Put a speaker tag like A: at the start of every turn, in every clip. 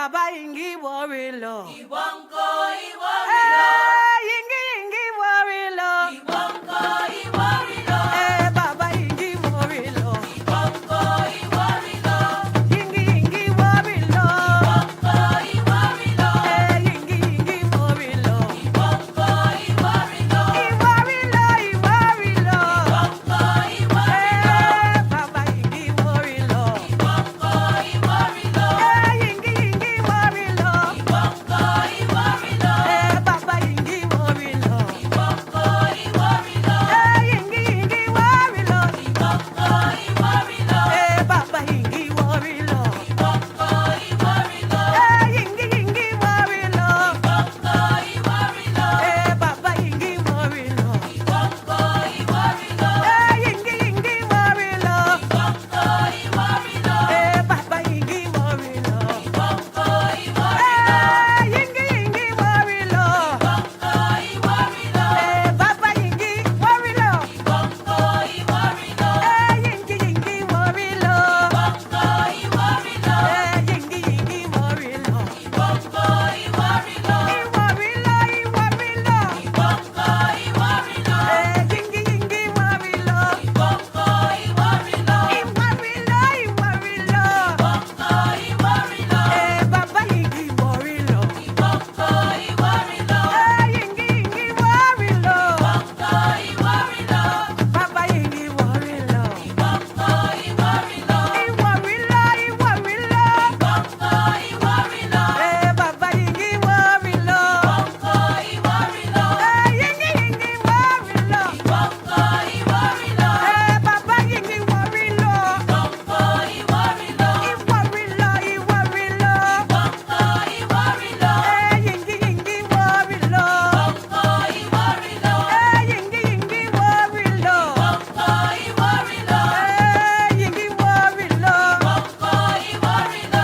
A: Baba ingi warilo.
B: Iwonko, iwarilo.
A: Ingi ingi warilo.
B: Iwonko, iwarilo.
A: Baba ingi warilo.
B: Iwonko, iwarilo.
A: Ingi ingi warilo.
B: Iwonko, iwarilo.
A: Ingi ingi warilo.
B: Iwonko, iwarilo.
A: Iwarilo, iwarilo.
B: Iwonko, iwarilo.
A: Baba ingi warilo.
B: Iwonko, iwarilo.
A: Ingi ingi warilo.
B: Iwonko, iwarilo.
A: Baba ingi warilo.
B: Iwonko, iwarilo.
A: Ingi ingi warilo.
B: Iwonko, iwarilo.
A: Baba ingi warilo.
B: Iwonko, iwarilo.
A: Ingi ingi warilo.
B: Iwonko, iwarilo.
A: Baba ingi warilo.
B: Iwonko, iwarilo.
A: Ingi ingi warilo.
B: Iwonko, iwarilo.
A: Baba ingi warilo.
B: Iwonko, iwarilo.
A: Ingi ingi warilo.
B: Iwonko, iwarilo.
A: Baba ingi warilo.
B: Iwonko, iwarilo.
A: Ingi ingi warilo.
B: Iwonko, iwarilo.
A: Ingi ingi warilo.
B: Iwonko, iwarilo.
A: Iwarilo, iwarilo.
B: Iwonko, iwarilo.
A: Ingi ingi warilo.
B: Iwonko, iwarilo.
A: Iwarilo, iwarilo.
B: Iwonko, iwarilo.
A: Baba ingi warilo.
B: Iwonko, iwarilo.
A: Ingi ingi warilo.
B: Iwonko, iwarilo.
A: Baba ingi warilo.
B: Iwonko, iwarilo.
A: Iwarilo, iwarilo.
B: Iwonko, iwarilo.
A: Baba ingi warilo.
B: Iwonko, iwarilo.
A: Ingi ingi warilo.
B: Iwonko, iwarilo.
A: Baba ingi warilo.
B: Iwonko, iwarilo.
A: Iwarilo, iwarilo.
B: Iwonko, iwarilo.
A: Ingi ingi warilo.
B: Iwonko, iwarilo.
A: Ingi ingi warilo.
B: Iwonko, iwarilo.
A: Ingi warilo.
B: Iwonko, iwarilo.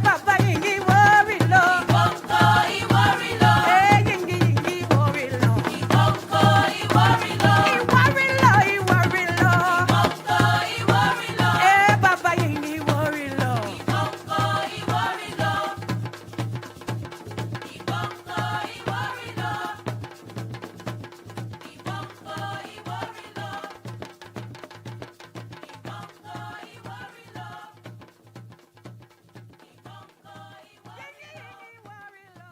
A: Baba ingi warilo.
B: Iwonko, iwarilo.
A: Ingi ingi warilo.
B: Iwonko, iwarilo.
A: Iwarilo, iwarilo.
B: Iwonko, iwarilo.
A: Baba ingi warilo.
B: Iwonko, iwarilo. Iwonko, iwarilo. Iwonko, iwarilo. Iwonko, iwarilo.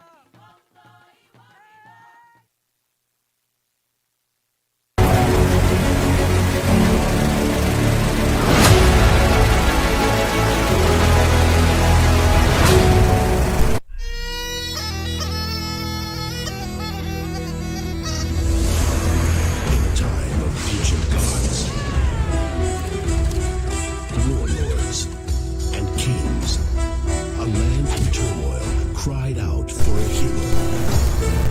C: Time of ancient gods, warlords, and kings, a land in turmoil cried out for a hero.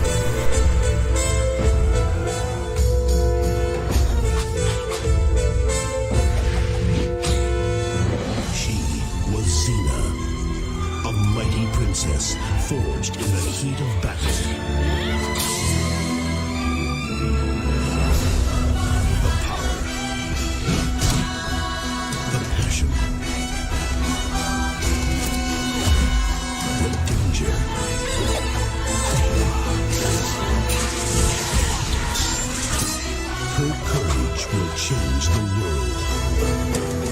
C: She was Xena, a mighty princess forged in the heat of battle. The power, the passion, the danger. Her courage will change the world.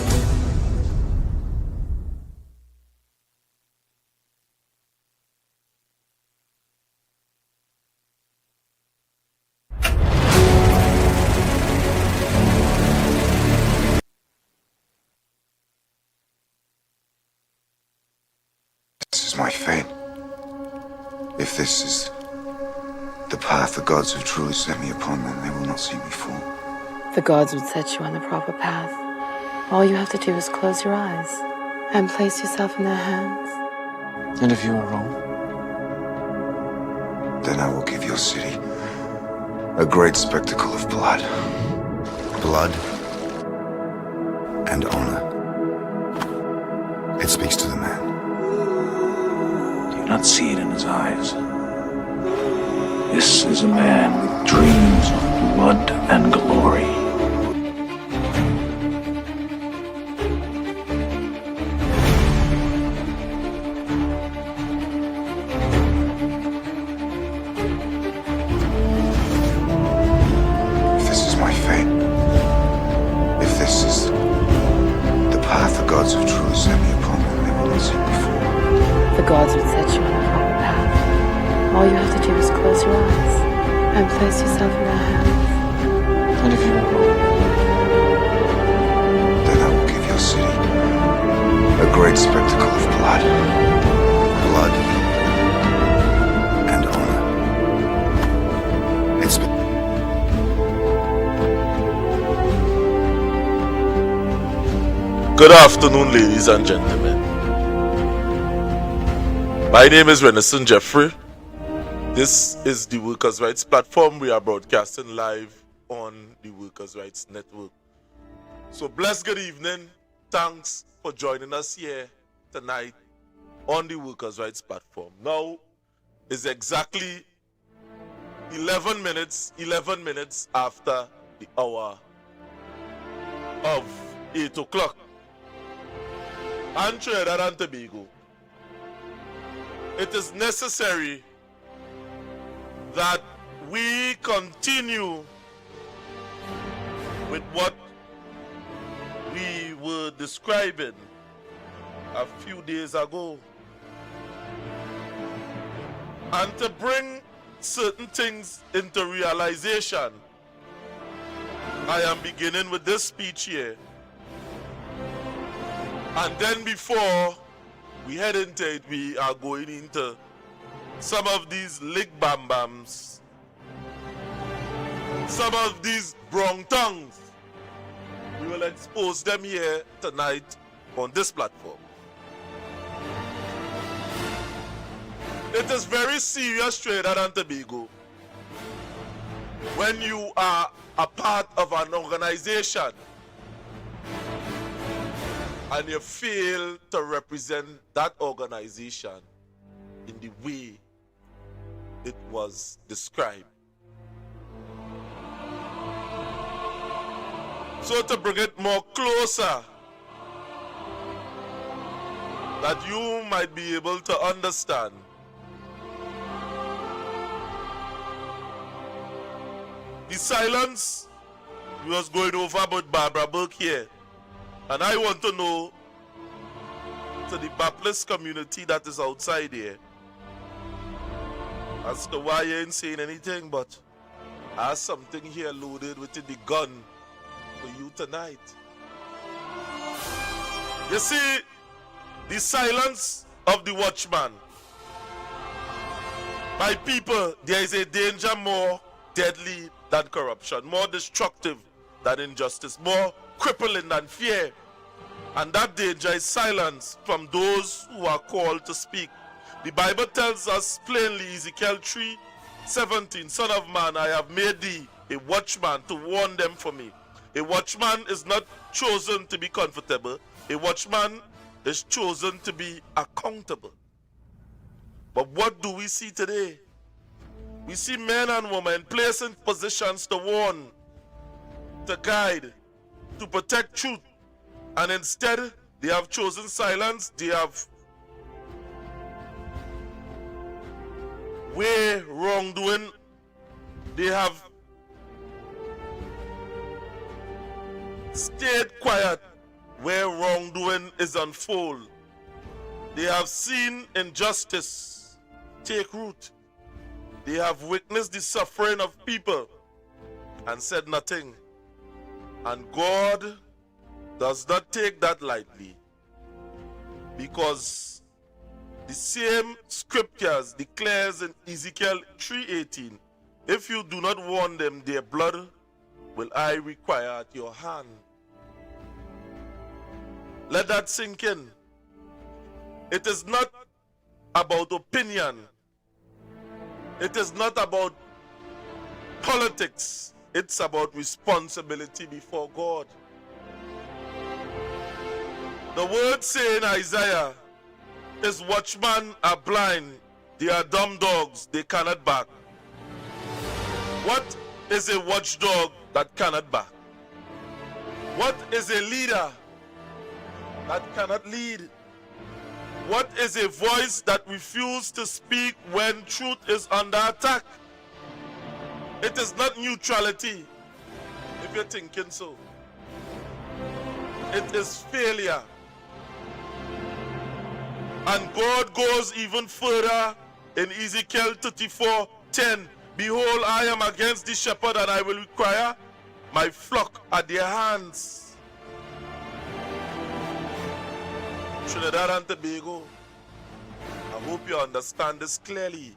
D: This is my fate. If this is the path the gods have truly set me upon, then they will not see me fall.
E: The gods would set you on the proper path. All you have to do is close your eyes and place yourself in their hands.
F: And if you are wrong?
D: Then I will give your city a great spectacle of blood. Blood and honor. It speaks to the man.
G: Do you not see it in his eyes? This is a man with dreams of blood and glory.
E: gods would set you on the proper path. All you have to do is close your eyes and place yourself in their hands.
F: And if you are wrong,
D: Then I will give your city a great spectacle of blood. Blood and honor. It's been
H: Good afternoon, ladies and gentlemen. My name is Renison Jeffrey. This is the Workers' Rights Platform. We are broadcasting live on the Workers' Rights Network. So blessed good evening. Thanks for joining us here tonight on the Workers' Rights Platform. Now is exactly 11 minutes after the hour of 8 o'clock. And Trinidad and Tobago, it is necessary that we continue with what we were describing a few days ago, and to bring certain things into realization. I am beginning with this speech here. And then before we head into it, we are going into some of these lick bam bams, some of these brong tongues. We will expose them here tonight on this platform. It is very serious, Trinidad and Tobago, when you are a part of an organization and you fail to represent that organization in the way it was described. So to bring it more closer, that you might be able to understand, the silence we was going over about Barbara Burke here. And I want to know, to the Baptist community that is outside here, as to why you ain't saying anything, but I have something here loaded within the gun for you tonight. You see, the silence of the watchman. My people, there is a danger more deadly than corruption, more destructive than injustice, more crippling than fear. And that danger is silence from those who are called to speak. The Bible tells us plainly, Ezekiel 3:17, Son of man, I have made thee a watchman to warn them for me. A watchman is not chosen to be comfortable. A watchman is chosen to be accountable. But what do we see today? We see men and women placed in positions to warn, to guide, to protect truth, and instead they have chosen silence. They have way wrongdoing. They have stayed quiet where wrongdoing is unfold. They have seen injustice take root. They have witnessed the suffering of people and said nothing. And God does not take that lightly, because the same scriptures declares in Ezekiel 3:18, if you do not warn them, their blood will I require at your hand. Let that sink in. It is not about opinion. It is not about politics. It's about responsibility before God. The word say in Isaiah, his watchmen are blind, they are dumb dogs, they cannot bark. What is a watchdog that cannot bark? What is a leader that cannot lead? What is a voice that refuses to speak when truth is under attack? It is not neutrality, if you're thinking so. It is failure. And God goes even further in Ezekiel 34:10. Behold, I am against the shepherd, and I will require my flock at their hands. Trinidad and Tobago, I hope you understand this clearly.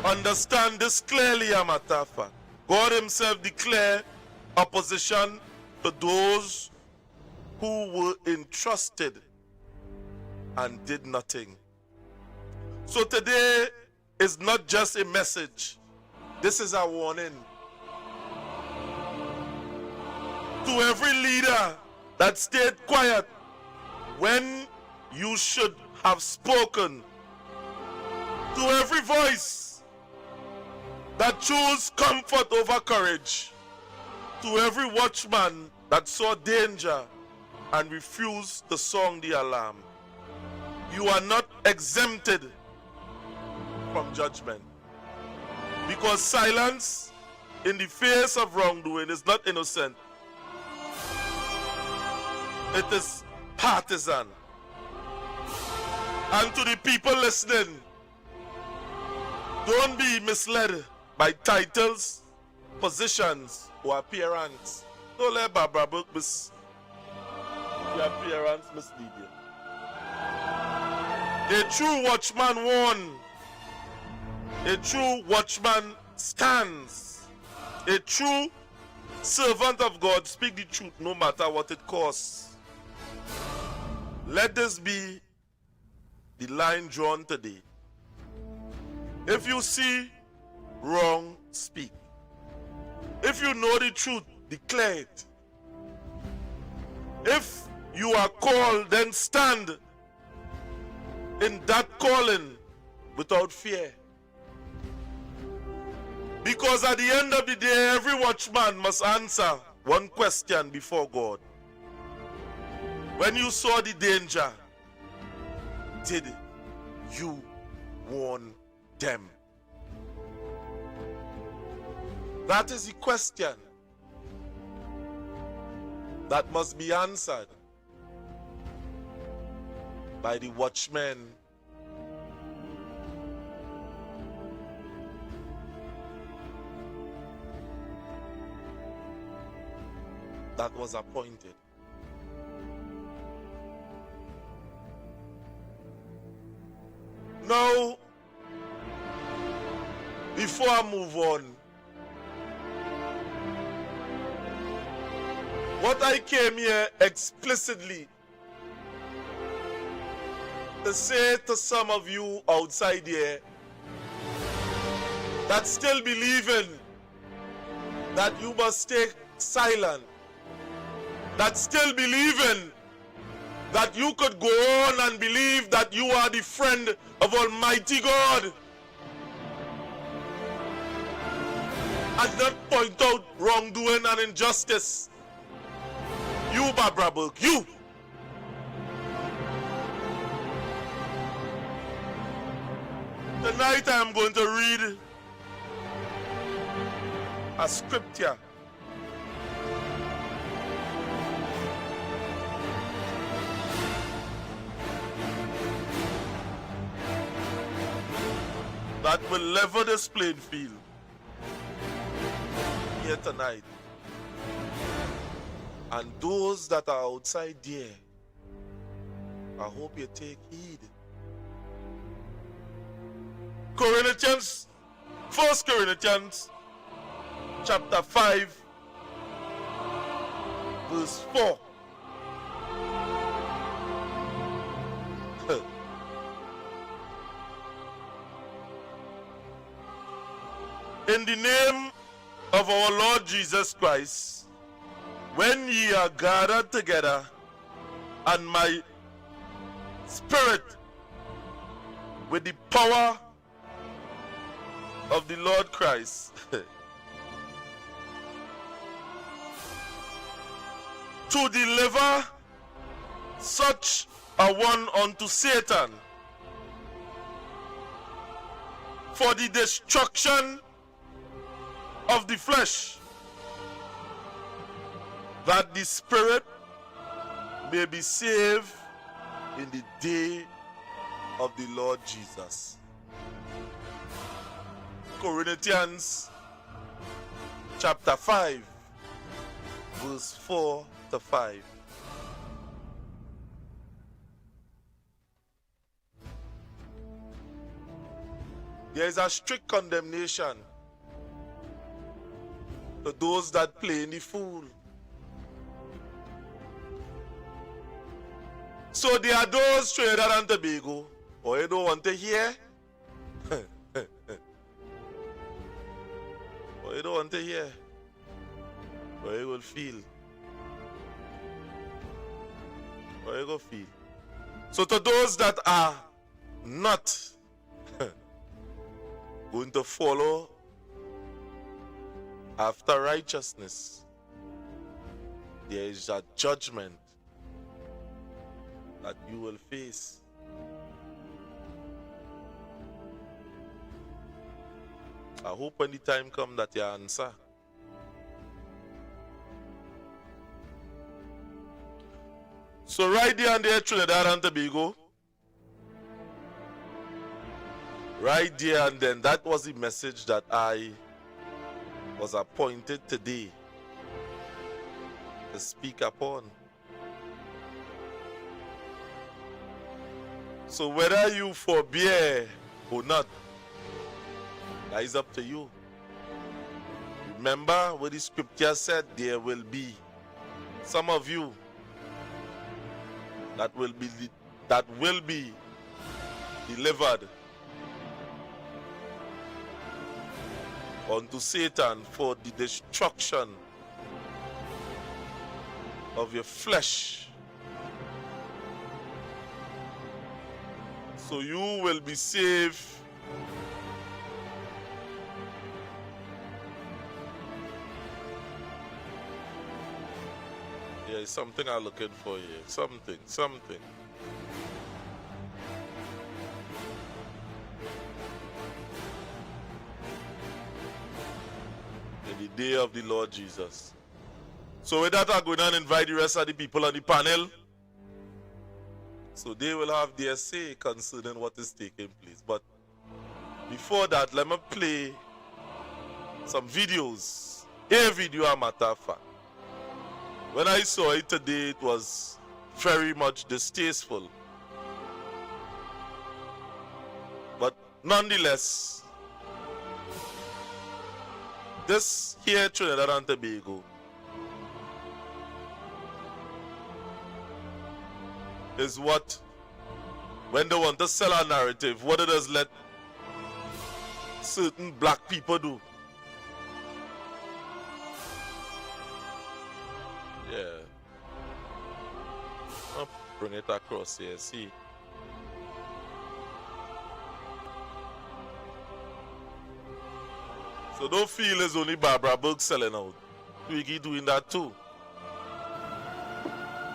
H: Understand this clearly, Amatafa. God himself declared opposition to those who were entrusted and did nothing. So today is not just a message. This is a warning to every leader that stayed quiet when you should have spoken, to every voice that chose comfort over courage, to every watchman that saw danger and refused to sound the alarm. You are not exempted from judgment, because silence in the face of wrongdoing is not innocent. It is partisan. And to the people listening, don't be misled by titles, positions, or appearance. Don't let Barbara Burke your appearance mislead you. A true watchman warns. A true watchman stands. A true servant of God speaks the truth no matter what it costs. Let this be the line drawn today. If you see wrong, speak. If you know the truth, declare it. If you are called, then stand in that calling without fear. Because at the end of the day, every watchman must answer one question before God. When you saw the danger, did you warn them? That is the question that must be answered by the watchmen that was appointed. Now, before I move on, what I came here explicitly to say to some of you outside here that still believing that you must stay silent, that still believing that you could go on and believe that you are the friend of Almighty God and not point out wrongdoing and injustice. You, Barbara Burke, you. Tonight I am going to read a scripture that will level this playing field here tonight. And those that are outside there, I hope you take heed. Corinthians, 1 Corinthians chapter 5 verse 4. In the name of our Lord Jesus Christ, when ye are gathered together, and my spirit with the power of the Lord Christ to deliver such a one unto Satan for the destruction of the flesh, that the spirit may be saved in the day of the Lord Jesus. Corinthians chapter 5, verse 4 to 5. There is a strict condemnation to those that play the fool. So there are those Trinidad and Tobago, or you don't want to hear, or you don't want to hear, or you will feel, or you will feel. So to those that are not going to follow after righteousness, there is a judgment that you will face. I hope when the time comes that you answer. So right there and there, Trinidad and Tobago, right there and then, that was the message that I was appointed today to speak upon. So whether you forbear or not, that is up to you. Remember what the scripture said, there will be some of you that will be delivered unto Satan for the destruction of your flesh. So you will be saved There is something I'm looking for here. Something. In the day of the Lord Jesus. So with that, I'm going to invite the rest of the people on the panel. So they will have their say concerning what is taking place. But before that, let me play some videos. A video, a matter of fact. When I saw it today, it was very much distasteful. But nonetheless, this here Trinidad and Tobago is what, when they want to sell a narrative, what it does let certain black people do. Yeah. I'll bring it across here, see. So don't feel it's only Barbara Burke selling out. Twiggy doing that too.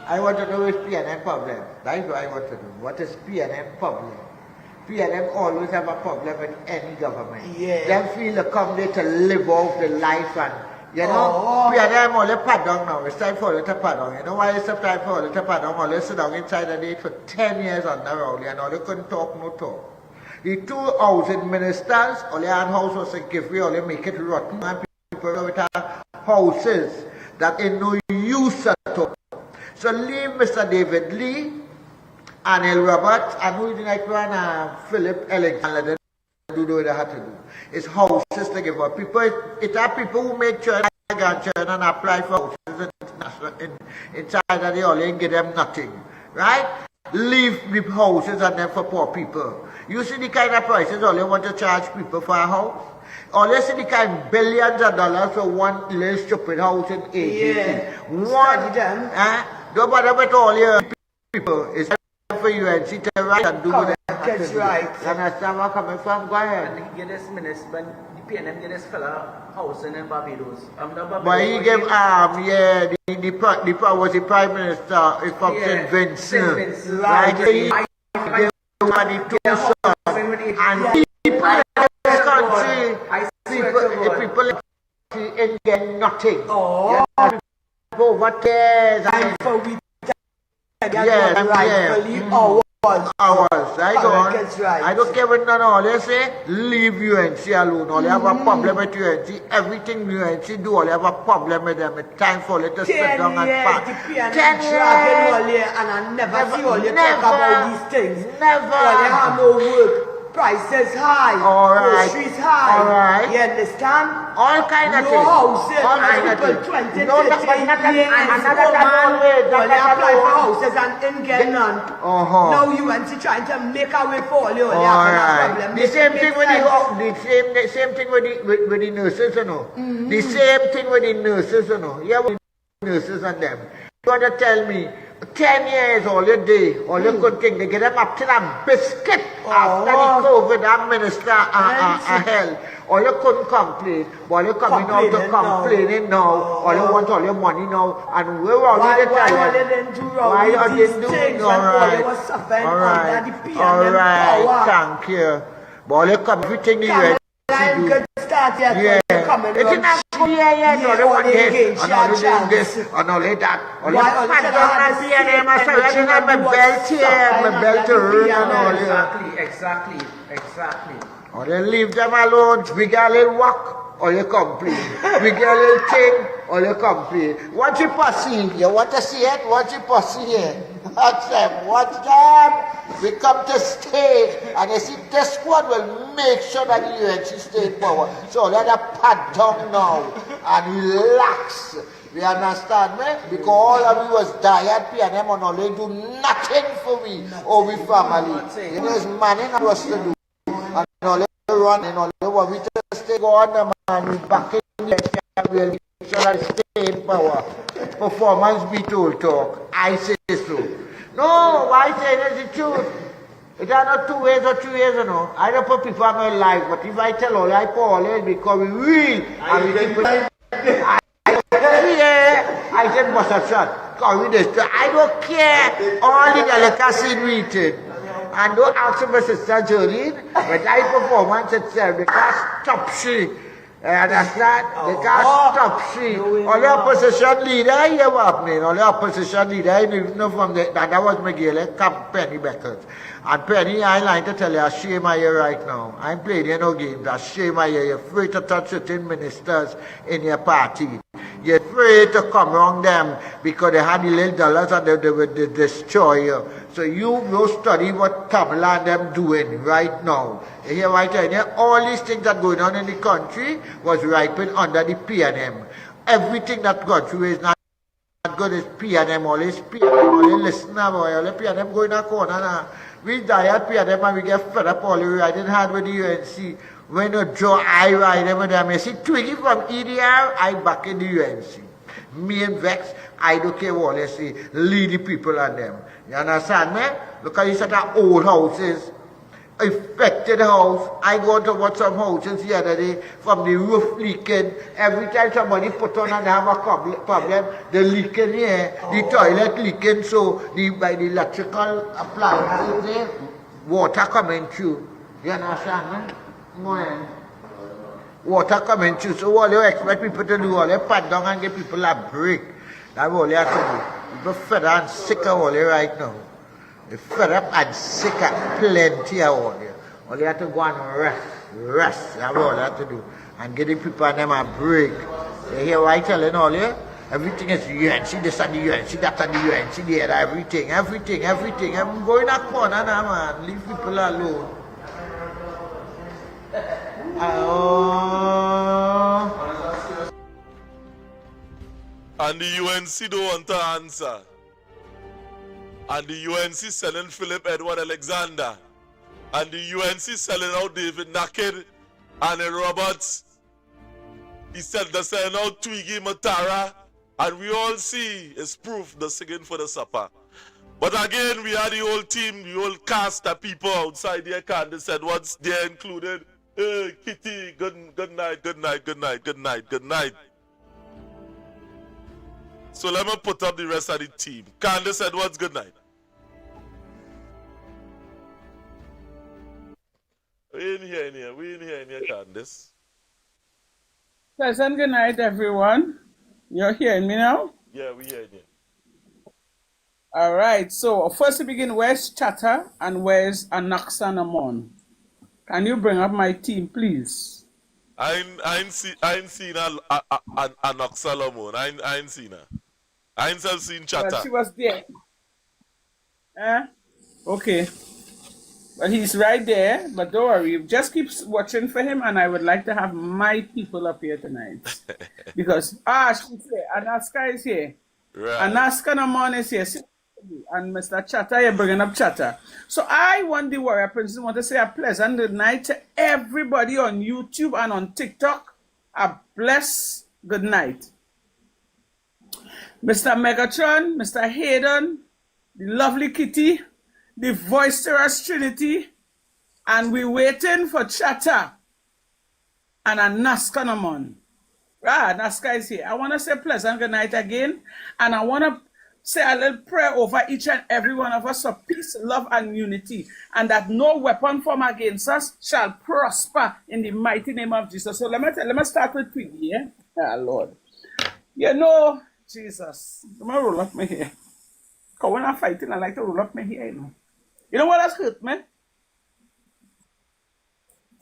I: I want to know is PNM problem. That is what I want to know. What is PNM problem? PNM always have a problem with any government.
J: Yeah.
I: Them feel they come there to live off the life and you know, PNM only pardon now. It's time for it to pardon. You know why it's time for it to pardon? Only sit down inside the gate for 10 years on the road and all they couldn't talk, no talk. The 2 housing ministers, only one house was a gift, we only make it rotten. And people with houses that in no use at all. So leave Mr. David Lee, Anil Roberts, and who did I call Philip Alexander do what they had to do. It's houses to give up. People, it are people who make children and grandchildren and apply for houses inside and they only give them nothing. Right? Leave the houses and them for poor people. You see the kind of prices all they want to charge people for a house? Or you see the kind of billions of dollars for one little stupid house in AGC.
J: Yeah.
I: One, don't bother with all your people. It's time for you and sit right and do what they have to do.
J: Right.
I: You understand where I'm coming from? Go ahead.
J: And get this minister, the PNM get this fella housing in Barbados.
I: But he gave yeah, the prime minister from St. Vincent. Right. He gave the 2 sons. And people in this country, people ain't get nothing.
J: Oh.
I: Over 10 years.
J: And for we
I: Yes,
J: rightfully
I: yes.
J: ours.
I: Hours, right on.
J: Correct, it's right.
I: I don't care what none all they say, leave UNC alone. All you have a problem with UNC, everything UNC do, all you have a problem with them. It's time for you to sit
J: 10
I: down and
J: years,
I: fight.
J: the piano
I: 10
J: dragging all
I: years.
J: year, and I never see all you
I: Never,
J: talk about these things.
I: never.
J: All you have no work. Prices high.
I: All right.
J: Groceries high.
I: All right.
J: You understand?
I: All kind of
J: No
I: things.
J: houses.
I: All kind of
J: People
I: things.
J: 20,
I: No,
J: 30
I: that- but not that-
J: years.
I: another
J: Woman,
I: always,
J: all you
I: that
J: apply for
I: always.
J: houses and didn't get none.
I: Uh-huh.
J: Now you want to trying to make a way for all you. All you
I: All
J: have a
I: right.
J: problem.
I: The same
J: Make
I: thing with
J: sense.
I: the same thing with the nurses, you know. The same thing with the nurses, you know. Yeah, with the nurses and them. You want to tell me 10 years all your day, all you could think they get them up to that biscuit after the COVID that minister hell. All you couldn't complain, but you coming out to complaining now. All you want all your money now, and we're already
J: Why
I: telling.
J: you didn't do wrong
I: Why
J: with
I: you
J: these
I: didn't do
J: things
I: all
J: when all
I: right?
J: you was suffering
I: All
J: under the
I: right,
J: pain
I: all
J: and
I: right,
J: power?
I: thank you. But all you come, everything the UNC
J: Caroline
I: do.
J: could start yet
I: Yeah,
J: when you come and
I: it's not good, yeah, no, they
J: all
I: want
J: they
I: this,
J: gain,
I: and all
J: share
I: they doing
J: chance.
I: this, and all that. All you
J: Why all
I: fat
J: they
I: down
J: have
I: and
J: the
I: PNM,
J: same
I: I say, I
J: energy
I: didn't have my
J: and
I: belt
J: what's
I: here, my
J: suffering
I: belt to
J: under the
I: run and all
J: PNM.
I: that.
J: Exactly.
I: Or they leave them alone, we get a little walk, or you complain. We get a little thing, or you complain. What you pussy? You want to see it? What you pussy here? Watch them, watch them. We come to stay, and you see this one will make sure that the UNC stay in power. So let us pat down now and relax. We understand me? Because all of we was diet PNM and all they do nothing for we or we family. You know, it's money not was to do. And all they run and all they want we to stay go on the man, we back in the we'll make sure that stay in power. Performance be told talk. I say so. No, why say that's the truth? It are not 2 years or 3 years, you know. I don't put people on my life, but if I tell all I put all it because we real and we keep it. I said must have shot. I don't care. All the delicacy waited. And don't answer my sister Jolene, but I performance itself, they can't stop she. Understand? They can't stop she. All the opposition leader, you know happening. All the opposition leader, you know from the, that was McGill, Camp Penny Beckett. And Penny, I like to tell you, I shame my ear right now. I'm playing you no games. I shame my ear. You're afraid to touch certain ministers in your party. You're afraid to come around them because they had the little dollars and they would destroy you. So you will study what Tamala and them doing right now. You hear right here? All these things that going on in the country was ripened under the PNM. Everything that got through is not good is PNM, all is PNM, all is listener, boy, all is PNM going in a corner now. We die at PNM and we get fed up all the way riding hard with the UNC. When you draw, I ride them with them. You see, Twiggy from EDR, I back in the UNC. Me and Vex, I don't care what they say, lead the people on them. You understand me? Look at these set of old houses, affected house. I go to watch some houses the other day from the roof leaking. Every time somebody put on and they have a problem, the leaking here, the toilet leaking, so by the electrical appliances there, water coming through. You understand me? Morning. Water coming through, so all you expect people to do, all you pat down and give people a break. That's all you have to do. People fed up and sick of all you right now. They're fed up and sick of plenty of all you. All you have to go and rest. That's all you have to do. And give the people and them a break. You hear what I'm telling all you? Everything is UNC, this and the UNC, that and the UNC, the other, everything. I'm going a corner now, man. Leave people alone.
H: And the UNC don't want to answer. And the UNC selling Philip Edward Alexander. And the UNC selling out David Naked and Roberts. He said they're selling out Twiggy Matara. And we all see it's proof they're singing for the supper. But again, we had the whole team, the whole cast of people outside their Candace Edwards there included. Hey, Kitty, good night. So let me put up the rest of the team. Candace Edwards, good night. We in here, Candace.
K: Pleasant good night, everyone. You're hearing me now?
H: Yeah, we hearing you.
K: All right. So first to begin, where's Chatter and where's Anaxanamon? Can you bring up my team, please?
H: I ain't seen a Nox Solomon. I ain't seen her. I ain't seen
K: Well,
H: Chatter.
K: she was there. Okay. Well, he's right there, but don't worry. Just keep watching for him, and I would like to have my people up here tonight. Because, she's here. Anaska is here.
H: Right.
K: Anaska Namon is here. And Mr. Chatter, you're bringing up Chatter. So I want the Warrior Princess want to say a pleasant good night to everybody on YouTube and on TikTok. A blessed good night. Mr. Megatron, Mr. Hayden, the lovely Kitty, the boisterous Trinity, and we're waiting for Chatter and Anaska Namon. Anaska is here. I want to say pleasant good night again, and I want to say a little prayer over each and every one of us for peace, love, and unity, and that no weapon formed against us shall prosper in the mighty name of Jesus. So let me start with Twiggy, Lord. You know, Jesus, let me roll up my hair. Because when I'm fighting, I like to roll up my hair, You know what has hurt me?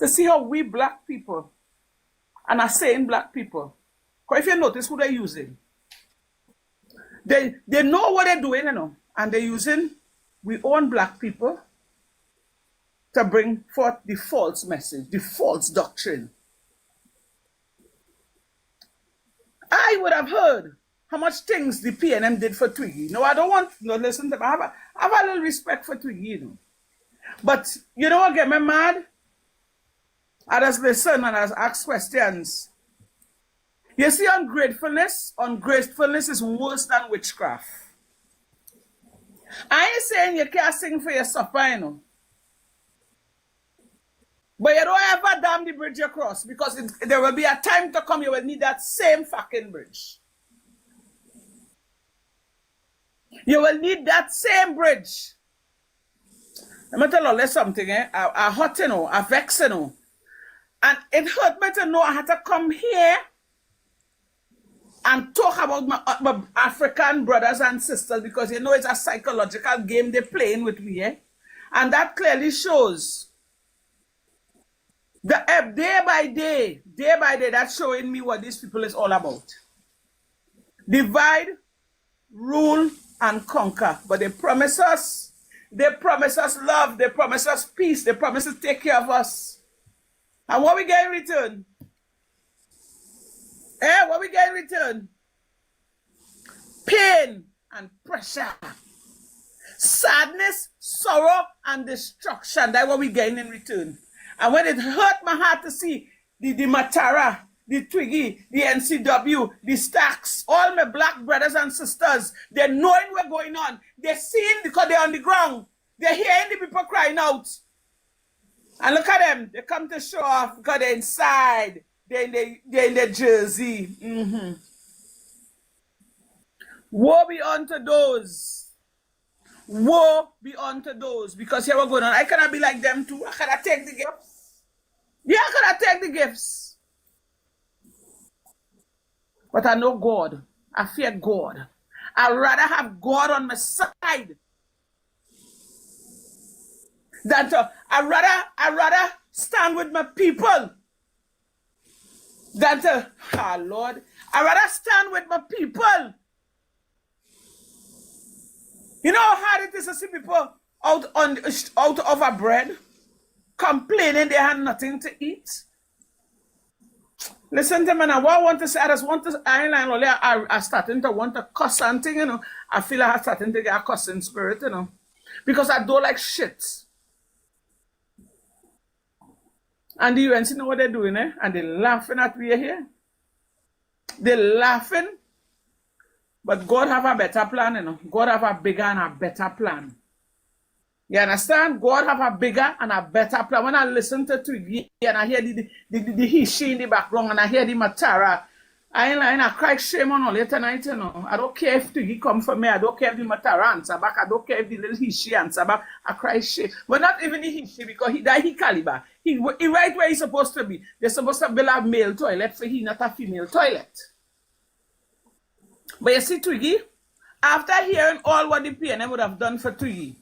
K: To see how we black people, and I'm saying black people, because if you notice who they're using, they know what they're doing, and they're using we own black people to bring forth the false message, the false doctrine. I would have heard how much things the PNM did for Twiggy. No, I don't want to listen to them. I have a little respect for Twiggy, But you know what get me mad? I just listen and I just ask questions. You see, ungratefulness is worse than witchcraft. I ain't saying you can't sing for your supper, But you don't ever dam the bridge across, because there will be a time to come you will need that same fucking bridge. You will need that same bridge. Let me tell you something, I hurt, I vex, And it hurt me to know I had to come here and talk about my African brothers and sisters, because it's a psychological game they're playing with me, And that clearly shows that day by day, that's showing me what these people is all about. Divide, rule, and conquer. But they promise us love, they promise us peace, they promise to take care of us. And what we get in return? What we get in return? Pain and pressure. Sadness, sorrow, and destruction. That's what we gain in return. And when it hurt my heart to see the Matara, the Twiggy, the NCW, the Stacks, all my black brothers and sisters, they're knowing what's going on. They're seeing because they're on the ground. They're hearing the people crying out. And look at them. They come to show off because they're inside. They're in their jersey. Woe be unto those. Woe be unto those. Because here we're going on. I cannot be like them too. I cannot take the gifts. Yeah, I cannot take the gifts. But I know God. I fear God. I'd rather have God on my side than I'd rather stand with my people than to, Lord, I'd rather stand with my people. You know how hard it is to see people out of a bread, complaining they had nothing to eat? Listen to me now. What I want to say, I just want to, I starting to want to cuss and thing, I feel like I'm starting to get a cussing spirit, because I don't like shit. And the UNC know what they're doing, And they're laughing at me here. They're laughing. But God have a better plan, God have a bigger and a better plan. You understand? God have a bigger and a better plan. When I listen to Twiggy and I hear the he, she in the background and I hear the Matara, I ain't lying, I cry shame on all tonight, I don't care if Twiggy come for me. I don't care if the Matara answer back. I don't care if the little he, she answer back. I cry shame. But not even the he, she, because he died, he caliber. He right where he's supposed to be. They're supposed to build a male toilet for he, not a female toilet. But you see, Twiggy, After hearing all what the PNM would have done for Twiggy,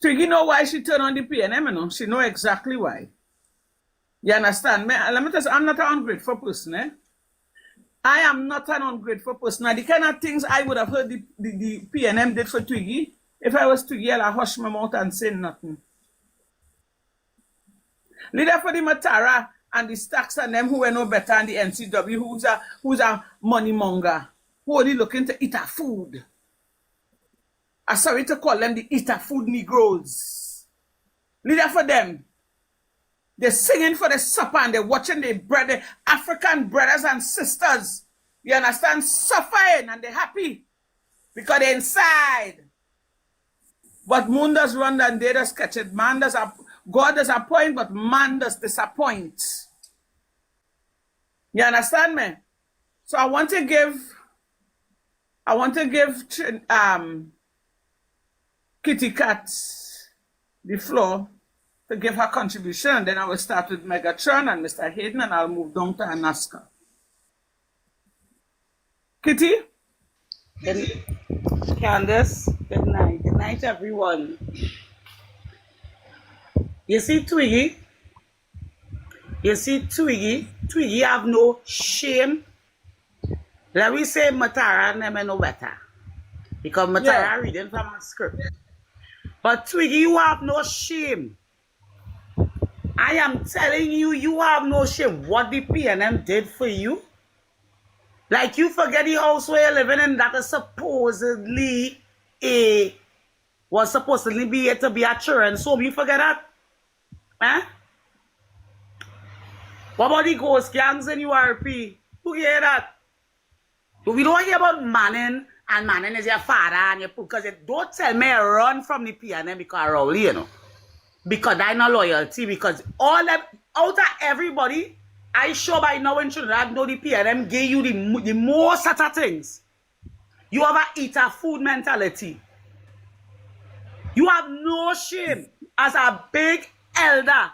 K: Twiggy know why she turned on the PNM, you know. She know exactly why. You understand? Let me tell you, I'm not an ungrateful person, eh? I am not an ungrateful person. Now, the kind of things I would have heard the PNM did for Twiggy, if I was Twiggy, I'd hush my mouth and say nothing. Leader for the Matara and the Stacks and them who were no better than the NCW, who's a money monger, who only looking to eat our food. I'm sorry to call them the eater food Negroes. Leader for them. They're singing for the supper and they're watching the African brothers and sisters. You understand? Suffering and they're happy because they're inside. But moon does run and they does catch it. God does appoint, but man does disappoint. You understand me? So I want to give Kitty Cat the floor to give her contribution. Then I will start with Megatron and Mr. Hayden, and I'll move down to Anaska. Kitty?
L: Candace, good night. Good night, everyone. You see Twiggy? Twiggy have no shame. Let me say Matara never no better. Because Matara reading from a script. But Twiggy, you have no shame. I am telling you, you have no shame. What the PNM did for you? Like you forget the house where you're living in that is supposedly was supposedly be to be a children's home. You forget that? Huh? What about the ghost gangs in URP? Who hear that? But we don't hear about Manning, and Manning is your father and your because don't tell me I run from the PNM because Rowley, you know. Because I know loyalty, because all them out of everybody, I sure by now in Trinidad know the PNM gave you the most of things. You have a eater food mentality. You have no shame as a big elder.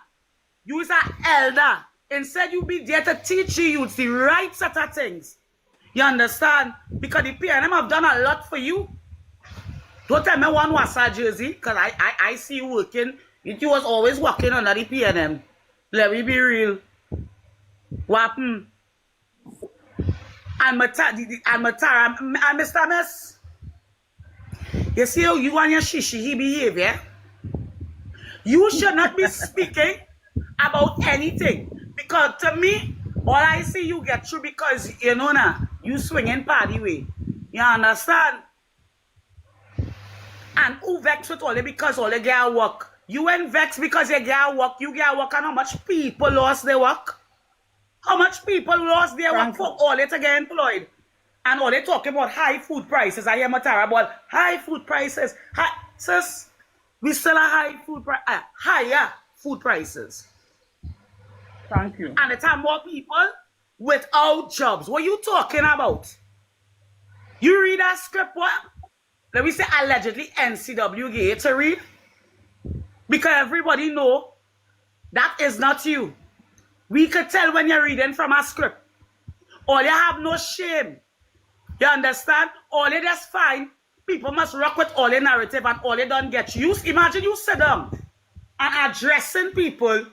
L: You is an elder. Instead, you be there to teach you the right set of things. You understand? Because the PNM have done a lot for you. Don't tell me one was a jersey, because I see you working. You was always working under the PNM. Let me be real. What happened? And Mr. Mess, you see how you and your shishi behavior? You should not be speaking about anything. Because to me, all I see you get through because, you know, now, you swinging party way. You understand? And who vex with all it because all they get work? You ain't vex because you get work. You get work and how much people lost their work? How much people lost their work for all it to get employed? And all they talking about high food prices. I hear Matara about high food prices. Sis, we still have higher food prices.
K: Thank you.
L: And it's more people without jobs. What are you talking about? You read that script, what? Let me say allegedly NCW gave to read. Because everybody know that is not you. We could tell when you're reading from a script. All you have no shame. You understand? All you just find people must rock with all your narrative and all you don't get you. Imagine you sit down and addressing people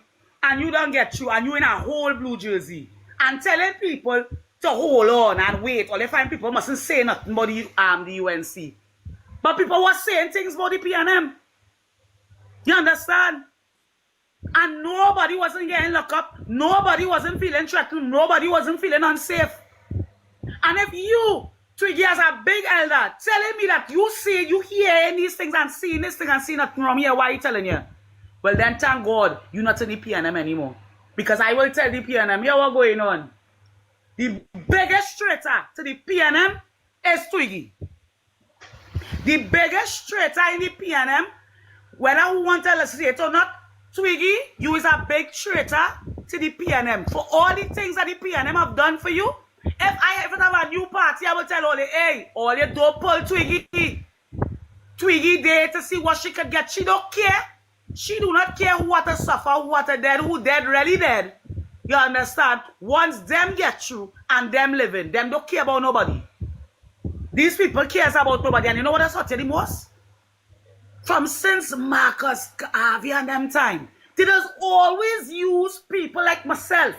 L: and you don't get you and you in a whole blue jersey and telling people to hold on and wait. All you find people mustn't say nothing about the UNC. But people were saying things about the PNM. You understand? And nobody wasn't getting locked up. Nobody wasn't feeling threatened. Nobody wasn't feeling unsafe. And if you, Twiggy, as a big elder, telling me that you hear these things and seeing this thing and seeing nothing wrong here, why are you telling you? Well, then thank God you're not in the PNM anymore. Because I will tell the PNM, here what's going on. The biggest traitor to the PNM is Twiggy. The biggest traitor in the PNM, whether who want to listen to it or not, Twiggy, you is a big traitor to the PNM. For all the things that the PNM have done for you, if I ever have a new party, I will tell all the, hey, all you don't pull Twiggy. Twiggy there to see what she could get. She don't care. She do not care who want to suffer, who want to dead, who dead, really dead. You understand? Once them get through and them living, them don't care about nobody. These people cares about nobody. And you know what I saw to the most? From since Marcus Garvey and them time, they just always use people like myself.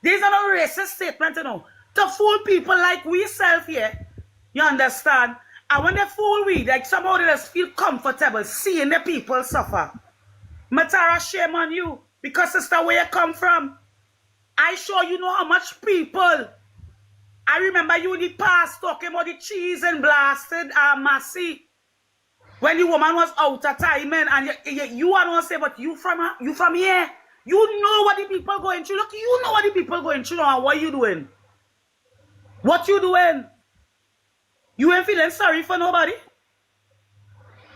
L: These are no racist statement, you know. To fool people like we self here. You understand? And when they fool we, like somehow they just feel comfortable seeing the people suffer. Matara, shame on you. Because sister, where you come from, I sure you know how much people. I remember you in the past talking about the cheese and blasted Massey. When the woman was out of time, and you want to say, but you from here. You know what the people going through. Look, you know what the people going through now, and what you doing? What you doing? You ain't feeling sorry for nobody?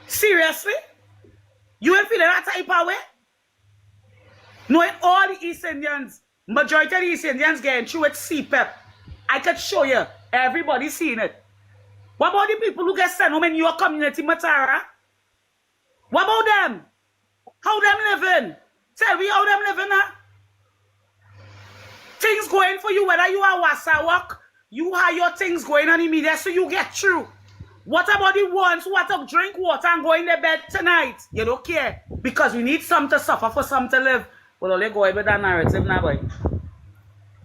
L: Seriously? You ain't feeling that type of way? Knowing all the East Indians, majority of the East Indians getting through with CPEP. I could show you. Everybody seeing it. What about the people who get sent home in your community, Matara? What about them? How them living? Tell me how them living now. Things going for you, whether you are Wasawak, you have your things going on in media, so you get through. What about the ones who want to drink water and go in their bed tonight? You don't care. Because we need some to suffer for some to live. But all they go ahead with that narrative now, boy.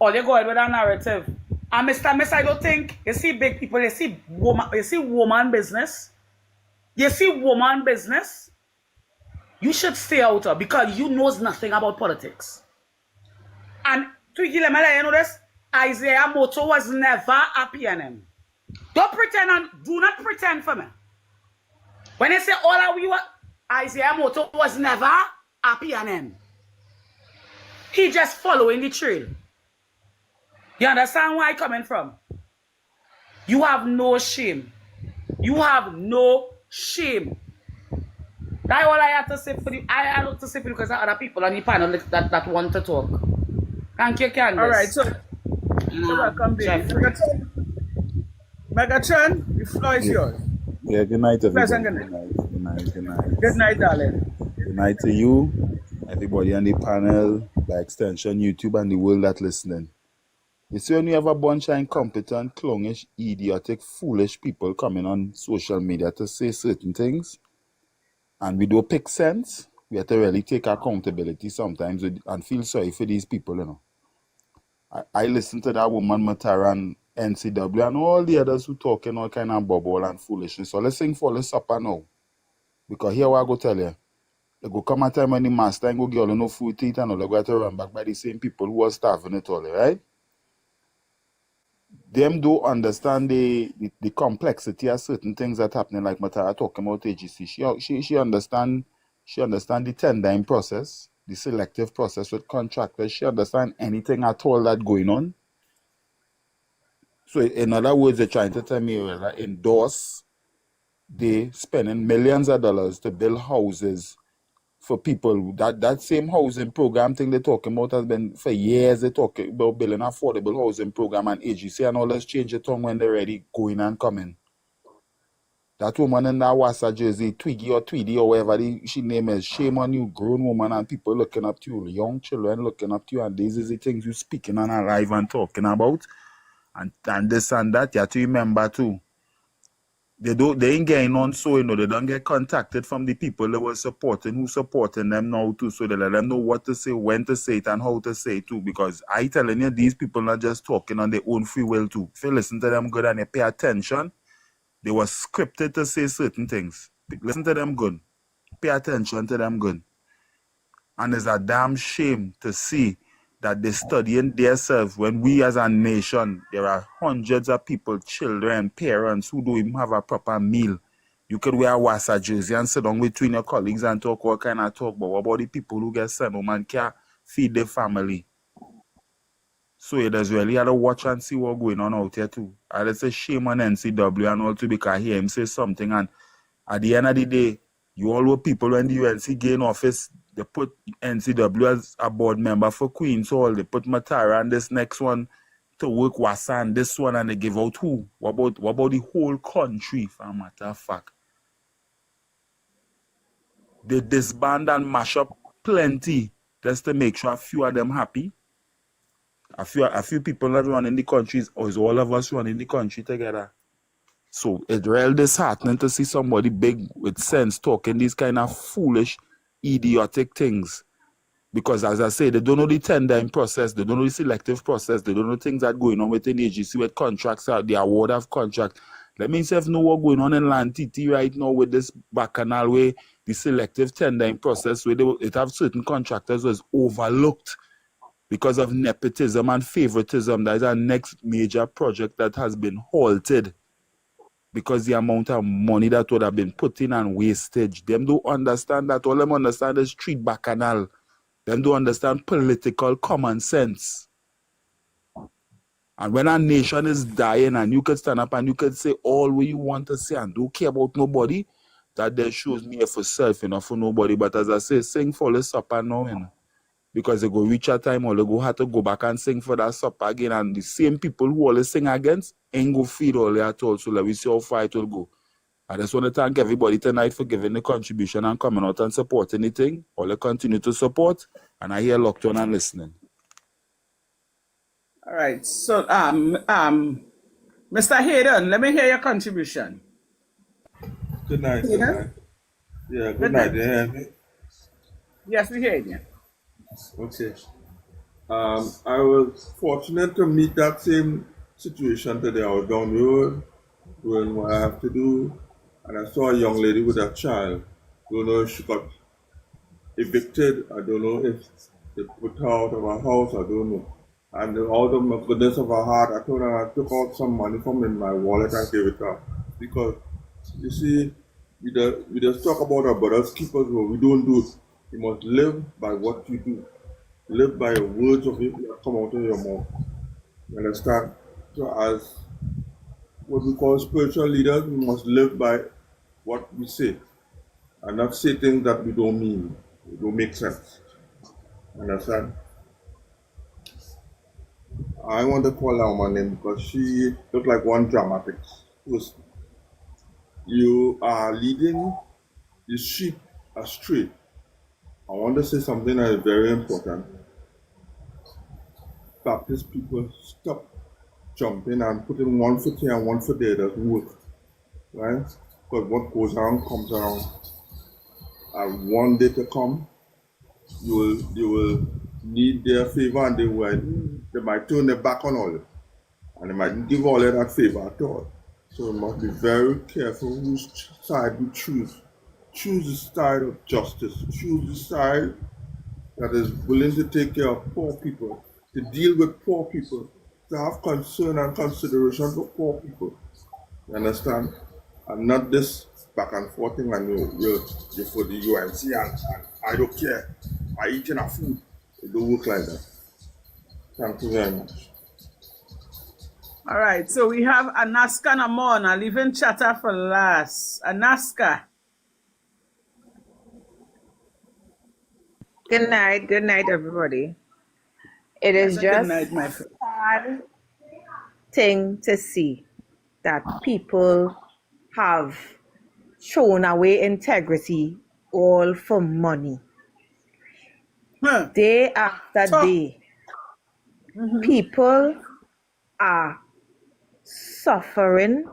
L: All they go ahead with that narrative. And Mr. Miss, I don't think, you see big people, you see woman business. You see woman business. You should stay out of because you knows nothing about politics. And Twiggy, let me let you know this. Isaiah Moto was never a PNM. Don't pretend and do not pretend for me. When I say all of we were, Isaiah Moto was never a PNM. He just following the trail. You understand where I'm coming from? You have no shame. You have no shame. That's all I have to say for you. I have to say for you because there are other people on the panel that want to talk. Thank you, Candace.
K: All right, so welcome, baby. Megatron, the floor is yours.
M: Yeah, good night, everybody.
K: Good night.
M: Good night.
K: Good night, darling.
M: Good night to you, everybody on the panel, by extension, YouTube, and the world that listening. You see, when you have a bunch of incompetent, clownish, idiotic, foolish people coming on social media to say certain things, and we don't pick sense, we have to really take accountability sometimes and feel sorry for these people, you know. I listened to that woman, Matara, and NCW, and all the others who talking all kind of bubble and foolishness. So let's sing for the supper now. Because here what I go tell you, they go come a time when the master and go get all no food to eat and all, they go have to run back by the same people who are starving it all, right? Them don't understand the complexity of certain things that happening, like Matara talking about AGC. She understand the tendering process, the selective process with contractors. She understand anything at all that going on. So in other words, they're trying to tell me that endorse they spending millions of dollars to build houses for people. That same housing program thing they're talking about has been for years. They're talking about building affordable housing program, and AGC and all that's change the tongue when they're ready going and coming. That woman in that Wassa jersey, Twiggy or Tweedy or whatever she name is, shame on you, grown woman, and people looking up to you, young children looking up to you, and these are the things you're speaking on live and talking about. And this and that, you have to remember too. They ain't getting on, so you know they don't get contacted from the people they were supporting, who supporting them now too, so they let them know what to say, when to say it, and how to say it too. Because I telling you, these people not just talking on their own free will too. If you listen to them good and you pay attention, they were scripted to say certain things. Listen to them good. Pay attention to them good. And it's a damn shame to see that they're studying themselves when we as a nation, there are hundreds of people, children, parents who don't even have a proper meal. You could wear a Wassa jersey and sit down between your colleagues and talk all kind of talk, but what about the people who get sent home and can't feed their family? So it does really have to watch and see what's going on out here too. And it's a shame on NCW and all too, because I hear him say something, and at the end of the day, you all were people when the UNC gain office, they put NCW as a board member for Queen's Hall. They put Matara and this next one to work Wassa and this one, and they give out who? What about the whole country, for a matter of fact? They disband and mash up plenty just to make sure a few of them happy. A few people not running the country, or is all of us running the country together? So it's real disheartening to see somebody big with sense talking these kind of foolish, idiotic things. Because as I say, they don't know the tendering process, they don't know the selective process, they don't know things that going on within the agency with contracts, the award of contract. Let me say if know what going on in Land TT right now with this bacchanal way, the selective tendering process where it have certain contractors was overlooked because of nepotism and favoritism. That is our next major project that has been halted because the amount of money that would have been put in and wastage. Them don't understand that. All them understand is street bacchanal. Them don't understand political common sense. And when a nation is dying and you could stand up and you could say all what you want to say and don't care about nobody, that there shows me for self, for nobody. But as I say, sing for the supper now, because they go reach a time or they go have to go back and sing for that supper again. And the same people who always sing against ain't go feed all at all. So let me see how far it will go. I just want to thank everybody tonight for giving the contribution and coming out and supporting anything. All they continue to support. And I hear locked on and listening.
K: All right. So, Mr. Hayden, let me hear your contribution.
N: Good night. Good night. Yeah, good night. You hear me?
K: Yes, we hear you.
N: Okay. I was fortunate to meet that same situation today. I was down the road doing what I have to do, and I saw a young lady with a child. Don't know if she got evicted. I don't know if they put her out of her house. I don't know. And out of the goodness of her heart, I told her I took out some money from in my wallet and gave it to her. Because, you see, we just talk about our brothers keepers, but we don't do it. You must live by what you do. Live by the words of it that come out of your mouth. You understand? So as what we call spiritual leaders, we must live by what we say. And not say things that we don't mean. It don't make sense. You understand? I want to call her my name because she looked like one dramatic person. You are leading the sheep astray. I want to say something that is very important. Baptist people, stop jumping and putting one foot here and one foot there. Doesn't work, right? Because what goes around comes around. And one day to come, you will need their favor, and they might turn their back on all it, and they might give all of that favor at all. So we must be very careful whose side we choose. Choose the side of justice. Choose the side that is willing to take care of poor people, to deal with poor people, to have concern and consideration for poor people. You understand? And not this back and forth thing, and you're for the UNC and I don't care. I eat enough food. It don't work like that. Thank you very much.
K: All right, so we have Anaska Namona, leaving chatter for last. Anaska.
O: Good night, everybody. It is just
K: night, my friend.
O: sad thing to see that people have thrown away integrity all for money. Day after day, people are suffering,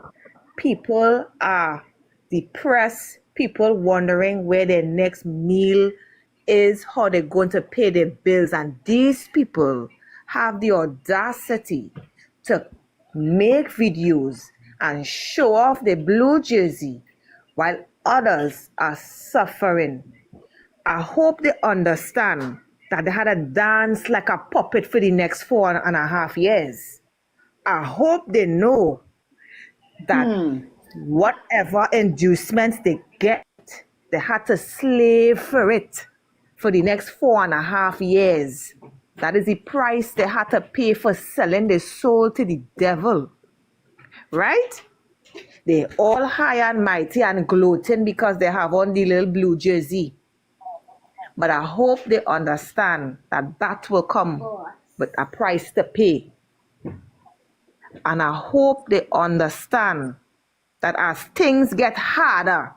O: people are depressed, people wondering where their next meal is, how they're going to pay their bills, and these people have the audacity to make videos and show off their blue jersey while others are suffering. I hope they understand that they had to dance like a puppet for the next 4.5 years. I hope they know that whatever inducements they get, they had to slave for it for the next 4.5 years. That is the price they had to pay for selling their soul to the devil. Right? They all high and mighty and gloating because they have on the little blue jersey. But I hope they understand that that will come with a price to pay. And I hope they understand that as things get harder,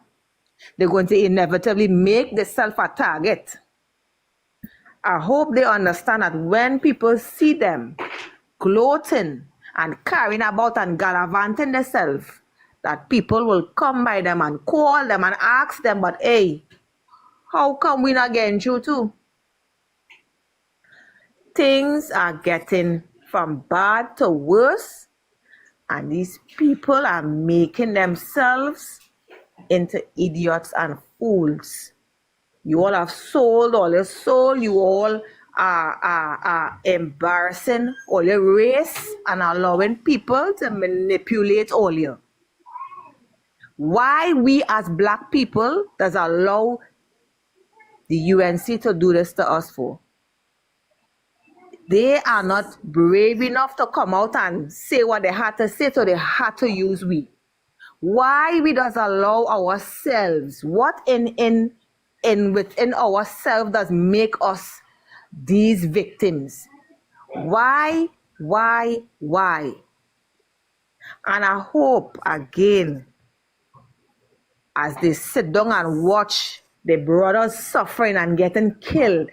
O: they're going to inevitably make themselves a target. I hope they understand that when people see them gloating and carrying about and gallivanting themselves, that people will come by them and call them and ask them, but hey, how come we not getting through too? Things are getting from bad to worse, and these people are making themselves into idiots and fools. You all have sold all your soul. You all are embarrassing all your race and allowing people to manipulate all you. Why we as black people does allow the UNC to do this to us for? They are not brave enough to come out and say what they had to say, so they had to use we. Why we does allow ourselves? What in within ourselves does make us these victims? Why? And I hope again, as they sit down and watch their brothers suffering and getting killed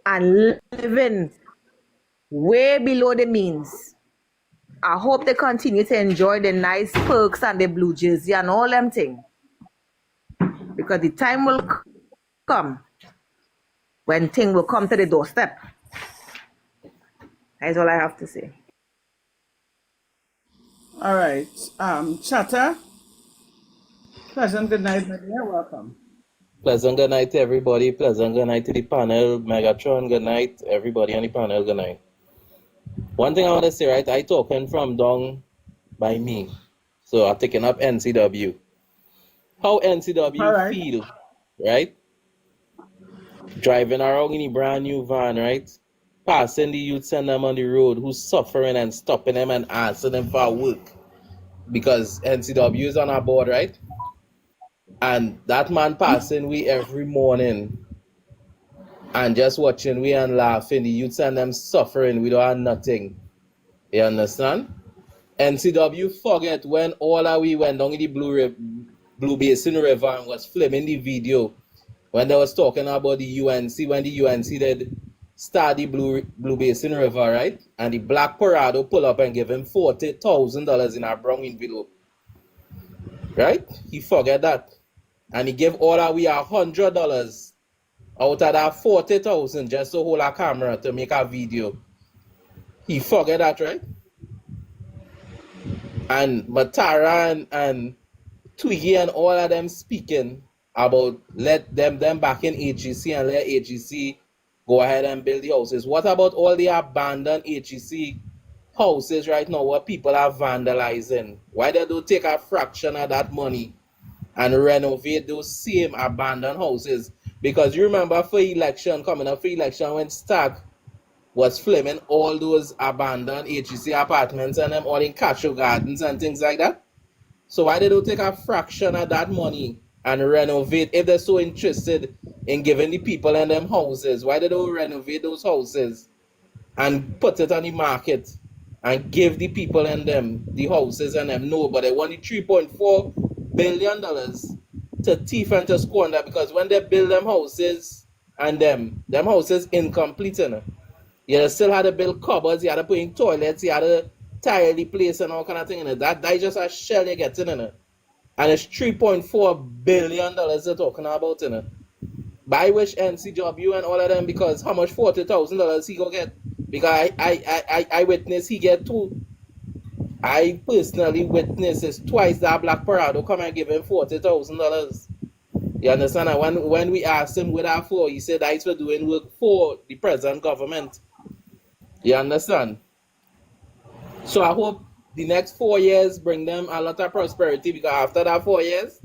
O: and living way below the means, I hope they continue to enjoy the nice perks and the blue jersey and all them things. Because the time will come when things will come to the doorstep. That's all I have to say.
K: All right. Chatter. Pleasant good night, my dear. Welcome.
P: Pleasant good night to everybody. Pleasant good night to the panel. Megatron, good night. Everybody on the panel, good night. One thing I want to say, right? I talking from down by me. So I'm taking up NCW. How NCW feel, right? Driving around in a brand new van, right? Passing the youths and them on the road who's suffering and stopping them and asking them for work. Because NCW is on our board, right? And that man passing we every morning and just watching we and laughing, the youths and them suffering, we don't have nothing. You understand? NCW forget when all our we went down in the Blue Basin River and was filming the video when they was talking about the UNC, when the UNC did start the Blue Basin River, right? And the Black Parado pull up and give him $40,000 in a brown envelope. Right? He forget that. And he gave all our we $100 out of that 40,000 just to hold a camera to make a video. He forget that, right? And Matara and Twiggy and all of them speaking about let them back in HGC and let HGC go ahead and build the houses. What about all the abandoned HGC houses right now where people are vandalizing? Why they don't take a fraction of that money and renovate those same abandoned houses? Because you remember for election, coming up for election when Stark was filming all those abandoned HGC apartments and them all in Cashew Gardens and things like that. So why they don't take a fraction of that money and renovate if they're so interested in giving the people in them houses? Why they don't renovate those houses and put it on the market and give the people in them the houses and them? No, but they want the $3.4 billion to thief and to squander, because when they build them houses and them houses incomplete, you know? You still had to build cupboards, you had to put in toilets, you had to tile the place and all kind of thing in it. That is just a shell you get in it. And it's $3.4 billion they're talking about in it. But I wish NCW and all of them, because how much $40,000 he go get? Because I witness he get too. I personally witnessed it's twice that Black Parado come and give him $40,000. You understand? And when we asked him what that for, he said that's for doing work for the present government. You understand? So I hope the next 4 years bring them a lot of prosperity, because after that 4 years,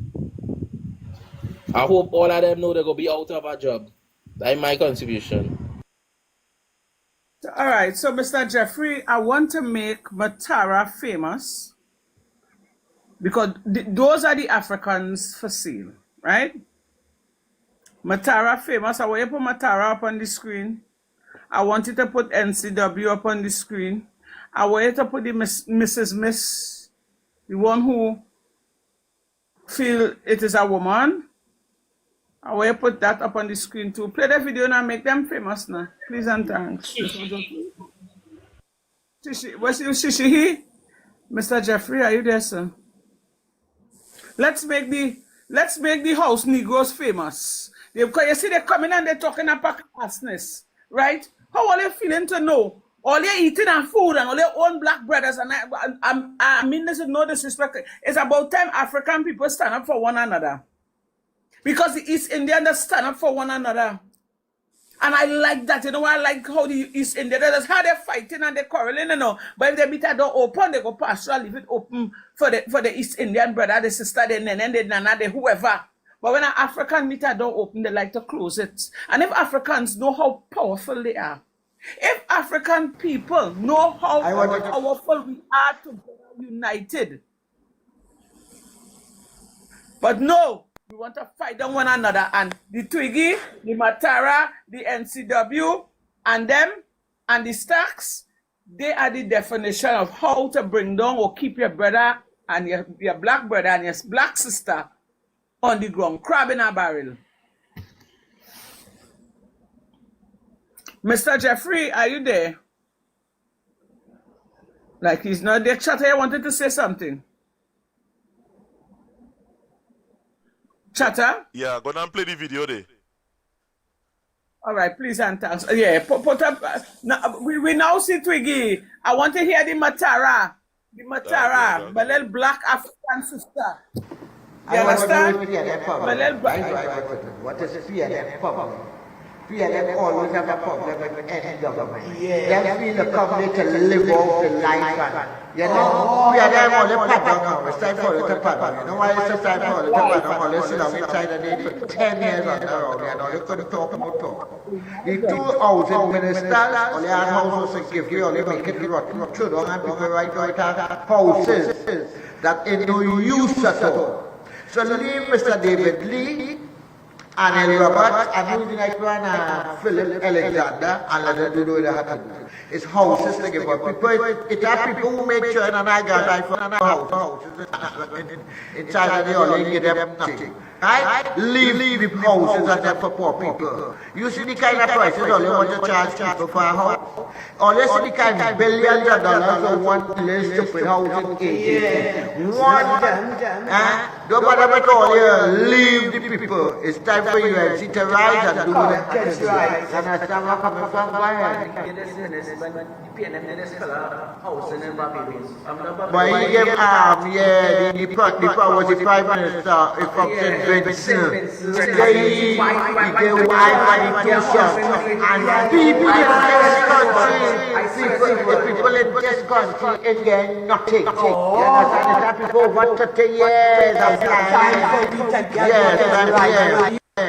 P: I hope all of them know they're going to be out of a job. That's my contribution.
K: All right, so Mr. Jeffrey, I want to make Matara famous because those are the Africans for sale, right? Matara famous. I want you to put Matara up on the screen. I want you to put NCW up on the screen. I want you to put the Mrs. Miss, the one who feel it is a woman. I will put that up on the screen too. Play the video now, make them famous now. Please and thanks. Shishi, Mr. Jeffrey, are you there, sir? Let's make the house Negroes famous. Because you see they coming and they're talking about assness, right? How are they feeling to know? All they're eating and food and all their own black brothers, and I mean this is no disrespect. It's about time African people stand up for one another. Because the East Indians stand up for one another. And I like that, you know, I like how the East Indians, how they're fighting and they're quarreling, you know. But if they beat a door open, they go pastoral, leave it open for the East Indian brother, the sister, the nene, the nana, the whoever. But when an African meet a door open, they like to close it. And if Africans know how powerful they are, if African people know how powerful we are together, united. But no. We want to fight on one another, and the Twiggy, the Matara, the NCW, and them, and the Stacks, they are the definition of how to bring down or keep your brother and your black brother and your black sister on the ground, crab in a barrel. Mr. Jeffrey, are you there? Like he's not there. Chatter, I wanted to say something. Chatter?
H: Yeah, go down and play the video there.
K: All right, please and thanks. Yeah, put up. We now see Twiggy. I want to hear the Matara. The Matara, my little black African sister. You understand? My little black.
I: What is PLM problem? PLM always have a problem with any government. They feel the company to live off the life. You know, PLM all the pardon. It's time for the pardon. You know why it's time for the pardon? All this is inside the day for 10 years on the road. You know, you couldn't talk about talk. The 2 housing ministers, all the houses to give you, all they make it rotten. Children and people right have houses that in no use at all. So leave Mr. David Lee and El Robert and who's the next one? Philip Alexander, and let them do the happen. It's houses to give up. It are people who make sure and I got for an houses inside of the only give them nothing. Right? Leave the houses and them for poor people. You see the kind of prices all they want to charge people for a house. Or you see the kind of billions of dollars for one place to put housing agency. Don't bother at all here. Leave the people. It's time for you to rise and do that. That's right. And understand where I'm coming from? Go ahead. But he gave the was the Prime Minister, if I'm Vincent. He gave wife and the 2 sons. And people in this country, ain't getting nothing. You understand? It's people over 30 years of life. Yes,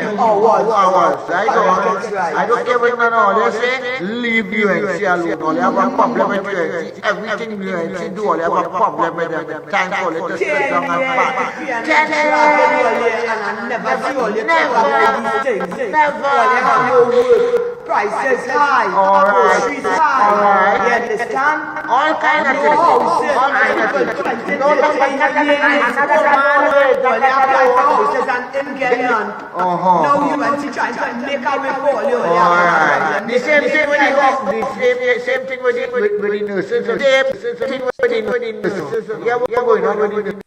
I: I don't care what man all they say, leave UNC alone. All they have a problem with UNC. Everything UNC do, all they have a problem with them. Time for it to sit down and back. Never. Prices high, groceries high. You understand? All kind of things. All kind of things. No, houses and in Kenyan. Now you want to try to make a way for you. Alright. The same thing with the hospitals. Same thing with the nurses. Same thing with the nurses. Yeah, we're going on with the nurses.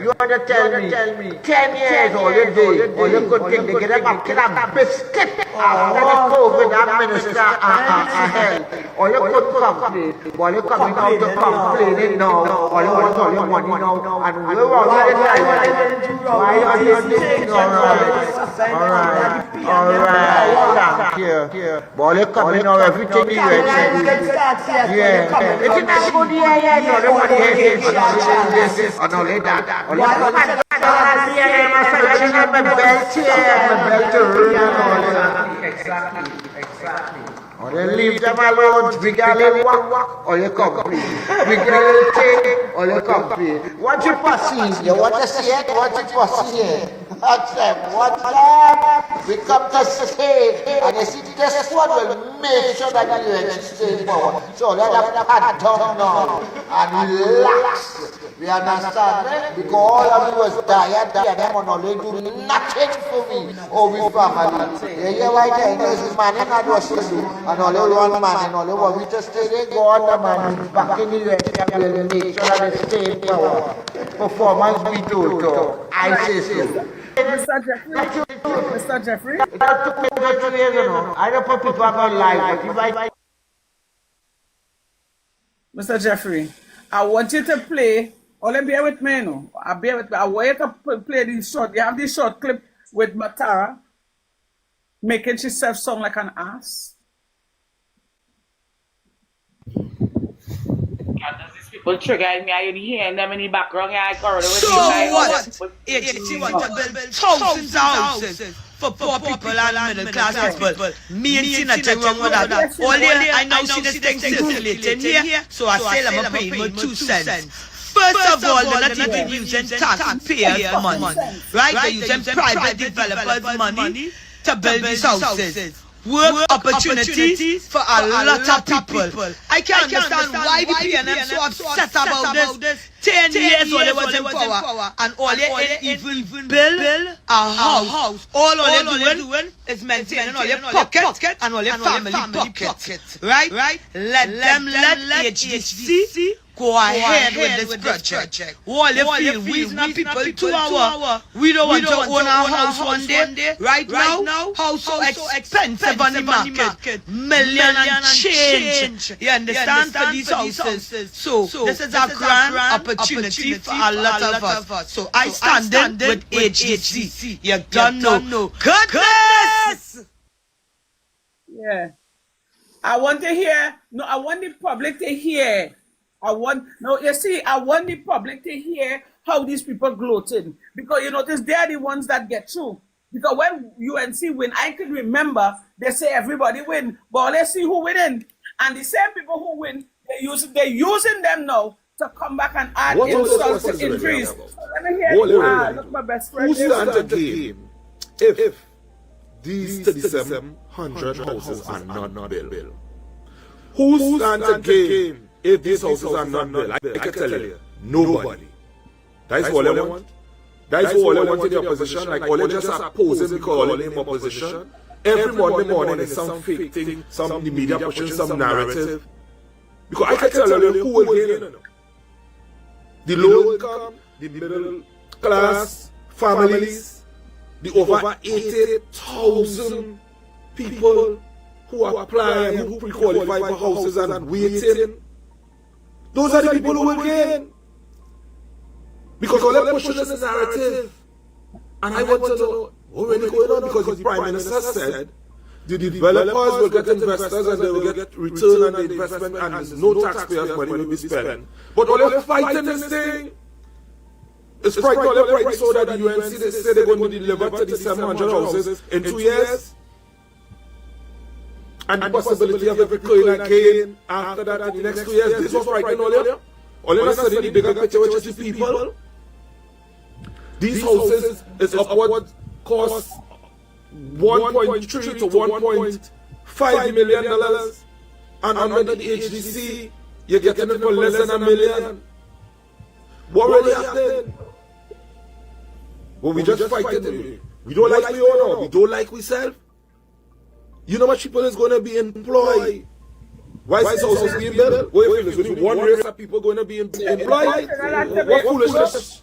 I: You want to tell me 10 years all you day, all you could think they get them a kid a biscuit after the COVID and minister and health. All you could complain. While you're coming out to complaining now, all you want all your money now, and we're all why are you doing alright, thank you. While you're coming out, everything you ready. Yeah, it's not good here, no, the money is or no, like that. Or exactly. Or they leave them alone, big girl walk, or you complain. Big girl take, or you complain. What you perceive, you want to see it, what you perceive. Watch them. We come to say, and you see this one will make sure that the UN stays forward. So let us pat down now and relax. We understand, eh? Because all of you was tired, them on only do nothing for me or we family. You hear why this is man and not what to do, and only one man and only what we just stay there, go on the man back in the US and will make sure that they stay in power. Performance be total. I say so.
K: Mr. Jeffrey. Mr. Jeffrey.
I: That took me 2 years, you know. I don't put people on live, but if I...
K: Mr. Jeffrey, I want you to play. Only bear with me, no. I bear with me. I want you to play this short. You have this short clip with Matara making herself sound like an ass.
L: People trigger me, I hear them in the background.
A: So what? If want to build thousands of houses for poor people and middle class people, me ain't nothing wrong with that. Only I now see this thing circulating here, so I say I'm paying my 2 cents. First of all, they're not even using taxpayers' money, right? They're using private developers' money to build these houses. Work opportunities for a lot of people. I can't understand why the PNM so upset about this. 10 years when they was in power and all they even build a house. All they're doing is maintaining all your pocket and all your family pocket. Right? Let HDC go ahead with this project. All they feel reasonable people 2 hours. We don't want to own our house one day. Right now, house so expensive on the market. Million and change. You understand, for these houses. So this is a grand opportunity for a lot of us. So I stand in with HDC. You don't know. Goodness!
K: Yeah. I want to hear, I want the public to hear. I want the public to hear how these people gloating. Because you notice they are the ones that get through. Because when UNC win, I can remember they say everybody win, but let's see who winning. And the same people who win, they're using them now to come back and add insult to increase. Let me hear look, my best friend.
H: Who stands to gain if these 3,700 houses are not built? Who stands to gain if these houses are not built? I can tell you, nobody. That's all I want. That's all I want in the opposition. Like all they just opposing because all in opposition. Every Monday morning is some fake thing, some the media pushing some narrative. Because I can tell you who will gain. The low income, the middle class families, the over 80,000 people who apply and who pre-qualify for houses and waiting. Those are the people who will gain. Because all they're pushing this narrative. And I want to know what really going on, because the Prime Minister said the developers will get investors and they will get return on the investment and there's no taxpayers' money will be spent. But all they're fighting this thing. It's fighting all they're fighting so that the UNC they say they're going to deliver 3,700 houses in 2 years. And the possibility of every coin again after that in the next 2 years. This was frightening all there. All they're not studying the bigger picture, which is the people. These houses is upward cost $1.3 to $1.5 million. And under the HDC, you're getting it for less than $1 million. What really happened? Well, we just fighting. We don't like we own, we don't like we sell. You know how much people is going to be employed? Why is this houses being built? What do you feel? Is only one race of people going to be employed? What foolishness?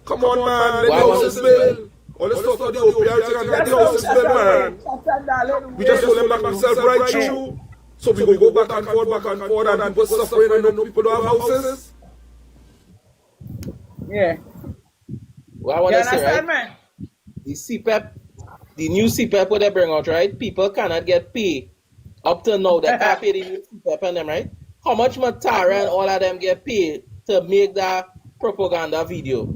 H: Come on, man. Let the houses build. All this talk about the OPR and let the houses build, man. We just hold them back ourselves right through. So we will go back and forth, and people suffering and no people don't have houses.
K: Yeah.
P: Well, I want to say, right? The CPEP, the new CPEP what they bring out, right? People cannot get paid. Up to now, they can't pay the new CPEP and them, right? How much Matara and all of them get paid to make that propaganda video?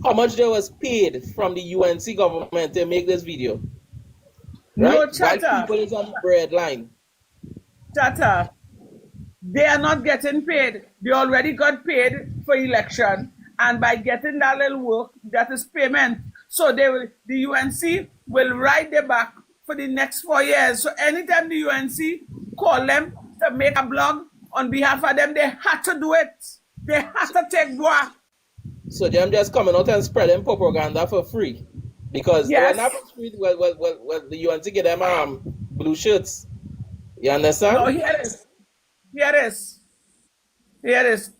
P: How much they was paid from the UNC government to make this video? Right?
K: No, Chatter.
P: While people is on the bread line.
K: Chatter. They are not getting paid. They already got paid for election. And by getting that little work, that is payment. So the UNC will ride their back for the next 4 years. So anytime the UNC call them to make a blog on behalf of them, they had to do it. They had to take war.
P: So them just coming out and spreading propaganda for free. Because they were not for free, well, the UNC get them blue shirts. You understand?
K: No, here it is. Here it is. Here it is.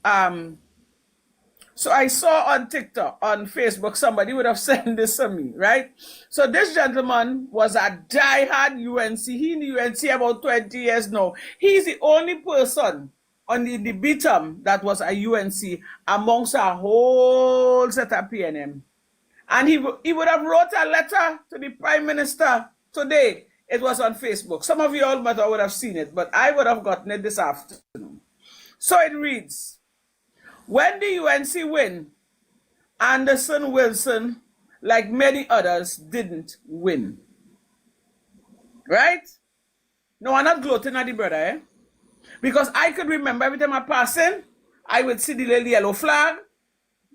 K: So I saw on TikTok, on Facebook, somebody would have sent this to me, right? So this gentleman was a diehard UNC. He in the UNC about 20 years now. He's the only person on the BTM that was a UNC amongst a whole set of PNM. And he would have wrote a letter to the Prime Minister today. It was on Facebook. Some of you all might would have seen it, but I would have gotten it this afternoon. So it reads, when the UNC win, Anderson Wilson, like many others, didn't win. Right? No, I'm not gloating at the brother, eh? Because I could remember every time I pass in, I would see the little yellow flag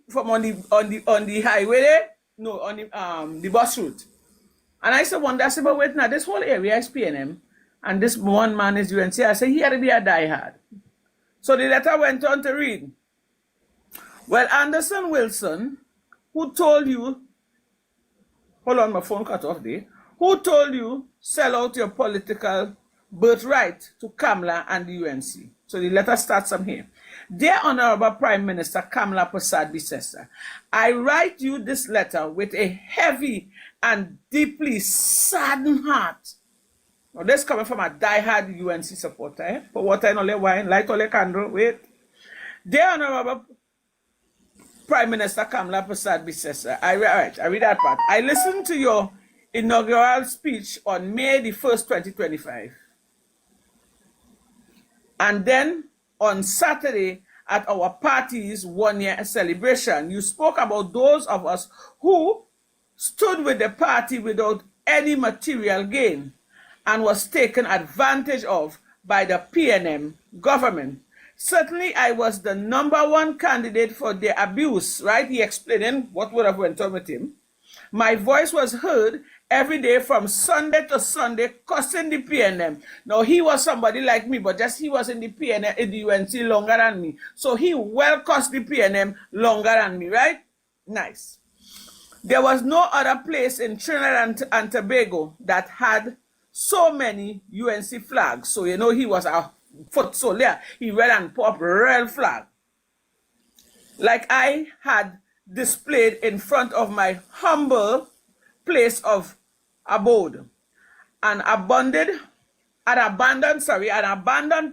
K: from on the highway there, no, on the bus route. And I used to wonder, I said, but wait now, this whole area is PNM, and this one man is UNC. I said, he had to be a diehard. So the letter went on to read, well, Anderson Wilson, who told you, hold on, my phone cut off there, who told you sell out your political birthright to Kamala and the UNC? So the letter starts from here. Dear Honorable Prime Minister Kamala Prasad Bisesa, I write you this letter with a heavy and deeply saddened heart. Now this coming from a diehard UNC supporter, eh? Put water in all the wine, light all the candle, wait. Dear Honorable Prime Minister Kamala Prasad Bisesa, I read that part. I listened to your inaugural speech on May the 1st, 2025. And then on Saturday at our party's one-year celebration, you spoke about those of us who stood with the party without any material gain and was taken advantage of by the PNM government. Certainly, I was the #1 candidate for the abuse, right? He explaining what would have went on with him. My voice was heard every day from Sunday to Sunday, cussing the PNM. Now, he was somebody like me, but just he was in the PNM, in the UNC longer than me. So he well cussed the PNM longer than me, right? Nice. There was no other place in Trinidad and Tobago that had so many UNC flags. So, you know, he was a foot soldier. He red and pop red flag. Like I had displayed in front of my humble place of abode. An abandoned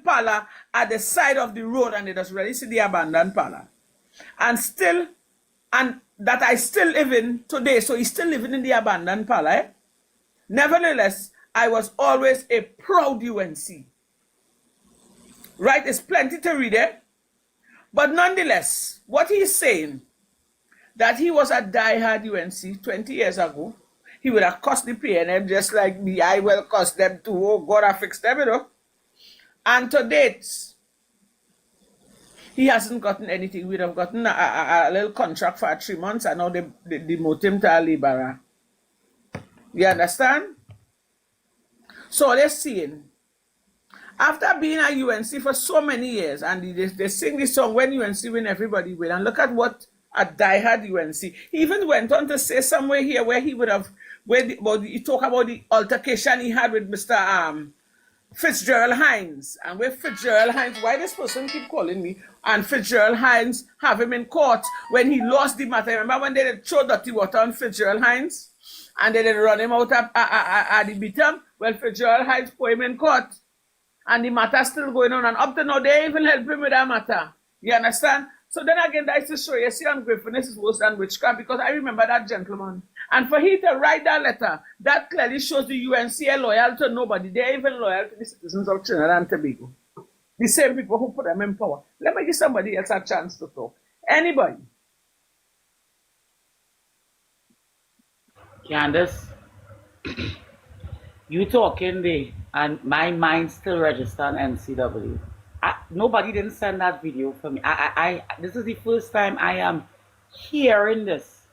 K: parlor at the side of the road, and it was really see the abandoned parlor. And that I still live in today. So he's still living in the abandoned parlor. Eh? Nevertheless, I was always a proud UNC. Right? There's plenty to read there. But nonetheless, what he's saying, that he was a diehard UNC 20 years ago, he would have cussed the PNM just like me. I will cuss them too. Oh, God, I fixed them, you know. And to date, he hasn't gotten anything. We'd have gotten a little contract for 3 months, and now they demote him to a laborer. You understand? So let's see. After being at UNC for so many years, and they sing this song, when UNC win, everybody win. And look at what a diehard UNC. He even went on to say somewhere here where he would have, he talk about the altercation he had with Mr. Fitzgerald Hines. And where Fitzgerald Hines, why this person keep calling me? And Fitzgerald Hines have him in court when he lost the matter. Remember when they throw dirty water on Fitzgerald Hines? And they run him out at the bottom? Well, Fitzgerald Hines put him in court. And the matter's still going on. And up to now, they even help him with that matter. You understand? So then again, that is to show you, see, ungratefulness is worse than witchcraft, because I remember that gentleman. And for him to write that letter, that clearly shows the UNC are loyal to nobody. They're even loyal to the citizens of Trinidad and Tobago. The same people who put them in power. Let me give somebody else a chance to talk. Anybody?
Q: Candace, you talking there, and my mind still registered on NCW. Nobody didn't send that video for me. This is the first time I am hearing this.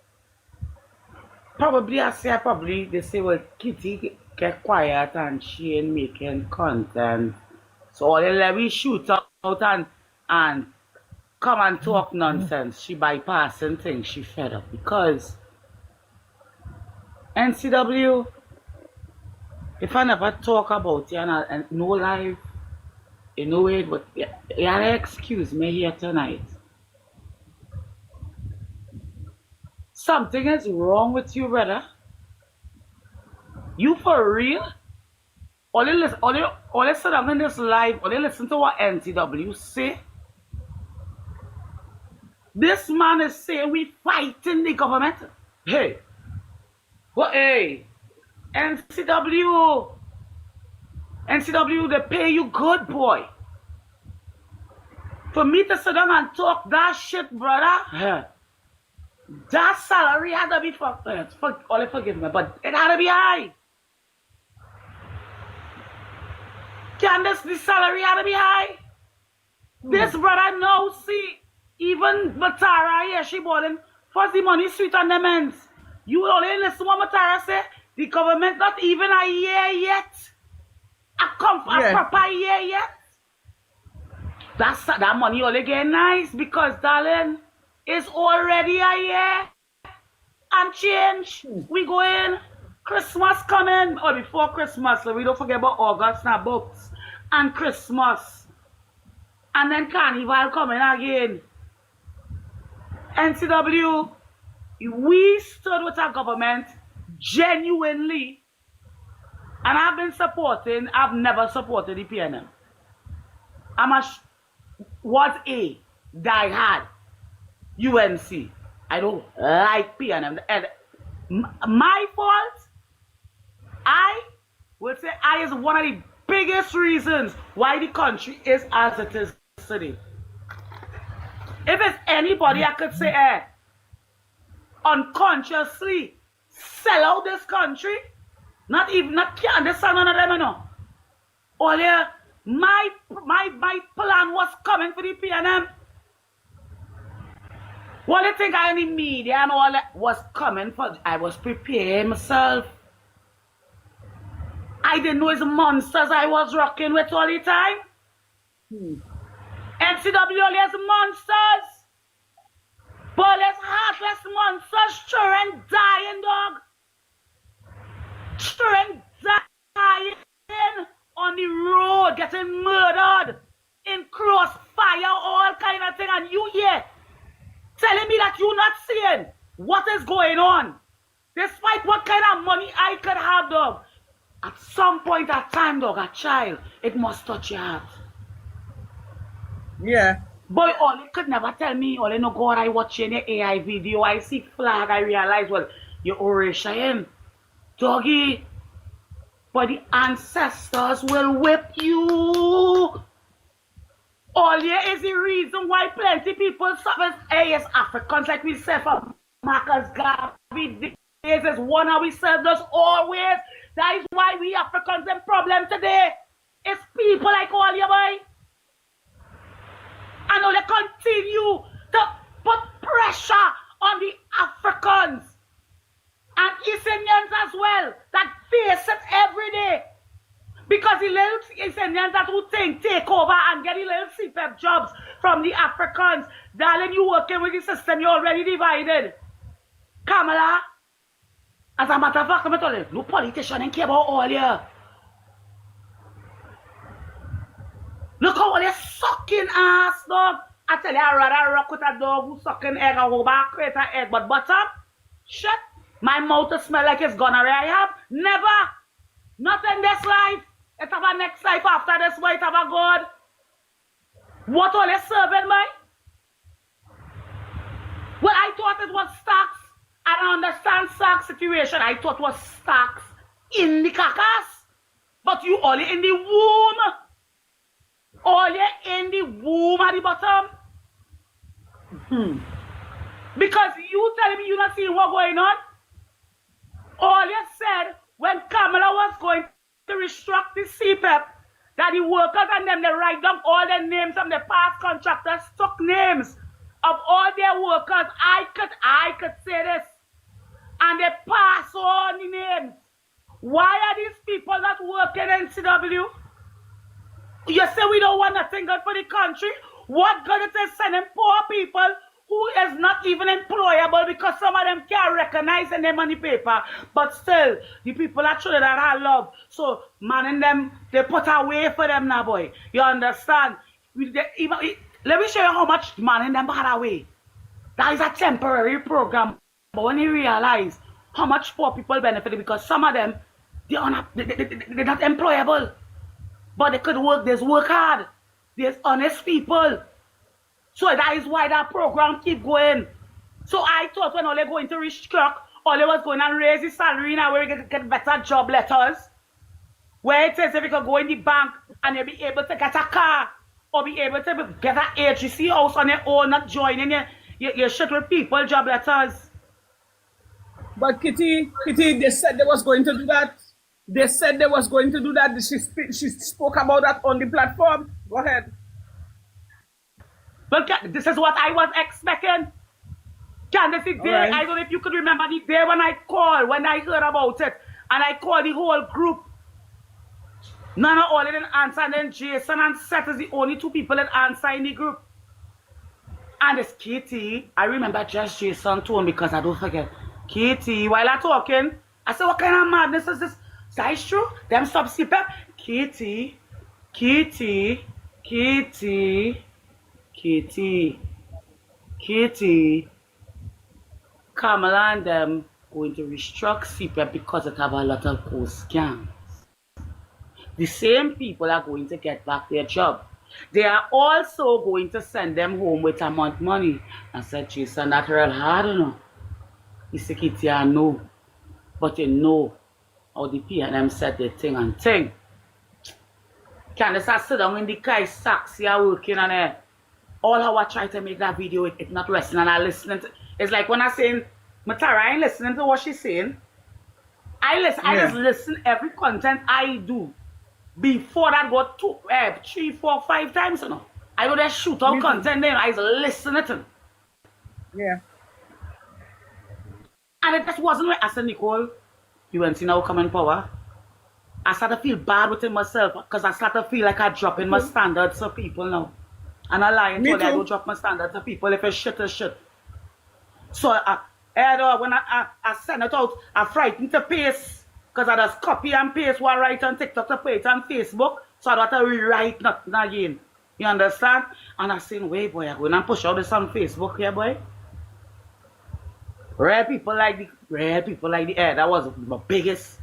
Q: Probably, they say, well, Kitty, get quiet and she ain't making content. So all they let me shoot out and come and talk nonsense. She bypassing things. She fed up because NCW, if I never talk about it and no live, you know it, but you gotta excuse me here tonight. Something is wrong with you, brother. You for real? All they sit down in this live, all they listen to what NCW say. This man is saying we fighting the government. Hey, what? Hey, NCW, they pay you good, boy. For me to sit down and talk that shit, brother, that salary had to be forgive me, but it had to be high. Candace, the salary had to be high. This brother now see, even Matara, yeah, she bought him. First the money sweet on them ends. You only listen to what Matara say. The government not even a year yet. A proper year yet. That money only get nice because, darling, it's already a year and change. We going Christmas coming, or before Christmas, so we don't forget about August now books and Christmas. And then Carnival coming again. NCW, we stood with our government genuinely, and I've never supported the PNM. Was a die-hard UNC. I don't like PNM. And my fault, I would say I is one of the biggest reasons why the country is as it is today. If it's anybody I could say, unconsciously sell out this country, not Candace, none of them, you know. Earlier, my plan was coming for the PNM. What do you think I in the media and all that was coming for? I was preparing myself. I didn't know it's monsters I was rocking with all the time. NCW only has monsters. But it's heartless monsters, children dying, dog. Children dying on the road, getting murdered, in crossfire, all kind of thing. And you here telling me that you're not seeing what is going on. Despite what kind of money I could have, dog. At some point of time, dog, a child, it must touch your heart.
K: Yeah.
Q: Boy, all you could never tell me, all you know, God, I watch your AI video, I see flag, I realize, well, you're Orishayan. Doggy, but the ancestors will whip you. All here is the reason why plenty people suffer. Hey, it's Africans like we said for Marcus Garvey. This is one how we serve us always. That is why we Africans in problem today. It's people like all you, boy. And all they continue to put pressure on the Africans and East Indians as well that face it every day. Because the little East Indians that who take over and get the little CPEP jobs from the Africans, darling, you working with the system, you're already divided. Kamala, as a matter of fact, I'm telling you, no politician ain't care about all you. Look how they're sucking ass, dog. I tell you, I'd rather rock with a dog who's sucking egg and go back, create an egg, but bottom, shit, my mouth to smell like it's gonorrhea. I have never, not in this life. It have a next life after this, but it have a God. What are they serving, by? Well, I thought it was stocks. I don't understand stocks situation. I thought it was stocks in the carcass. But you only in the womb. All you in the womb at the bottom. Because you telling me you not seeing what going on? All you said when Kamala was going to restruct the CPEP, that the workers and them, they write down all the names of the past contractors, took names of all their workers. I could say this. And they pass on the names. Why are these people not working in CW? You say we don't want nothing good for the country. What good it is sending poor people who is not even employable because some of them can't recognize in their money paper. But still, the people actually that I love. So man in them, they put away for them now, boy. You understand? Let me show you how much man in them had away. That is a temporary program. But when you realize how much poor people benefit because some of them, they're not employable. But they could work, there's work hard. There's honest people. So that is why that program keep going. So I thought when all they going to reach truck, all they was going and raise the salary now where we get better job letters. Where it says if you could go in the bank and you'll be able to get a car or be able to get an HGC house on your own, not joining your shit with people, job letters.
K: But Kitty, they said they was going to do that. They said they was going to do that. She spoke about that on the platform. Go ahead.
Q: But this is what I was expecting. Candace, right. I don't know if you could remember the day when I called, when I heard about it, and I called the whole group. None of all didn't answer, and then Jason and Seth is the only two people that answer in the group. And it's Katie. I remember just Jason tone because I don't forget. Katie, while I'm talking, I said, what kind of madness is this? That's true. Them stop sleeping. Katie, Kamala and them going to restruct CPAP because it have a lot of ghost scams. The same people are going to get back their job. They are also going to send them home with a month money. I said, Jason, that's real hard, you know. He said, Kitty, I know. But you know how the PNM said the thing and thing. Candace, I sit down in the car, Saxy are working on it. All how I try to make that video, it's not resting and I listening to. It's like when I saying, Matara, I ain't listening to what she's saying. I just listen every content I do. Before that go 2, 3, 4, 5 times, you know. I would just shoot out content then I just listen to it.
K: Yeah.
Q: And it just wasn't right. I said, Nicole, you went in now coming power. I started to feel bad within myself because I started to feel like I'm dropping my standards to people now. And I lying to I don't drop my standards to people if it's shit is shit. So when I send it out, I frightened to paste because I just copy and paste what I write on TikTok to put it on Facebook. So I don't have to rewrite nothing again. You understand? And I said, wait boy, I'm going to push out this on Facebook here, boy. Rare people like the air. That was my biggest.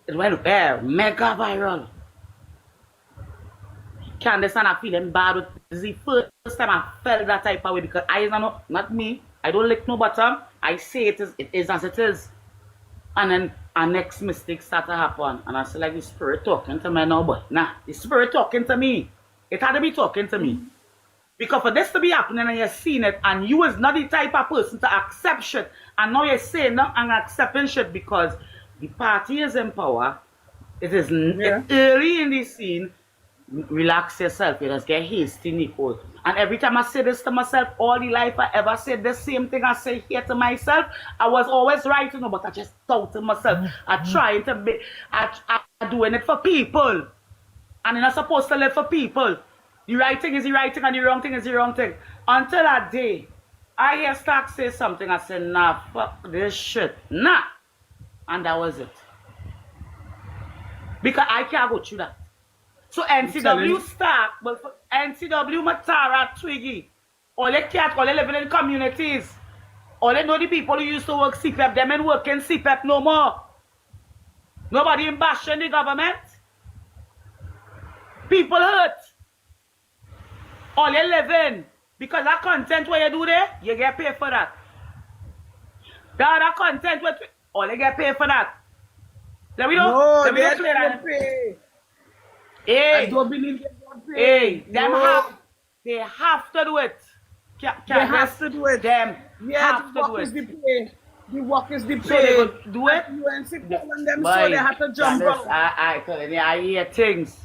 Q: It went mega viral. Can't understand. I'm feeling bad with this is the first time I felt that type of way because I know not me. I don't lick no bottom. I say it is as it is. And then our next mistake start to happen. And I say like the spirit talking to me now, but nah, the spirit talking to me. It had to be talking to me. Because for this to be happening and you're seeing it and you is not the type of person to accept shit and now you're saying no and accepting shit because the party is in power. It is early in the scene. Relax yourself. You just get hasty, Nicole. And every time I say this to myself, all the life I ever said the same thing I say here to myself, I was always right, you know, but I just thought to myself, I'm trying to be, I'm doing it for people. And you're not supposed to live for people. The right thing is the right thing and the wrong thing is the wrong thing. Until that day, I hear Stark say something, I said, nah, fuck this shit. Nah. And that was it. Because I can't go through that. So NCW Stark, but for NCW Matara, Twiggy, all they cat, all they living in communities, all they know the people who used to work CPEP, them ain't working CPEP no more. Nobody in bashing the government. People hurt. All you living. Because that content where you do there, you get paid for that. The other content where all you get paid for that. Let me know.
K: No,
Q: let me
K: they
Q: clear that.
K: Pay.
Q: Hey,
K: I don't believe they don't pay.
Q: Hey, they have to do it.
K: They have to do it.
Q: Them
K: have
Q: to do it.
K: Is the pay. The work is the pay.
Q: So they could do it.
K: UNC calling them so they have to jump on.
Q: I hear things.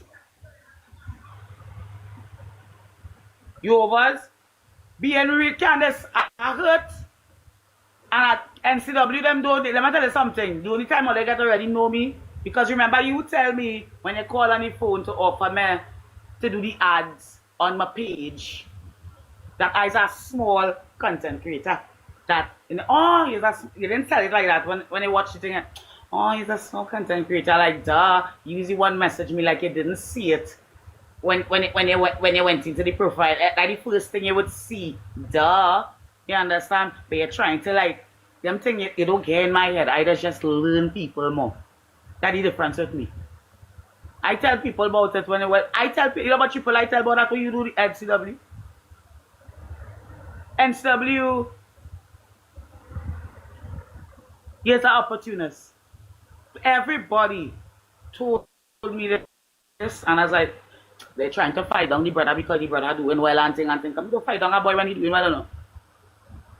Q: You overs? Being real, Candace, I hurt. And at NCW, them don't, let me tell you something. The only time they get already know me, Because remember, you tell me when you call on the phone to offer me to do the ads on my page that I was a small content creator. That, you didn't tell it like that when you watch the thing. Oh, he's a small content creator. Like, duh. You usually one message me like you didn't see it when you went into the profile. Like the first thing you would see. Duh. You understand? But you're trying to like, them thing you don't get in my head. I just learn people more. That's the difference with me. I tell people about it I tell people, you know about people, I tell about that when you do the NCW. NCW, here's an opportunist. Everybody told me this, and I was like, they're trying to fight down the brother because the brother doing well and thing. Come to fight down a boy when he doing well, I don't know.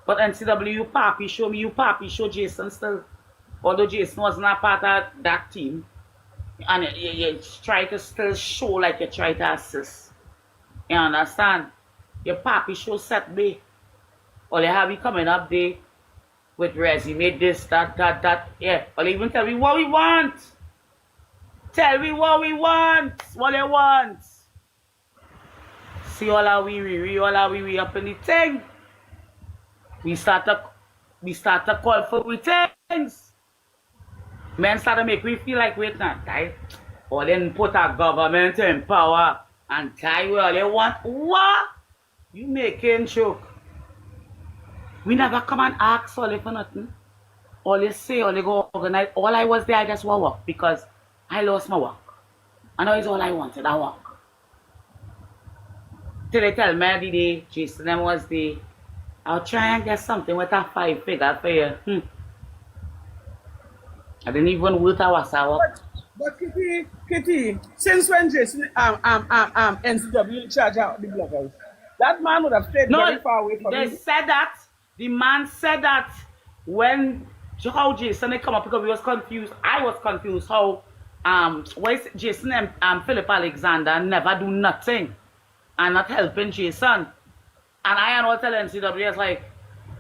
Q: But NCW, you papi show Jason still. Although Jason wasn't a part of that team. And you try to still show like you try to assist. You understand? Your papi show set me. Or you have you coming up there with resume, this, that. Yeah. Or even tell me what we want. Tell me what we want. What they want. See all our we up in the thing. We start to call for we things. Men start to make me feel like wait now, guy. Or then put our government in power and guy all they want. What? You making joke. We never come and ask all for nothing. All they say, all they go organize. All I was there, I just want work because I lost my work. And that is all I wanted, I work. Till they tell me the day Jason them was the I'll try and get something with a 5-figure for you. I didn't even worth a work.
K: But Kitty, since when Jason NCW in charge of the bloggers, that man would have stayed very far away from
Q: they
K: me.
Q: said that. The man said that when how Jason they come up because we was confused. I was confused how why is Jason and Philip Alexander never do nothing and not helping Jason. And I and all tell NCW is like,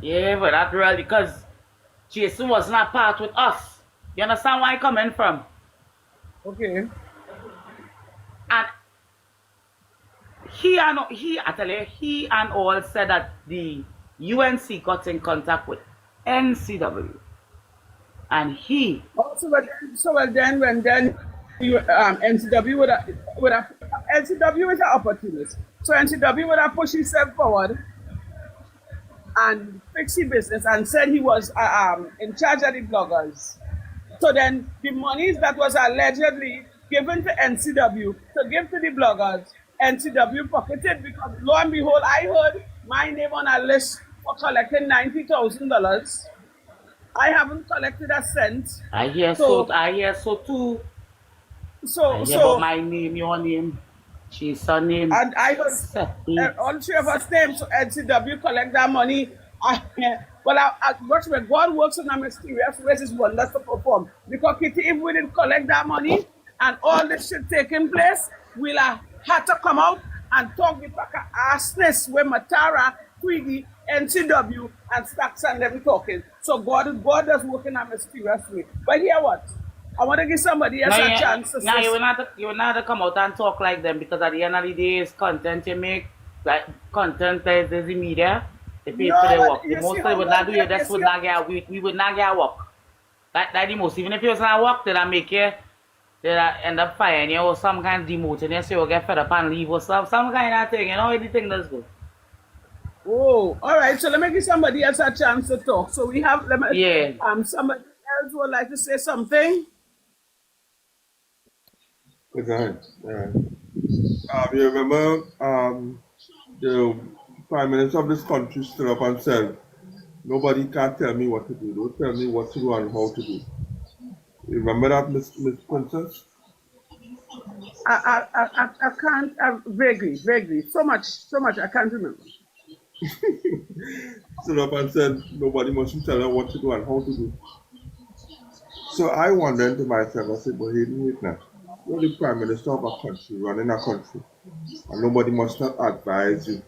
Q: yeah, but that's real because Jason was not part with us. You understand where I'm coming from?
K: Okay.
Q: And he and all said that the UNC got in contact with NCW. And he
K: So then when you NCW would have NCW is an opportunist. So NCW would have pushed himself forward and fix his business and said he was in charge of the bloggers. So then the monies that was allegedly given to NCW to give to the bloggers, NCW pocketed because lo and behold, I heard my name on a list for collecting $90,000. I haven't collected a cent.
Q: I hear so too. I hear about my name, your name, Jason's name.
K: And I heard all three of us names, so NCW collect that money. Watchman, God works in a mysterious ways, His wonders to perform. Because Kitty, if we didn't collect that money and all this shit taking place, we'll have had to come out and talk the pack of assness with Matara, Twiggy, NCW, and Stacks and them talking. So God does work in a mysterious way. But here what? I want to give somebody else a chance to say.
Q: You will not have to come out and talk like them because at the end of the day, it's content you make. Like content is the media. They pay for their work. The most they would not do it, that's would not get we would not get work. That the most. Even if you was not work, they'll make you end up firing you or some kind of demoting you so you'll get fed up and leave or some kind of thing, you know, anything that's good.
K: Oh, all right. So let me give somebody else a chance to talk. So we have somebody else would like to say something.
N: Okay. You remember the Prime Minister of this country stood up and said, nobody can tell me what to do. Don't tell me what to do and how to do. You remember that, Miss Princess?
K: I can't, vaguely. So much, I can't remember.
N: Stood up and said, nobody must tell her what to do and how to do. So I wondered to myself, I said, but he didn't wait now. You're the Prime Minister of a country, running a country, and nobody must not advise you.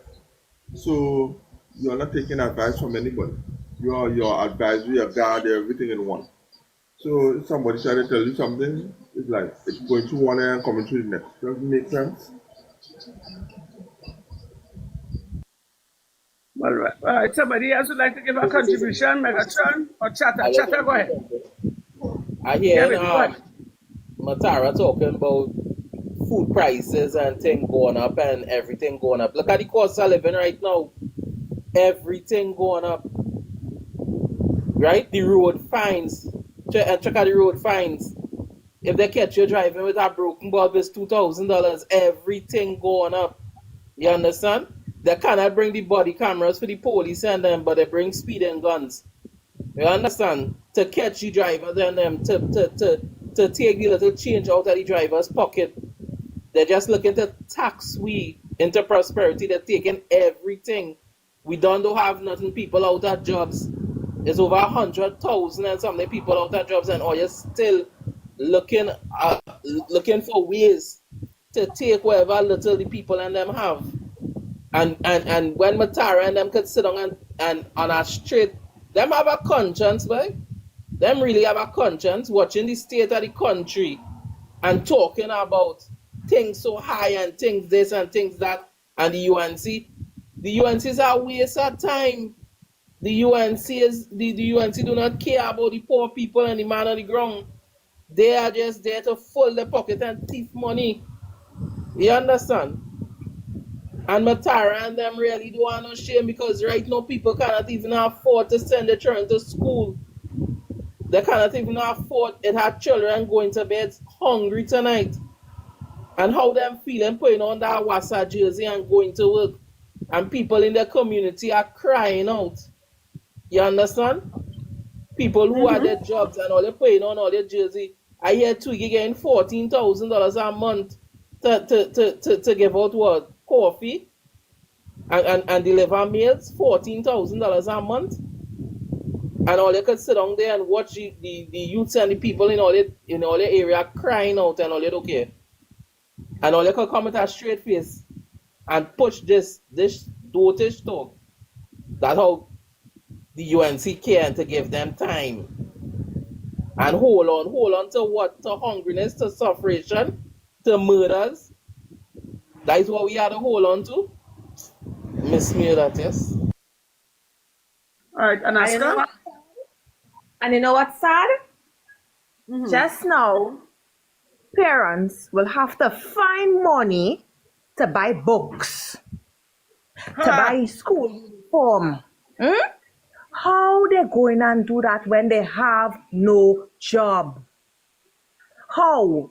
N: So you're not taking advice from anybody. Your advisory, your guard, everything in one. So if somebody try to tell you something, it's like it's going through one ear and coming through the next. Doesn't make sense.
K: All right. Somebody else would like to give a contribution, Megatron or Chatter? Chatter, go ahead.
P: I hear
K: Kevin, go ahead.
P: Matara talking about food prices and things going up and everything going up. Look at the cost of living right now. Everything going up. Right? The road fines. And check out the road fines. If they catch you driving with a broken bulb, it's $2,000. Everything going up. You understand? They cannot bring the body cameras for the police and them, but they bring speeding guns. You understand? To catch the drivers and them, to take the little change out of the driver's pocket. They're just looking to tax we into prosperity. They're taking everything. We don't have nothing. People out of jobs. It's over 100,000 and something people out of jobs, and all you're still looking for ways to take whatever little the people and them have. And when Matara and them could sit down and on a straight, them have a conscience, boy. Them really have a conscience watching the state of the country and talking about things so high and things this and things that, and the UNC. The UNC is a waste of time. The UNC do not care about the poor people and the man on the ground. They are just there to fill their pocket and thief money. You understand? And Matara and them really don't want no shame, because right now people cannot even afford to send their children to school. They cannot even afford it. Have children going to bed hungry tonight. And how them feeling putting on that Wassa jersey and going to work. And people in the community are crying out. You understand? People who are their jobs and all, they're putting on all their jersey. I hear Twiggy getting $14,000 a month to give out what? Coffee and deliver meals. $14,000 a month. And all they could sit down there and watch the youths and the people in all the area crying out and all they don't care. And all they could come with a straight face and push this dotish talk. That's how the UNC can to give them time. And hold on to what? To hungriness, to sufferation, to murders. That is what we have to hold on to. Miss me that, yes.
K: All right, Anaska.
O: And you know what's sad? Just now, parents will have to find money to buy books, to buy school uniform. How they going and do that when they have no job? How?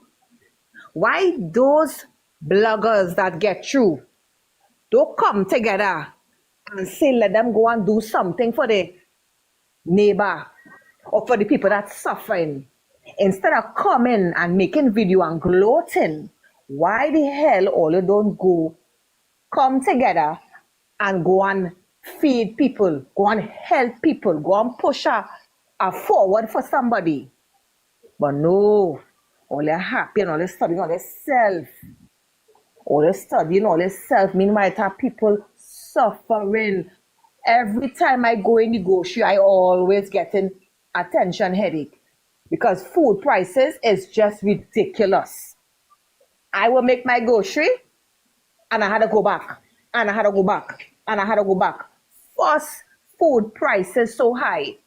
O: Why those bloggers that get through don't come together and say let them go and do something for the neighbor or for the people that's suffering? Instead of coming and making video and gloating, why the hell all you don't go come together and go and feed people, go and help people, go and push a forward for somebody? But no, all they're happy and all they're studying all their self. All they're studying all their self. Meanwhile, it have people suffering. Every time I go in the grocery, I always get an attention headache. Because food prices is just ridiculous. I will make my grocery and I had to go back. And I had to go back. And I had to go back. First, food prices so high.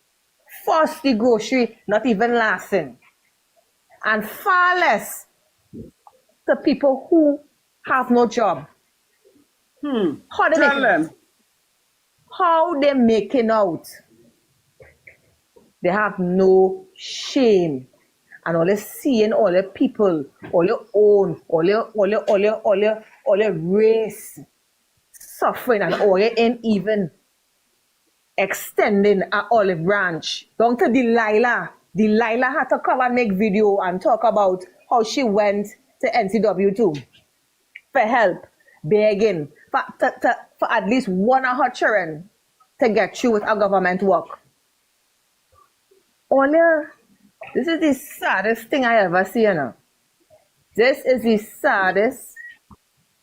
O: First, the grocery not even lasting. And far less to people who have no job. How they
K: Tell them.
O: How they making out? They have no shame. And all they seeing all the people, all your own, all your race suffering, and all you ain't even extending an olive branch. Down to Delilah. Delilah had to come and make video and talk about how she went to NCW2 for help, begging for at least one of her children to get through with a government work. This is the saddest thing I ever see, you know. This is the saddest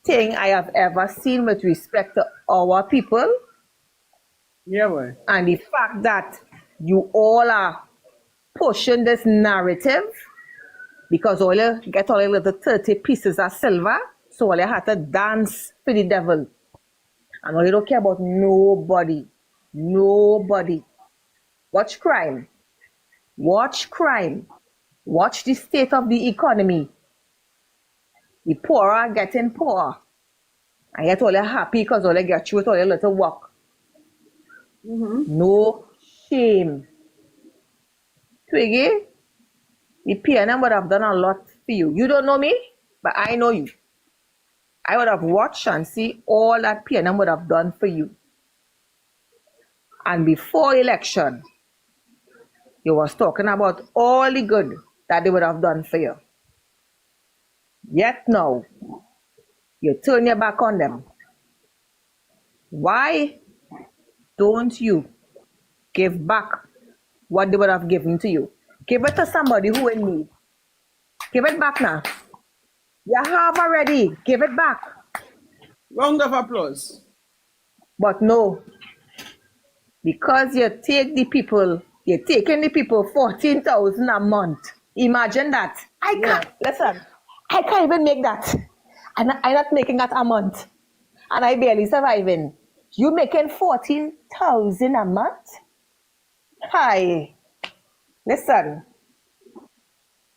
O: thing I have ever seen with respect to our people.
K: Yeah, boy.
O: And the fact that you all are pushing this narrative because all you get all your little 30 pieces of silver, so all you have to dance for the devil. And all you don't care about nobody. Nobody. Watch crime. Watch crime. Watch the state of the economy. The poor are getting poorer. And yet all you happy because all you get you with all your little work. No shame. Twiggy, the PNM would have done a lot for you. You don't know me, but I know you. I would have watched and see all that PNM would have done for you. And before election, you was talking about all the good that they would have done for you. Yet now, you turn your back on them. Why don't you give back what they would have given to you? Give it to somebody who in need. Give it back now. You have already. Give it back.
K: Round of applause.
O: But no, because you take the people, you're taking the people 14,000 a month. Imagine that. I can't, listen, I can't even make that. I'm not making that a month. And I barely surviving. You making 14,000 a month? Hi. Listen.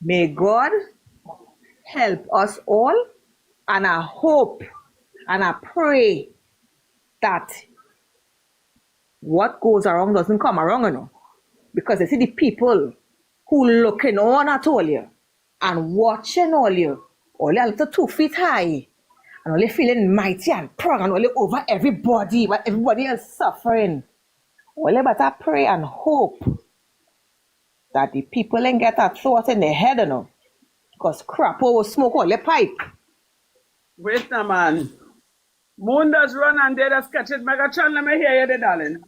O: May God help us all. And I hope and I pray that what goes around doesn't come around, you know. Because you see the people who looking on at all you and watching all you little 2 feet high, and only feeling mighty and proud and only over everybody, but everybody else suffering. Only better pray and hope that the people ain't get that thought in their head, you know. Because crap will smoke all the pipe.
K: Wait now, man. Moon does run and they just catch it. Megatron, let me hear you, there, darling.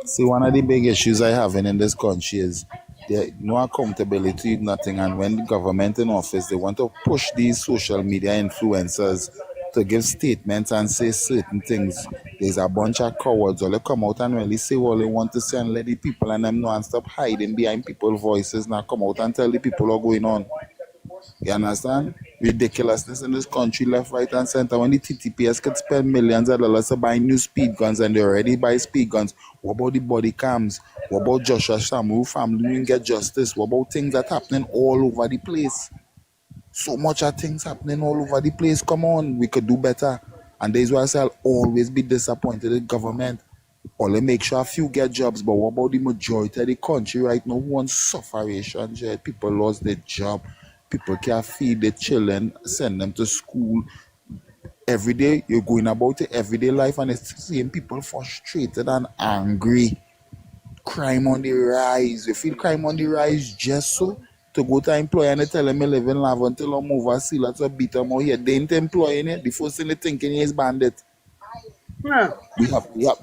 M: See, one of the big issues I have in this country is there no accountability, nothing. And when the government in office, they want to push these social media influencers to give statements and say certain things. There's a bunch of cowards all they come out and really say what they want to say and let the people and them know and stop hiding behind people's voices. Now come out and tell the people what's going on. You understand? Ridiculousness in this country, left, right, and center. When the TTPS could spend millions of dollars to buy new speed guns and they already buy speed guns, what about the body cams? What about Joshua Shamu family didn't get justice? What about things that happening all over the place? So much of things happening all over the place. Come on, we could do better. And this is why I say I'll always be disappointed in government. Only make sure a few get jobs, but what about the majority of the country right now who want sufferation? People lost their job. People can't feed their children, send them to school. Every day, you're going about your everyday life and it's seeing people frustrated and angry. Crime on the rise. You feel crime on the rise just so to go to employer and they tell them you live in love until I move a seal to beat them out here. They ain't employing it. The first thing they thinking is bandit.
K: Yeah.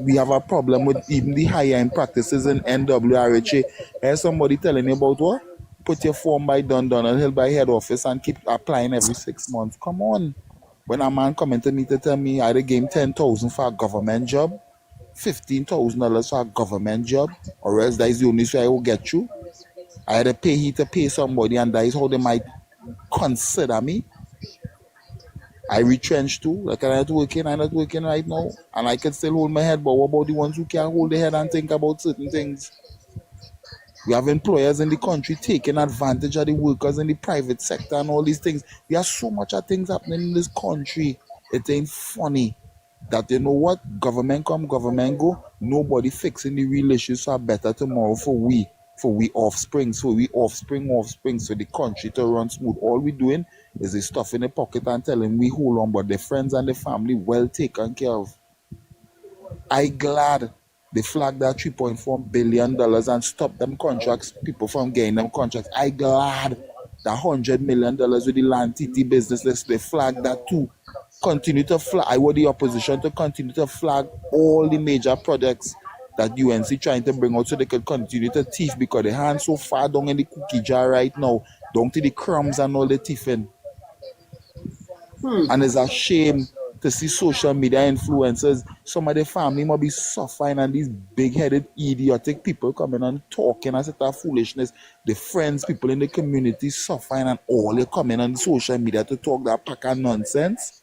M: We have a problem with even the higher end practices in NWRHA. There's somebody telling you about what? Put your form by Dundon Hill by head office and keep applying every 6 months. Come on. When a man coming to me to tell me I gave him 10,000 for a government job, $15,000 for a government job, or else that is the only way I will get you. I had to pay somebody, and that is how they might consider me. I retrenched too. Like I'm not working right now, and I can still hold my head. But what about the ones who can't hold their head and think about certain things? We have employers in the country taking advantage of the workers in the private sector and all these things. We have so much of things happening in this country. It ain't funny that you know what? Government come, government go. Nobody fixing the real issues for a better tomorrow for we offspring. So we offspring, so the country to run smooth. All we doing is the stuff in the pocket and telling we hold on, but the friends and the family well taken care of. I glad they flagged that $3.4 billion and stopped them contracts, people from getting them contracts. I glad that $100 million with the land TT business list, they flagged that too. Continue to flag. I want the opposition to continue to flag all the major projects that UNC trying to bring out so they could continue to thief because they hand so far down in the cookie jar right now, down to the crumbs and all the thieving. And it's a shame to see social media influencers. Some of the family might be suffering and these big-headed, idiotic people coming and talking and such a foolishness. The friends, people in the community suffering and all they coming on social media to talk that pack of nonsense.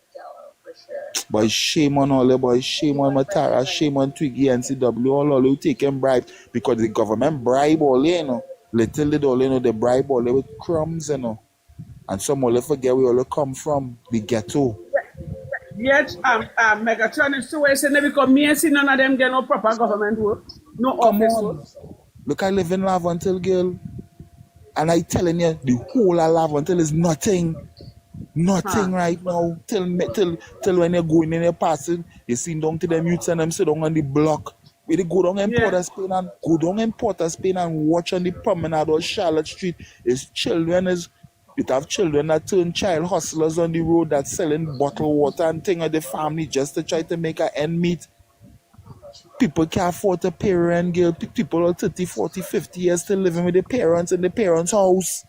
M: Boy, shame on all the boys, shame on Matara, shame on Twiggy, NCW, all who taking bribe because the government bribe all they, you know. Little did all, you know, they bribe all they with crumbs, you know. And some all they forget where all they come from, the ghetto.
K: Yet, Megatron is still saying because me and see none of them get no proper government work, no
M: Come
K: office
M: on.
K: work.
M: Look, I live in Lavantil, girl. And I telling you, the whole of Lavantil is nothing. Nothing right now. Till when you're going in your passing, you see down to them youths and them sit down on the block. We they go down in Porter Spain and watch on the promenade or Charlotte Street. It have children that turn child hustlers on the road that selling bottled water and thing of the family just to try to make a end meet. People can't afford to pay rent, girl. People are 30, 40, 50 years still living with their parents in their parents' house.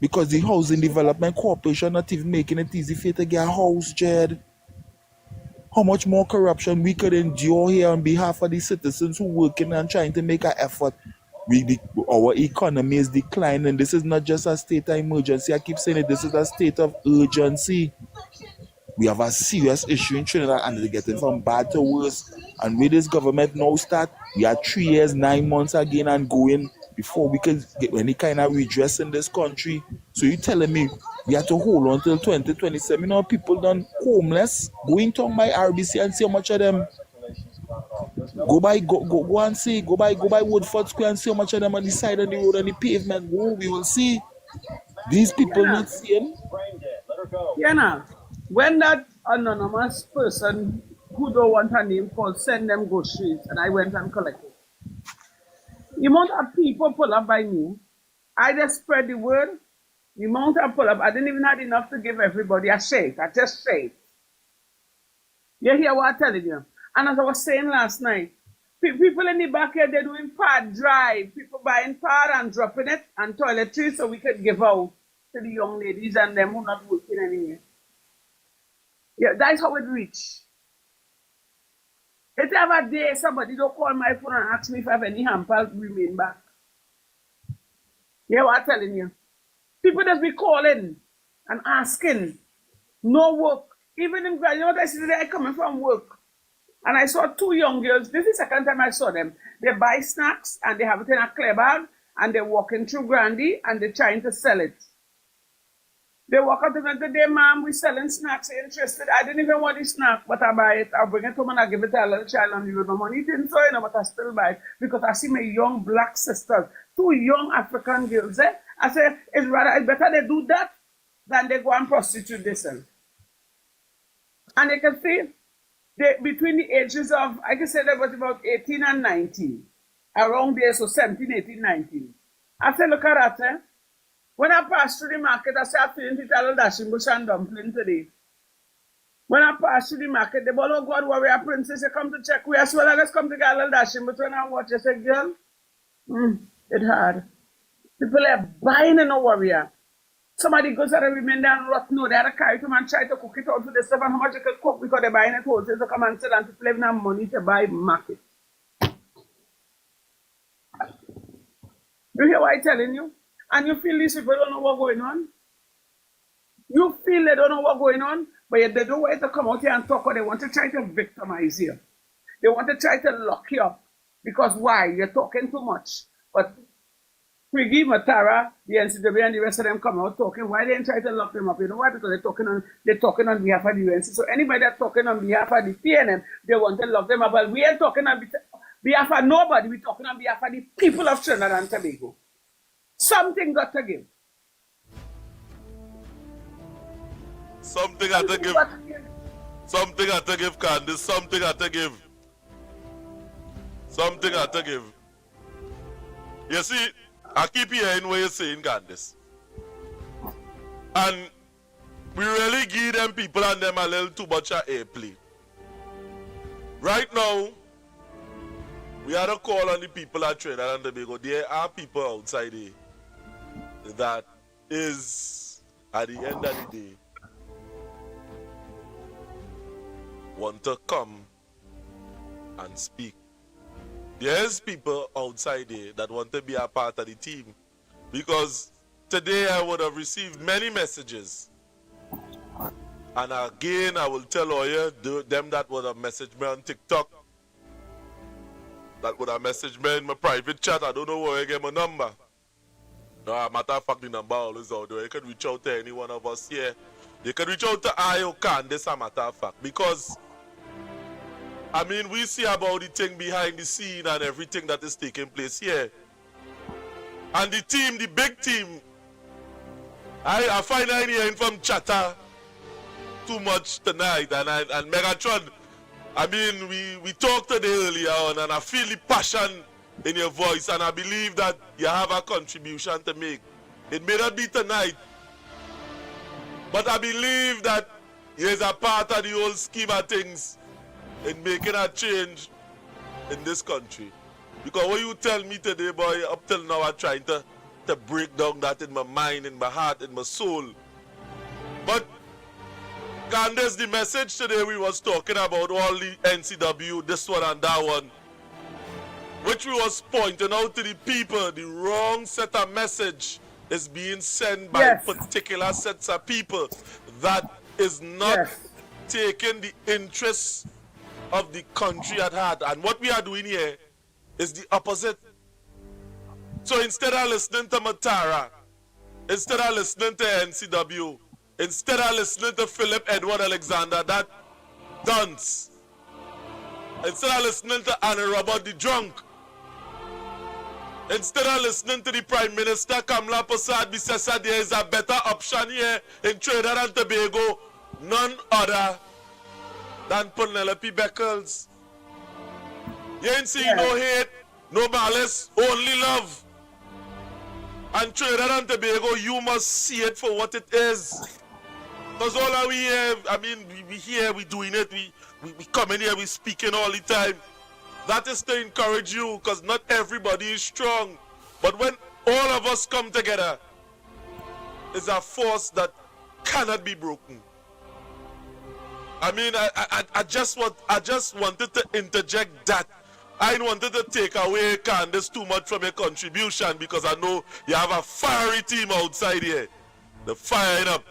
M: Because the Housing Development Corporation not even making it easy for you to get a house, Jed. How much more corruption we could endure here on behalf of the citizens who working and trying to make an effort. Our economy is declining. This is not just a state of emergency. I keep saying it. This is a state of urgency. We have a serious issue in Trinidad and it's getting from bad to worse. And with this government now start, we are 3 years, 9 months again and going before we can get any kind of redress in this country. So you telling me we have to hold on till 2027? You know, people done homeless. Go in town by RBC and see how much of them. Go and see. Go by Woodford Square and see how much of them on the side of the road and the pavement. Whoa, we will see. These people not seeing.
K: Yeah, now, when that anonymous person who don't want her name called send them groceries and I went and collected. The amount of people pull up by me, I just spread the word. The amount of pull up, I didn't even have enough to give everybody a shake. I just shake. You hear what I'm telling you? And as I was saying last night, people in the back here, they're doing pad drive. People buying pad and dropping it and toiletries so we could give out to the young ladies and them who not working anywhere. Yeah, that's how it reach. If ever day somebody don't call my phone and ask me if I have any hamper remain back. Yeah, what I'm telling you. People just be calling and asking. No work. Even in, you know what I see today, I coming from work. And I saw two young girls. This is the second time I saw them. They buy snacks and they have it in a clear bag and they're walking through Grandy and they're trying to sell it. They walk up to me, good day, ma'am, we're selling snacks. Are you interested? I didn't even want the snack, but I buy it. I'll bring it home and I give it to a little child on the road. No money didn't so, you know, but I still buy it because I see my young black sisters, two young African girls. I say, it's better they do that than they go and prostitute themselves. And you can see, between the ages of, I can say they was about 18 and 19. Around there, so 17, 18, 19. I say, look at that, When I pass through the market, I say, I feel it a little dashing bush and dumpling today. When I pass through the market, the ball, oh God, warrior princess, you come to check we as well. I just come to get a little dashing, but when I watch, I say, girl, it's hard. People are buying in a warrior. Somebody goes out and remain there and rot. No, they had to carry it and try to cook it out for the stuff and how much you can cook because they're buying it wholesale to come and sell and people have money to buy market. You hear what I'm telling you? And you feel these people don't know what's going on? You feel they don't know what's going on, but yet they don't want to come out here and talk or they want to try to victimize you. They want to try to lock you up. Because why? You're talking too much. But Priggy, Matara, the NCW and the rest of them come out talking. Why they ain't try to lock them up? You know why? Because they're talking on behalf of the UNC. So anybody that's talking on behalf of the PNM, they want to lock them up. But we ain't talking on behalf of nobody. We're talking on behalf of the people of Trinidad and Tobago. Something got to give.
H: Something had to give. Something had to give, Candice. Something had to give. Something had to give. You see, I keep hearing what you're saying, Candice. And we really give them people and them a little too much of airplay. Right now, we had a call on the people at Trinidad and Tobago. There are people outside here that is, at the end of the day, want to come and speak. There's people outside there that want to be a part of the team, because today I would have received many messages. And again, I will tell all you, them that would have messaged me on TikTok, that would have messaged me in my private chat, I don't know where I get my number. No, matter of fact, the number always out there. You can reach out to any one of us here. You can reach out to I this a matter of fact. Because, I mean, we see about the thing behind the scene and everything that is taking place here. And the team, the big team, I find I'm hearing from Chatter too much tonight. And Megatron, I mean, we talked today earlier on, and I feel the passion in your voice, and I believe that you have a contribution to make. It may not be tonight, but I believe that is a part of the whole scheme of things in making a change in this country. Because what you tell me today, boy, up till now I'm trying to break down that in my mind, in my heart, in my soul. But Candace, the message today we was talking about all the NCW, this one and that one, which we was pointing out to the people, the wrong set of message is being sent by particular sets of people that is not taking the interests of the country at heart. And what we are doing here is the opposite. So instead of listening to Matara, instead of listening to NCW, instead of listening to Philip Edward Alexander, that dunce, instead of listening to Anna Robert the drunk, instead of listening to the Prime Minister Kamala Prasad Bisesa, there is a better option here in Trinidad and Tobago, none other than Penelope Beckles. You ain't see no hate, no malice, only love. And Trinidad and Tobago, you must see it for what it is. Because all that we hear, I mean, we here, we doing it, we come in here, we speaking all the time. That is to encourage you, because not everybody is strong. But when all of us come together, it's a force that cannot be broken. I mean, I just wanted to interject that. I wanted to take away Candace too much from your contribution, because I know you have a fiery team outside here. They're firing up.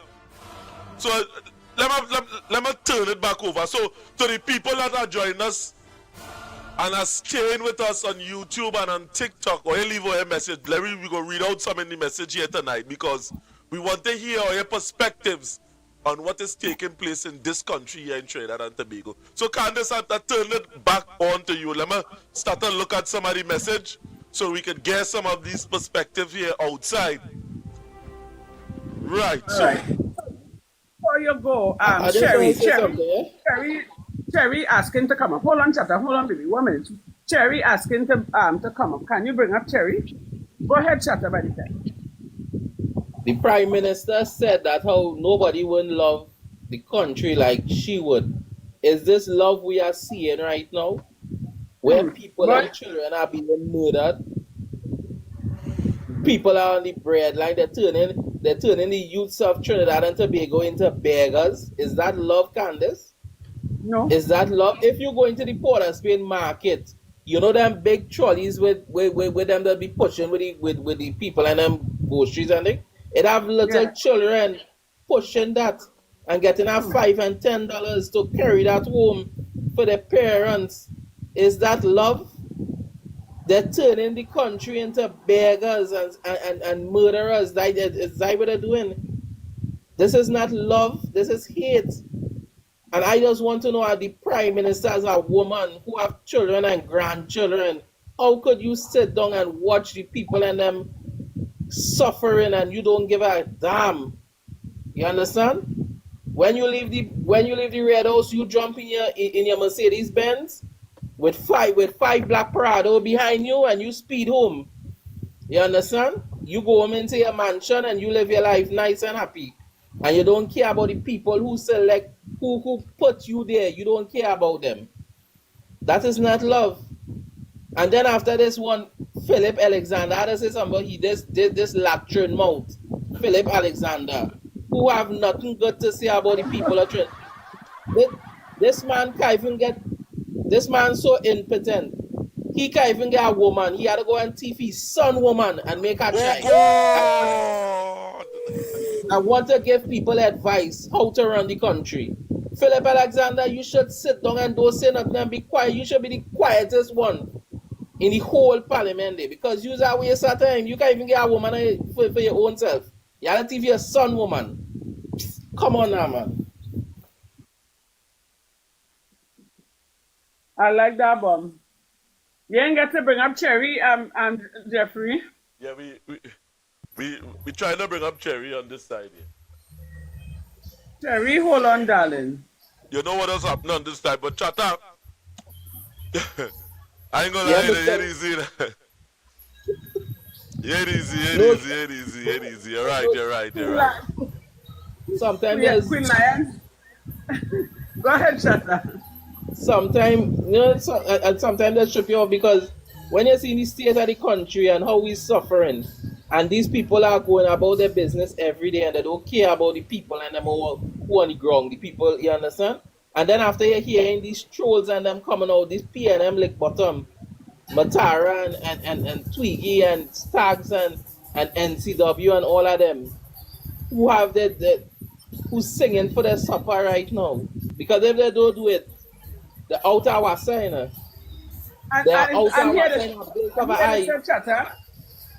H: So let me turn it back over. So to the people that are joining us and are staying with us on YouTube and on TikTok, or you leave a message, we go read out some of the message here tonight, because we want to hear your perspectives on what is taking place in this country here in Trinidad and Tobago. So Candace, I turn it back on to you. Let me start to look at some of the message so we can get some of these perspectives here outside. Right, so
K: before you go, Cherry asking to come up. Hold on, Chatter. Hold on, baby. 1 minute. Cherry asking to come up. Can you bring up Cherry? Go ahead, Chatter, by the time.
P: The Prime Minister said that how nobody would love the country like she would. Is this love we are seeing right now? Where people and children are being murdered? People are on the breadline. They're turning the youths of Trinidad and Tobago into beggars. Is that love, Candace?
K: No.
P: Is that love? If you go into the Port of Spain market, you know them big trolleys with them that be pushing with the people and them groceries and things. It have little children pushing that and getting a $5 and $10 to carry that home for their parents. Is that love? They're turning the country into beggars and murderers. Is that what they're doing? This is not love. This is hate. And I just want to know, how the Prime Minister, as a woman who have children and grandchildren, how could you sit down and watch the people and them suffering and you don't give a damn? You understand? When you leave the Red House, you jump in your Mercedes Benz with five black Prado behind you and you speed home. You understand? You go home into your mansion and you live your life nice and happy. And you don't care about the people who select, who put you there. You don't care about them. That is not love. And then after this one, Philip Alexander, I had to say something, he did this lecturing mouth. Philip Alexander, who have nothing good to say about the people of Trinidad. This man can't even get. This man so impotent. He can't even get a woman. He had to go and thief his son woman and make her child. I want to give people advice how to run the country. Philip Alexander, you should sit down and don't say nothing and be quiet. You should be the quietest one in the whole parliament there, because you're a waste of time. You can't even get a woman for your own self. You have to thief your son woman. Come on now, man.
K: I like that bomb. You ain't get to bring up Cherry and Jeffrey.
H: Yeah, we trying to bring up Cherry on this side here.
K: Cherry, hold on, darling.
H: You know what else happening on this side, but chatter. I ain't gonna
P: Yeah,
H: lie,
P: but
H: you easy. Easy. You're right.
K: Queen
P: Sometimes there's
K: Lion. Go ahead, Shatta.
P: sometimes sometimes they strip you off, because when you see the state of the country and how we're suffering, and these people are going about their business every day and they don't care about the people and them who on the ground, the people, you understand? And then after you're hearing these trolls and them coming out, these PNM like bottom, Matara and Twiggy and Stags and NCW and all of them who have who's singing for their supper right now. Because if they don't do it, the outer wasa, you know. The outer wasa cover eye.
K: Chatter.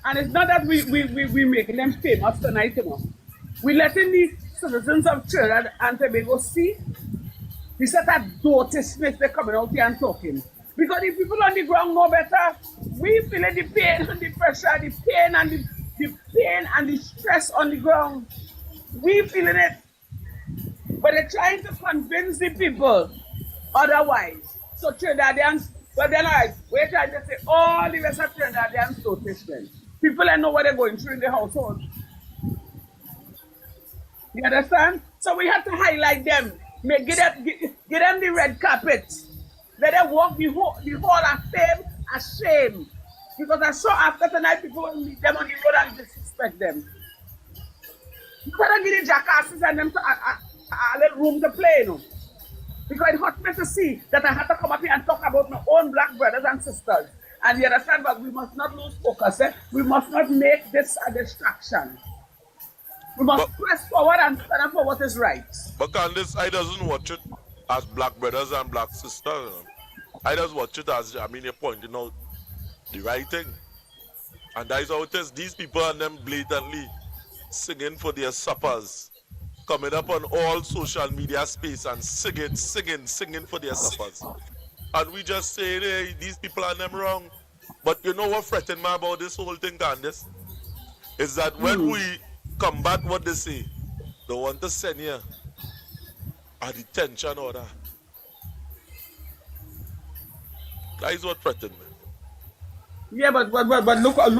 K: And it's not that we making them famous tonight, you know. We letting the citizens of Trinidad and Tobago see the set of dirty snakes they're coming out here and talking. Because the people on the ground know better. We feeling the pain and the pressure, the pain and the stress on the ground. We feeling it. But they're trying to convince the people otherwise. So Trinidadians, but then we're trying to say all the rest of Trinidadians so different. People don't know what they're going through in the household. You understand? So we have to highlight them. Give them the red carpet. Let them walk the whole of fame ashamed. Because I saw after tonight people will meet them on the road and disrespect them. You better give the jackasses and them a little room to play, you know. Because it hurt me to see that I had to come up here and talk about my own black brothers and sisters. And you understand, but we must not lose focus. We must not make this a distraction. We must press forward and stand up for what is right.
H: But Candice, I doesn't watch it as black brothers and black sisters. You know. I just watch it as, you're pointing out the right thing. And that is how it is. These people and them blatantly singing for their suppers. Coming up on all social media space and singing for their suppers. And we just say, hey, these people are them wrong. But you know what threatened me about this whole thing, Candice? Is that when we combat what they say, they want to send you a detention order. That is what threatened me.
K: Yeah, but look at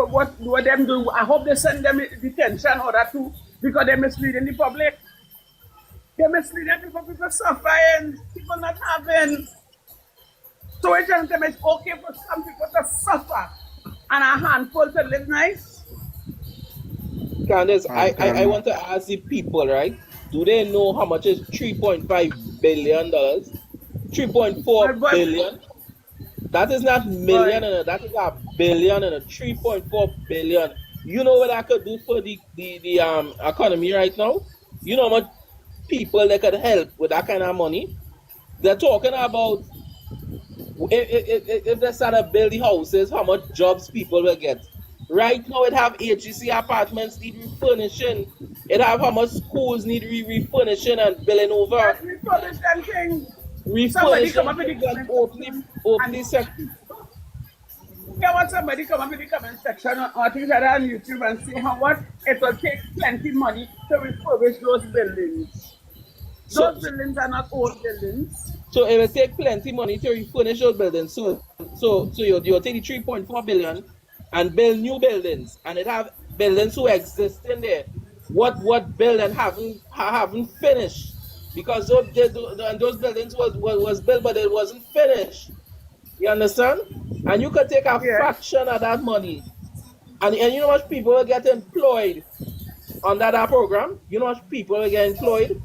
K: what them do. I hope they send them a detention order too, because they're misleading the public. They're misleading people suffering, people not having. So it's just it's okay for some people to suffer and a handful to live nice.
P: Candice, I want to ask the people, right? Do they know how much is $3.5 billion? 3.4 billion? That is not million, that is a billion and a 3.4 billion. You know what I could do for the economy right now? You know how much people they could help with that kind of money? They're talking about if they start to build the houses, how much jobs people will get. Right now, it have HGC apartments need refurnishing. It have how much schools need refurnishing and building over.
K: Refurnish them things.
P: Refurnish them, opening sector.
K: I want somebody come up in the comment section or things like that on YouTube and see how much it will take plenty money to refurbish those buildings. Those buildings are not old buildings.
P: So it will take plenty money to refurnish those buildings. So you'll take the 3.4 billion and build new buildings, and it have buildings who exist in there. What building haven't finished, because those buildings was built but it wasn't finished. You understand? And you could take a fraction of that money, and you know how much people will get employed under that program. You know how much people will get employed.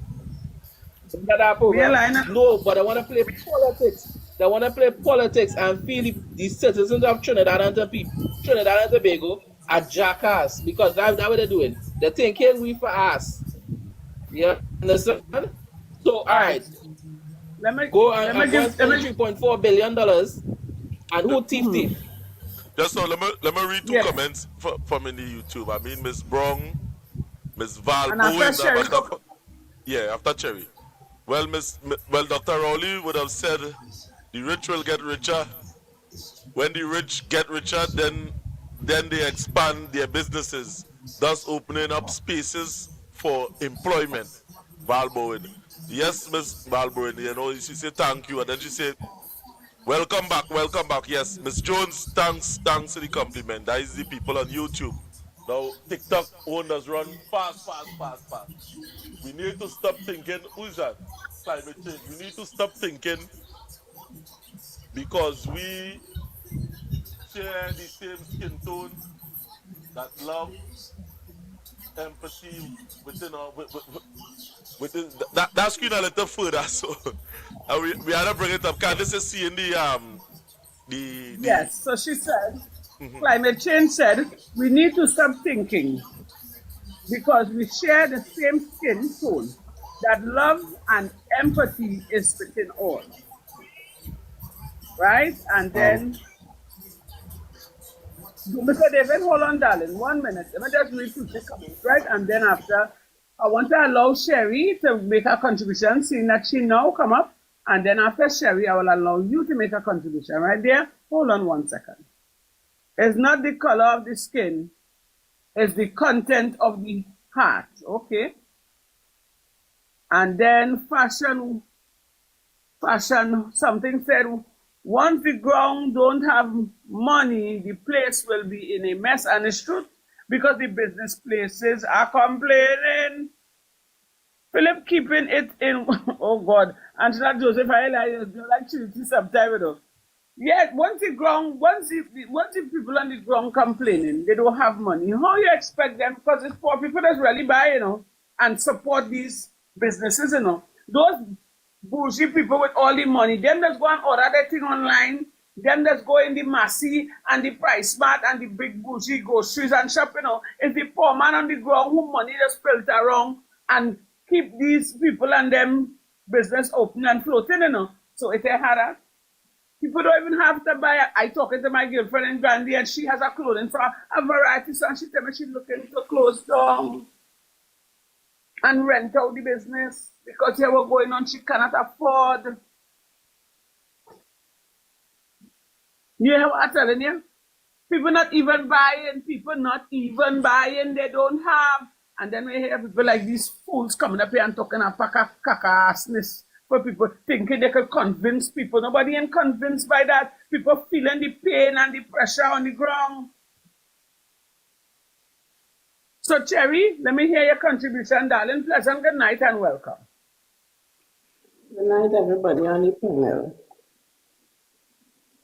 P: that program.
K: Lionel.
P: No, but I want to play politics. They want to play politics and feel the citizens of Trinidad and Tobago are jackass because that's what they're doing. They're thinking we for us. You understand? So, all right.
K: Let me
P: Go and go and spend $3.4 billion. And who thief?
H: Just so let me read two
K: Yes.
H: comments from in the YouTube. I mean, Miss Brown, Miss Val
K: And after
H: Bowen,
K: Sherry
H: after Cherry. Well, Dr. Rowley would have said the rich will get richer. When the rich get richer, then they expand their businesses, thus opening up spaces for employment. Val Bowen. Yes, Miss Val Bowen, she said thank you, and then she said, welcome back. Yes, Miss Jones, thanks for the compliment. That is the people on YouTube. Now, TikTok owners run fast. We need to stop thinking, who's that? Climate change. We need to stop thinking because we share the same skin tone, that love, empathy within our within that screen a little further. So we had to bring it up. Candice is seeing the
K: Yes, so she said, climate change said, we need to stop thinking because we share the same skin tone, that love and empathy is within all. Right? And then, Mr. David, hold on, darling, 1 minute. Let me just read two comments, right? And then after, I want to allow Sherry to make a contribution, seeing that she now come up. And then after Sherry, I will allow you to make a contribution, right there? Hold on 1 second. It's not the color of the skin, it's the content of the heart, okay? And then fashion, something said, once the ground don't have money, the place will be in a mess. And it's true, because the business places are complaining. Philip keeping it in, oh God, Angela Joseph, I like Trinity sometime, you know. Yeah, once the people on the ground complaining, they don't have money, how you expect them, because it's poor people that's really buy, you know, and support these businesses, you know. Those bougie people with all the money, them that's go and order their thing online, them that's go in the Massy and the Price Smart and the big bougie groceries and shop, you know. It's the poor man on the ground who money just spelt around and keep these people and them business open and floating, you know. So it's a harder. People don't even have to buy. I talking to my girlfriend in Gandhi and she has a clothing for a variety, so she tell me she's looking to close down and rent out the business because here we're going on, she cannot afford. You hear what I'm telling you? People not even buying, they don't have. And then we hear people like these fools coming up here and talking a pack of caca-assness for people thinking they could convince people. Nobody ain't convinced by that. People feeling the pain and the pressure on the ground. So, Cherry, let me hear your contribution, darling. Pleasant good night and welcome.
R: Good night, everybody on the panel.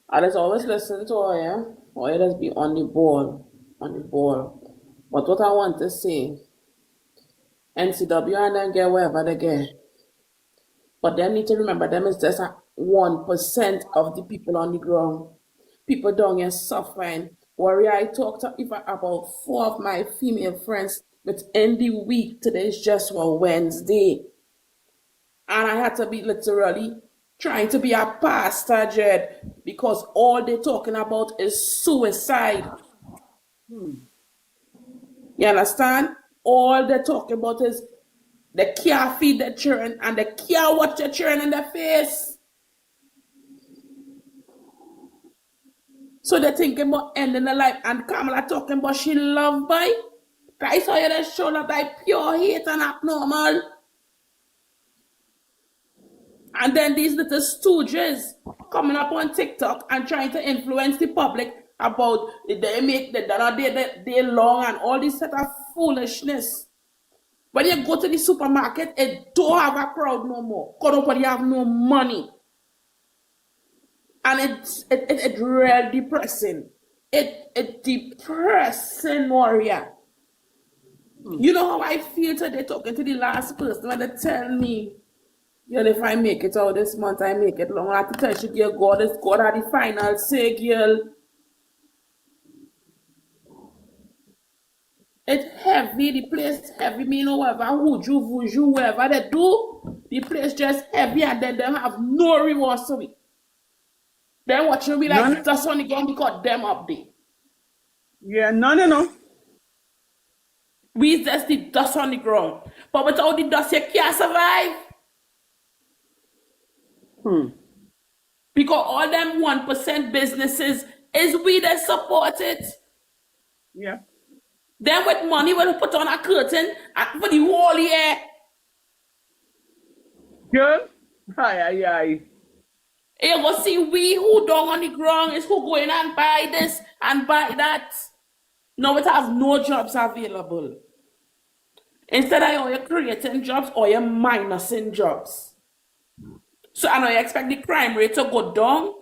R: I just always listen to Oya. Oya just be on the ball. But what I want to say, NCW and them get wherever they get. But they need to remember them is just 1% of the people on the ground. People down here suffering. Warrior, I talked to about 4 of my female friends within the week. Today is just a Wednesday. And I had to be literally trying to be a pastor, Jed, because all they're talking about is suicide. You understand? All they're talking about is they can't feed their children and they can't watch their children in their face. So they're thinking about ending their life. And Kamala talking about she love by. I saw you that show that I pure hate and abnormal. And then these little stooges coming up on TikTok and trying to influence the public about they make the day long and all this set of foolishness. When you go to the supermarket, it don't have a crowd no more. Because nobody have no money. And it's real depressing. It's depressing, Warrior. You know how I feel today talking to the last person when they tell me Girl, if I make it out this month, I make it long. I have to tell you, girl, God is God at the final say, girl. It's heavy, the place heavy, me know whatever, vuju, whatever they do, the place just heavy and then they have no reward to me. Then watching me like
K: None.
R: dust on the ground because them up there.
K: Yeah, no.
R: We just the dust on the ground. But without the dust, you can't survive. Because all them 1% businesses is we that support it.
K: Yeah.
R: Then with money, when we put on a curtain for the whole year.
K: Girl? Aye.
R: You go see we who down on the ground is who go in and buy this and buy that. Now it have no jobs available. Instead of you're creating jobs or you're minusing jobs. So I know you expect the crime rate to go down.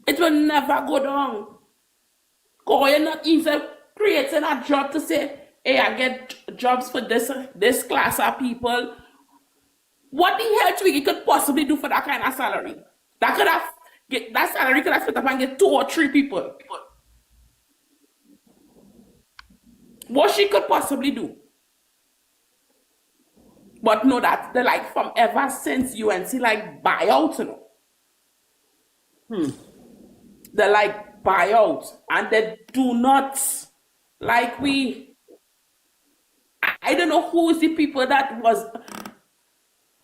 R: It will never go down. Because you're not even creating a job to say, hey, I get jobs for this class of people. What the hell Twiggy could possibly do for that kind of salary? That salary could have split up and get 2 or 3 people. What she could possibly do? But no, that they like from ever since UNC like buyout, you know. They like buyout and they do not like we. I don't know who is the people that was.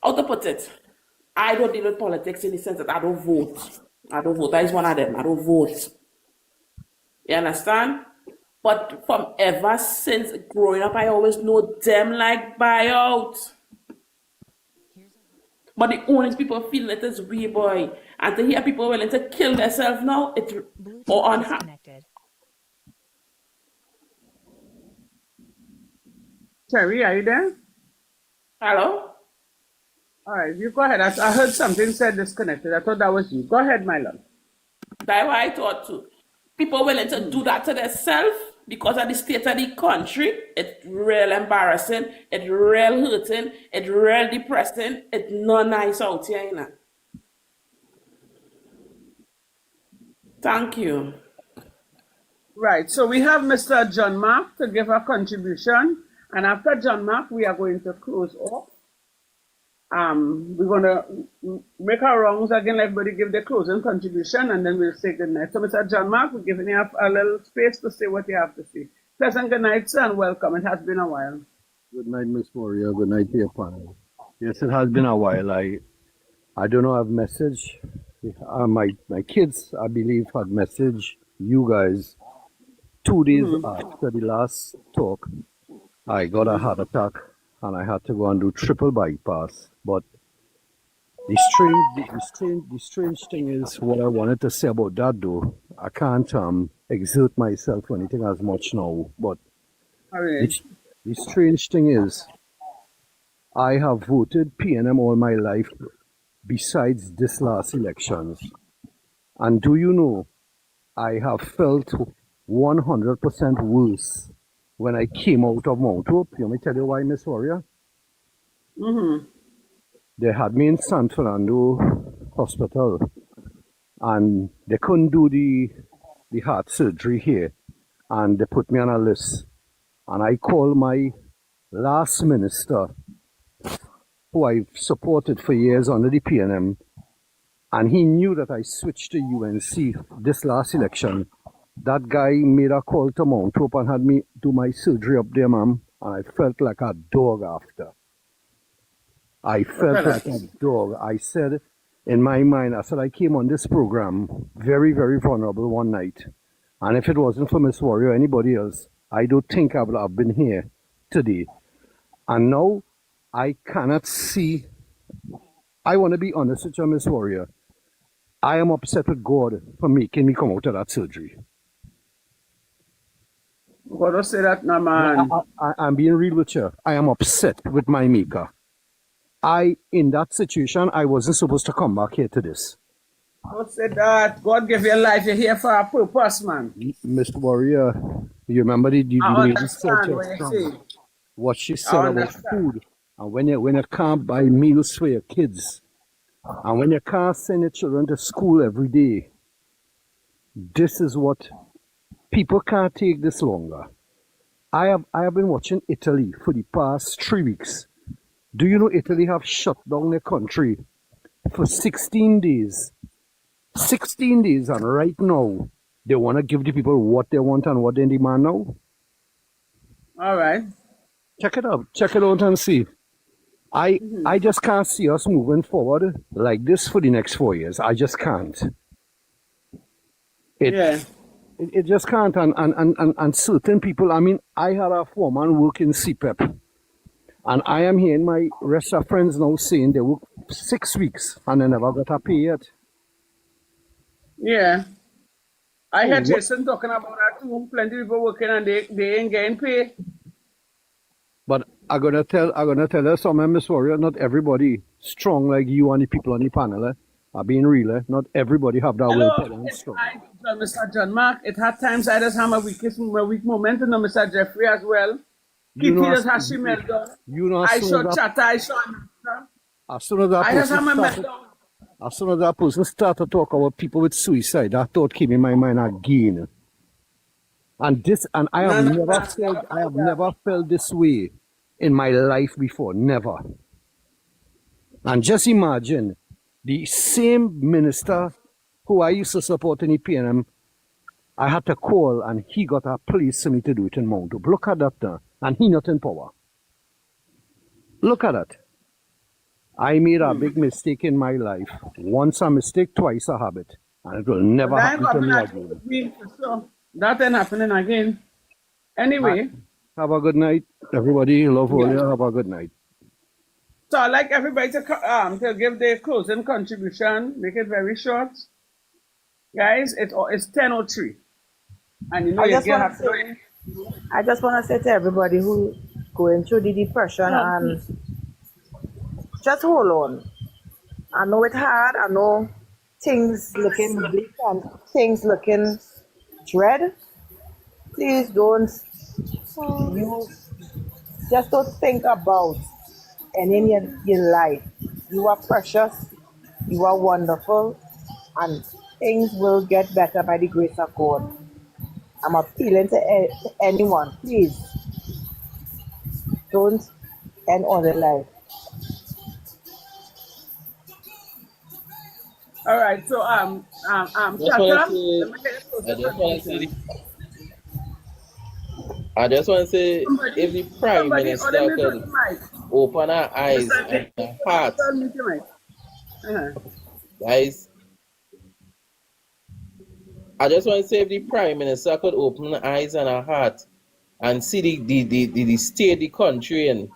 R: How to put it? I don't deal with politics in the sense that I don't vote. That is one of them. I don't vote. You understand? But from ever since growing up, I always know them like buyout. But the only people feeling it is we boy. And to hear people willing to kill themselves now, it's or unhappy.
K: Terry, are you there?
R: Hello?
K: All right, you go ahead. I heard something said disconnected. I thought that was you. Go ahead, my love.
R: That's what I thought too. People willing to do that to themselves because of the state of the country. It's real embarrassing. It's real hurting. It's real depressing. It's not nice out here, you know. Thank you.
K: Right, so we have Mr. John Mark to give a contribution. And after John Mark, we are going to close off. We're going to make our rounds again, let everybody give their closing contribution, and then we'll say good night. So, Mr. John Mark, we're giving you a little space to say what you have to say. Pleasant good night, sir, and welcome. It has been a while.
S: Good night, Miss Warrior. Good night to your panel. Yes, it has been a while. I don't know, I've messaged. My kids, I believe, had messaged you guys 2 days after the last talk. I got a heart attack and I had to go and do triple bypass. But the strange thing is what I wanted to say about that though. I can't exert myself or anything as much now. But the strange thing is I have voted PNM all my life besides this last elections. And do you know, I have felt 100% worse when I came out of Mount Hope. You want me to tell you why, Miss Warrior? They had me in San Fernando Hospital and they couldn't do the heart surgery here. And they put me on a list. And I called my last minister, who I've supported for years under the PNM, and he knew that I switched to UNC this last election. That guy made a call to Mount Hope and had me do my surgery up there, ma'am, and I felt like a dog after. I felt like a dog. I said in my mind, I came on this program very, very vulnerable one night. And if it wasn't for Miss Warrior or anybody else, I don't think I would have been here today. And now I cannot see. I want to be honest with you, Miss Warrior. I am upset with God for making me come out of that surgery.
K: God don't say that, no, man.
S: I'm being real with you. I am upset with my maker. In that situation, I wasn't supposed to come back here to this.
K: Don't say that. God gave you life. You're here for a purpose, man.
S: Mr. Warrior, you remember the
K: I understand what you say.
S: what she said about food. and when you can't buy meals for your kids, and when you can't send your children to school every day, this is what people can't take this longer. I have been watching Italy for the past 3 weeks. Do you know Italy have shut down their country for 16 days? 16 days, and right now they want to give the people what they want and what they demand now.
K: All right.
S: Check it out and see. I just can't see us moving forward like this for the next 4 years. I just can't. It just can't. And certain people, I mean, I had a foreman work in CPEP, and I am hearing my rest of friends now saying they work 6 weeks and they never got a pay yet.
K: Yeah. I heard
S: What-
K: Jason talking about that too. Plenty of people working and they ain't getting paid.
S: But I'm gonna tell you something, Miss Warrior. Not everybody strong like you and the people on the panel. Are being real. Not everybody have that
K: Hello,
S: willpower and strong.
K: Mr. John Mark. It had times I just have my weak moment, and Mr. Jeffrey as well.
S: You
K: Kitty
S: know,
K: just has she meltdown.
S: You know,
K: I saw chatter, I saw
S: as soon as that
K: I just have my
S: person started,
K: meltdown.
S: as soon as that person started to talk about people with suicide, that thought came in my mind again. And I have never felt this way in my life before, never. And just imagine the same minister who I used to support in the PNM, I had to call and he got a place for me to do it in Mount Hope. Look at that now. And he not in power. Look at that. I made a big mistake in my life. Once a mistake, twice a habit. And it will never
K: That
S: happen to me
K: ain't
S: again.
K: happening for sure. That ain't happening again. Anyway,
S: Have a good night, everybody. Love all you. Have a good night.
K: so I'd like everybody to give their closing contribution. Make it very short. Guys, it's 10:03. And you know
O: I
K: you
O: just
K: get
O: want
K: have
O: to say, I just want to say to everybody who going through the depression and just hold on. I know it's hard. I know things looking bleak and things looking dread. Please don't. You just don't think about ending your life. You are precious. You are wonderful, and things will get better by the grace of God. I'm appealing to anyone, please don't end other life.
K: all right. So
P: Just want to
K: Chacha,
P: say,
K: let me get a
P: I
K: closing
P: just want to
K: contribution.
P: say, I just want to say, if the Prime Minister could open her eyes and her heart, guys, I just want to say, if the Prime Minister could open her eyes and her heart and see the state the country in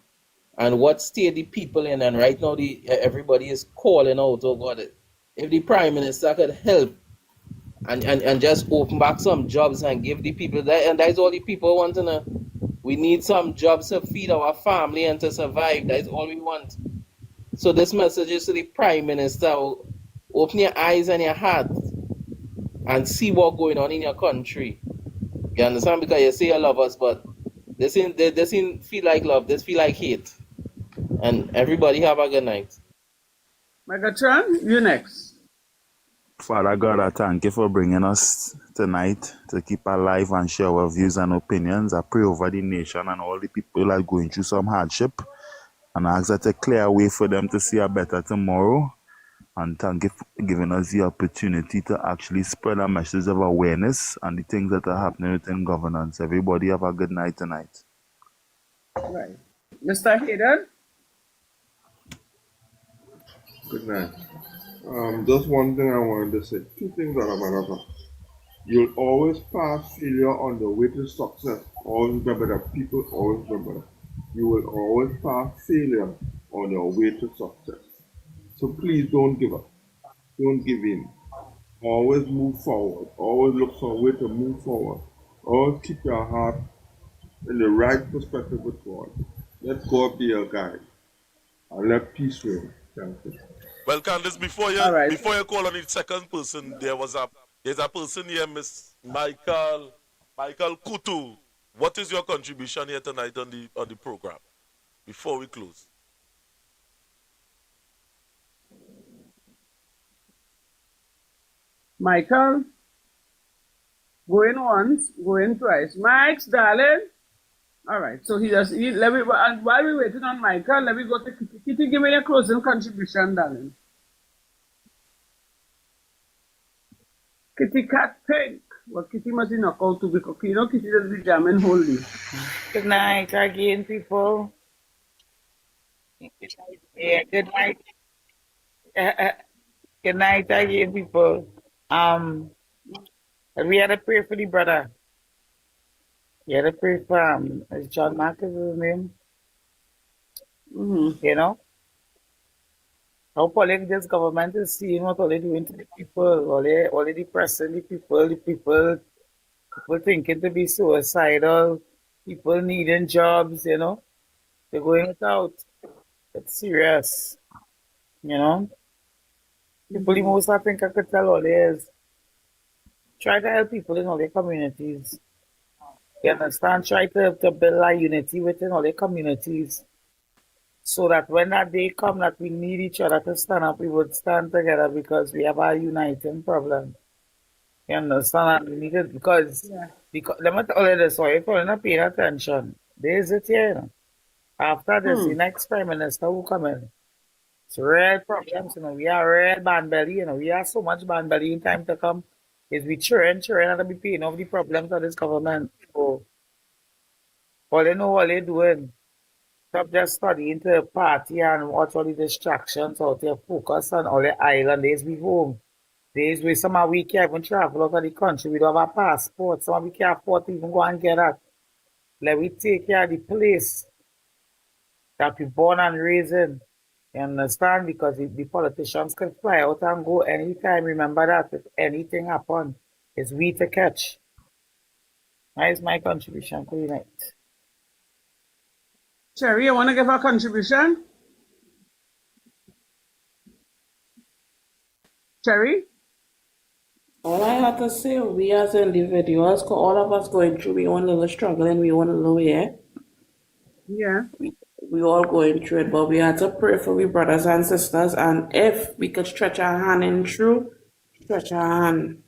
P: and what state the people in, and right now everybody is calling out, oh God, if the Prime Minister could help and just open back some jobs and give the people that, and that's all the people want to know. We need some jobs to feed our family and to survive. That's all we want. So this message is to the Prime Minister. Open your eyes and your heart and see what's going on in your country. You understand? Because you say you love us, but this ain't feel like love. This feel like hate. And everybody have a good night.
K: Megatron, you next.
M: Father God, I thank you for bringing us tonight to keep alive and share our views and opinions. I pray over the nation and all the people that are going through some hardship. And I ask that to clear a way for them to see a better tomorrow. And thank you for giving us the opportunity to actually spread a message of awareness and the things that are happening within governance. Everybody have a good night tonight.
K: Right. Mr. Hayden?
N: Good night. Just one thing I wanted to say. Two things that are matter. You'll always pass failure on the way to success. Always remember that. People always remember that. You will always pass failure on your way to success. So please don't give up. Don't give in. Always move forward. Always look for a way to move forward. Always keep your heart in the right perspective with God. Let God be your guide. And let peace reign. Thank you.
H: Well, Candice, before you call on the second person, there's a person here, Miss Michael Kutu. What is your contribution here tonight on the program? Before we close.
K: Michael, going once, going twice. Mike's darling. All right, so let me, and while we're waiting on Michael, let me go to Kitty. Kitty, give me your closing contribution, darling. Kitty Cat Pink. Well, Kitty must be knock out too because you know Kitty does be jamming wholly.
Q: Good night again, people. Yeah, good night. Good night again, people. We had to pray for the brother. We had to pray for is John Mark is his name? You know? How political this government is seeing what all they doing to the people, all they depressing the people thinking to be suicidal, people needing jobs, you know? They're going without. It's serious. You know? People the most I think I could tell all is try to help people in all their communities. You understand? Try to build a unity within all their communities. So that when that day come that we need each other to stand up, we would stand together because we have a uniting problem. You understand? And we need it because let me tell you this, so if you're not paying attention, there's it here, you know. After this, the next Prime Minister who come in. It's real problems, you know. We are real band belly, you know. We have so much band belly in time to come. Is we churn and be paying off the problems of this government. So all they know what they're doing. Stop just studying to party and watch all the distractions out there, focus on all the island days we home. Days where some of we can't even travel out of the country, we don't have a passport, some of we can't afford to even go and get that. Let we take care of the place that we born and raised in. You understand? Because the politicians can fly out and go anytime. Remember that if anything happen, it's we to catch. That is my contribution for tonight.
K: Cherry, you want to give a contribution? Cherry?
R: All I have to say, we as individuals, all of us going through, we own a little struggle and we own a little,
K: Yeah.
R: We all going through it, but we have to pray for we brothers and sisters, and if we could stretch our hand in through, stretch our hand.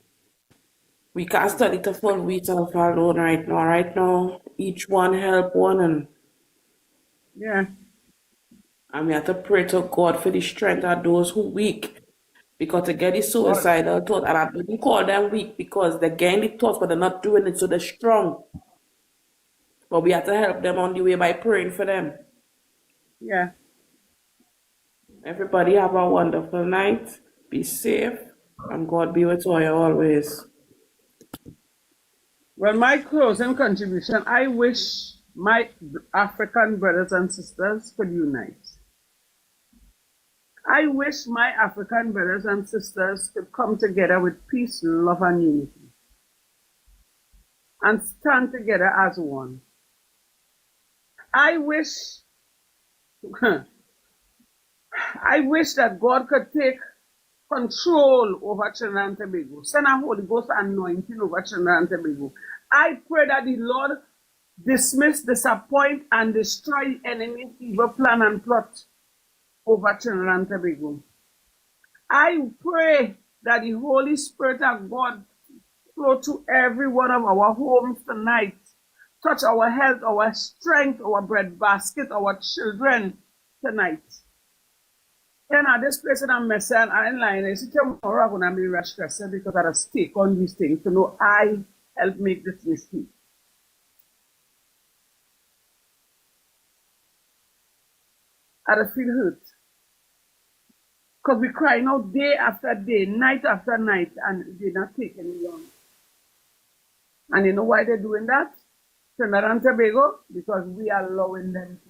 R: We can't study to full we self alone right now. Right now, each one help one, and
K: Yeah.
R: we have to pray to God for the strength of those who weak. Because to get the suicidal thought, and I didn't call them weak because they're getting the thoughts, but they're not doing it, so they're strong. But we have to help them on the way by praying for them.
K: Yeah.
R: Everybody have a wonderful night. Be safe, and God be with you always.
K: Well, my closing contribution, I wish my African brothers and sisters could unite. I wish my African brothers and sisters could come together with peace, love, and unity. And stand together as one. I wish that God could take control over Trinidad and Tobago. Send a Holy Ghost anointing over Trinidad and Tobago. I pray that the Lord dismiss, disappoint, and destroy the enemy's evil plan and plot over Trinidad and Tobago. I pray that the Holy Spirit of God flow to every one of our homes tonight. Touch our health, our strength, our bread basket, our children tonight. And at this place, I'm messing and line. I see tomorrow I'm going to be rushed because I have stake on these things to know I help make this mistake. I just feel hurt. Because we crying out day after day, night after night, and they're not taking it on. And you know why they're doing that? Trinidad and Tobago? Because we are allowing them to.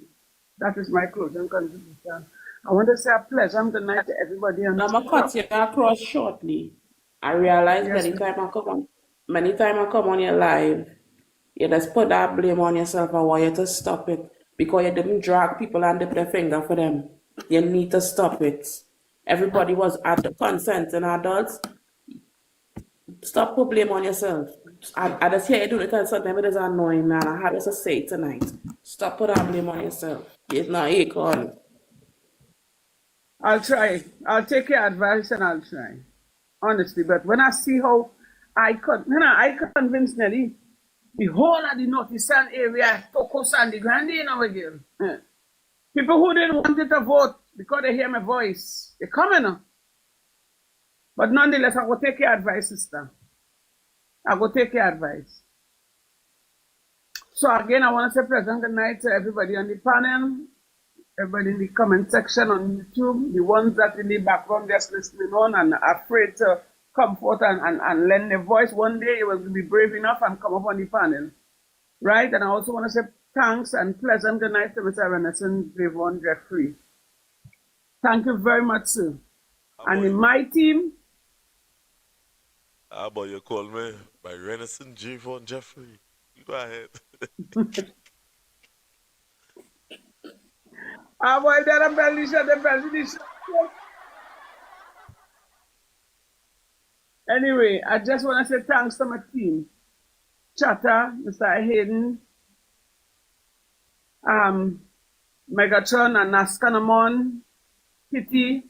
K: That is my closing contribution. I want to say a pleasant good night to everybody.
R: I'm going to cut you across shortly. I realize
K: Yes,
R: many times I come on your live, you just put that blame on yourself. I want you to stop it. Because you didn't drag people and dip their finger for them. You need to stop it. Everybody was at the consent and adults. Stop put blame on yourself. I just hear you doing it and sometimes it is annoying, man. I had to say it tonight. Stop put that blame on yourself. It's not equal.
K: I'll try. I'll take your advice and I'll try. honestly. But when I see how I convinced Nelly, the whole of the northeastern area, Tocos and the Grande, you know, again. People who didn't want it to vote because they hear my voice, they come in. But nonetheless, I will take your advice, sister. I will take your advice. So again, I want to say pleasant good night to everybody on the panel, everybody in the comment section on YouTube, the ones that in the background just listening on and afraid to come forth and lend their voice. One day you will be brave enough and come up on the panel. Right? And I also want to say thanks and pleasant good night to Mr. Renison Javon Jeffrey. Thank you very much, sir. And in my team,
H: but you call me by Renison Javon Jeffrey. You go ahead.
K: Anyway, I just want to say thanks to my team. Chatter, Mr. Hayden, Megatron and Naskanamon, Kitty,